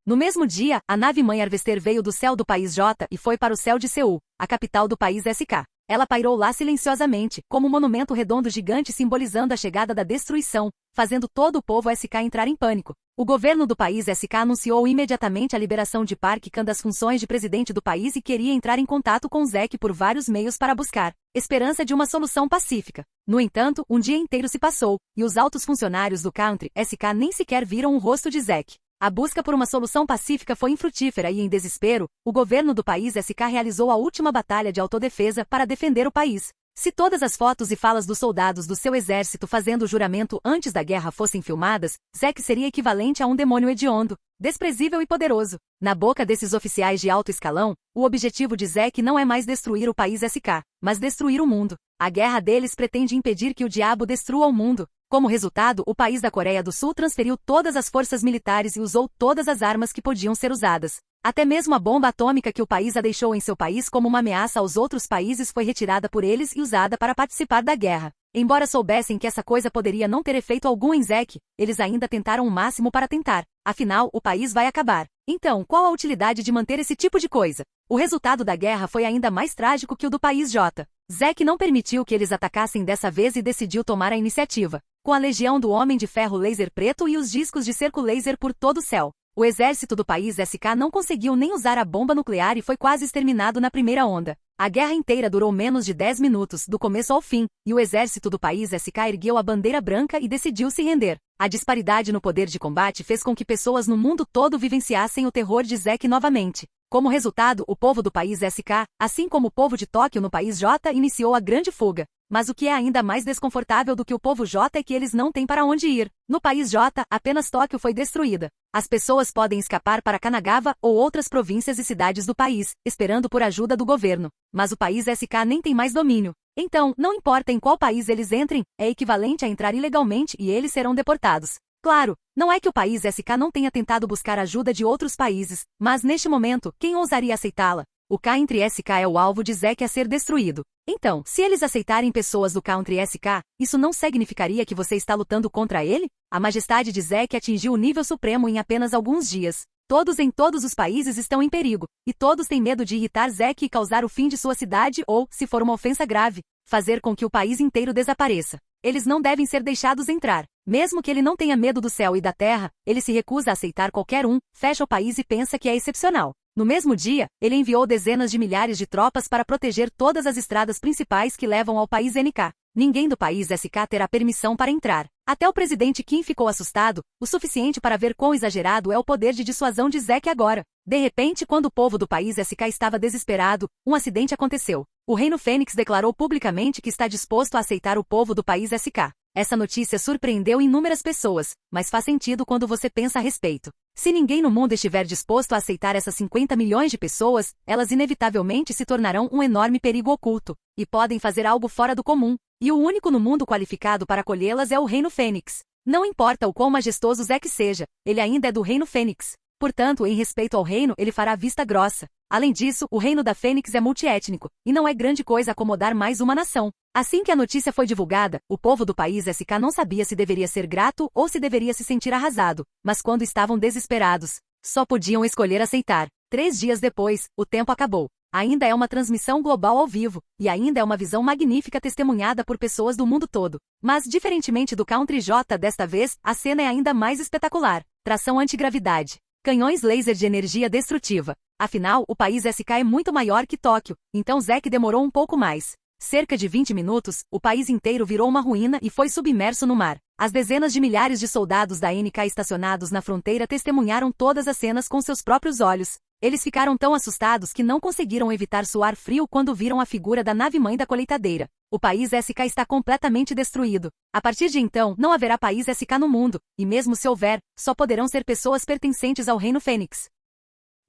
No mesmo dia, a nave-mãe Harvester veio do céu do país J e foi para o céu de Seul, a capital do país SK. Ela pairou lá silenciosamente, como um monumento redondo gigante simbolizando a chegada da destruição, fazendo todo o povo SK entrar em pânico. O governo do país SK anunciou imediatamente a liberação de Park Khan das funções de presidente do país e queria entrar em contato com Zack por vários meios para buscar esperança de uma solução pacífica. No entanto, um dia inteiro se passou, e os altos funcionários do Country SK nem sequer viram o rosto de Zack. A busca por uma solução pacífica foi infrutífera e, em desespero, o governo do país SK realizou a última batalha de autodefesa para defender o país. Se todas as fotos e falas dos soldados do seu exército fazendo o juramento antes da guerra fossem filmadas, Zack seria equivalente a um demônio hediondo, desprezível e poderoso. Na boca desses oficiais de alto escalão, o objetivo de Zack não é mais destruir o país SK, mas destruir o mundo. A guerra deles pretende impedir que o diabo destrua o mundo. Como resultado, o país da Coreia do Sul transferiu todas as forças militares e usou todas as armas que podiam ser usadas. Até mesmo a bomba atômica que o país deixou em seu país como uma ameaça aos outros países foi retirada por eles e usada para participar da guerra. Embora soubessem que essa coisa poderia não ter efeito algum em Zack, eles ainda tentaram o máximo para tentar. Afinal, o país vai acabar. Então, qual a utilidade de manter esse tipo de coisa? O resultado da guerra foi ainda mais trágico que o do país J. Zack não permitiu que eles atacassem dessa vez e decidiu tomar a iniciativa. Com a legião do Homem de Ferro Laser Preto e os discos de cerco laser por todo o céu. O exército do país SK não conseguiu nem usar a bomba nuclear e foi quase exterminado na primeira onda. A guerra inteira durou menos de 10 minutos, do começo ao fim, e o exército do país SK ergueu a bandeira branca e decidiu se render. A disparidade no poder de combate fez com que pessoas no mundo todo vivenciassem o terror de Zack novamente. Como resultado, o povo do país SK, assim como o povo de Tóquio no país J, iniciou a grande fuga. Mas o que é ainda mais desconfortável do que o povo J é que eles não têm para onde ir. No país J, apenas Tóquio foi destruída. As pessoas podem escapar para Kanagawa ou outras províncias e cidades do país, esperando por ajuda do governo. Mas o país SK nem tem mais domínio. Então, não importa em qual país eles entrem, é equivalente a entrar ilegalmente e eles serão deportados. Claro, não é que o país SK não tenha tentado buscar ajuda de outros países, mas neste momento, quem ousaria aceitá-la? O Country SK é o alvo de Zack a ser destruído. Então, se eles aceitarem pessoas do Country SK, isso não significaria que você está lutando contra ele? A majestade de Zack atingiu o nível supremo em apenas alguns dias. Todos em todos os países estão em perigo, e todos têm medo de irritar Zack e causar o fim de sua cidade ou, se for uma ofensa grave, fazer com que o país inteiro desapareça. Eles não devem ser deixados entrar. Mesmo que ele não tenha medo do céu e da terra, ele se recusa a aceitar qualquer um, fecha o país e pensa que é excepcional. No mesmo dia, ele enviou dezenas de milhares de tropas para proteger todas as estradas principais que levam ao país NK. Ninguém do país SK terá permissão para entrar. Até o presidente Kim ficou assustado, o suficiente para ver quão exagerado é o poder de dissuasão de Zack agora. De repente, quando o povo do país SK estava desesperado, um acidente aconteceu. O Reino Fênix declarou publicamente que está disposto a aceitar o povo do país SK. Essa notícia surpreendeu inúmeras pessoas, mas faz sentido quando você pensa a respeito. Se ninguém no mundo estiver disposto a aceitar essas 50 milhões de pessoas, elas inevitavelmente se tornarão um enorme perigo oculto, e podem fazer algo fora do comum, e o único no mundo qualificado para acolhê-las é o Reino Fênix. Não importa o quão majestoso Zack seja, ele ainda é do Reino Fênix. Portanto, em respeito ao reino, ele fará vista grossa. Além disso, o reino da Fênix é multiétnico, e não é grande coisa acomodar mais uma nação. Assim que a notícia foi divulgada, o povo do país SK não sabia se deveria ser grato ou se deveria se sentir arrasado, mas quando estavam desesperados, só podiam escolher aceitar. 3 dias depois, o tempo acabou. Ainda é uma transmissão global ao vivo, e ainda é uma visão magnífica testemunhada por pessoas do mundo todo. Mas, diferentemente do Country J desta vez, a cena é ainda mais espetacular. Tração antigravidade. Canhões laser de energia destrutiva. Afinal, o país SK é muito maior que Tóquio, então Zack demorou um pouco mais. Cerca de 20 minutos, o país inteiro virou uma ruína e foi submerso no mar. As dezenas de milhares de soldados da NK estacionados na fronteira testemunharam todas as cenas com seus próprios olhos. Eles ficaram tão assustados que não conseguiram evitar suar frio quando viram a figura da nave-mãe da colheitadeira. O país SK está completamente destruído. A partir de então, não haverá país SK no mundo, e mesmo se houver, só poderão ser pessoas pertencentes ao Reino Fênix.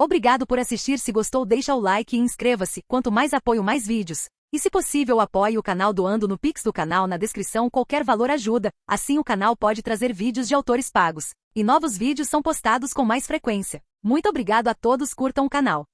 Obrigado por assistir. Se gostou, deixa o like e inscreva-se. Quanto mais apoio, mais vídeos. E se possível, apoie o canal doando no Pix do canal na descrição. Qualquer valor ajuda, assim o canal pode trazer vídeos de autores pagos. E novos vídeos são postados com mais frequência. Muito obrigado a todos, curtam o canal.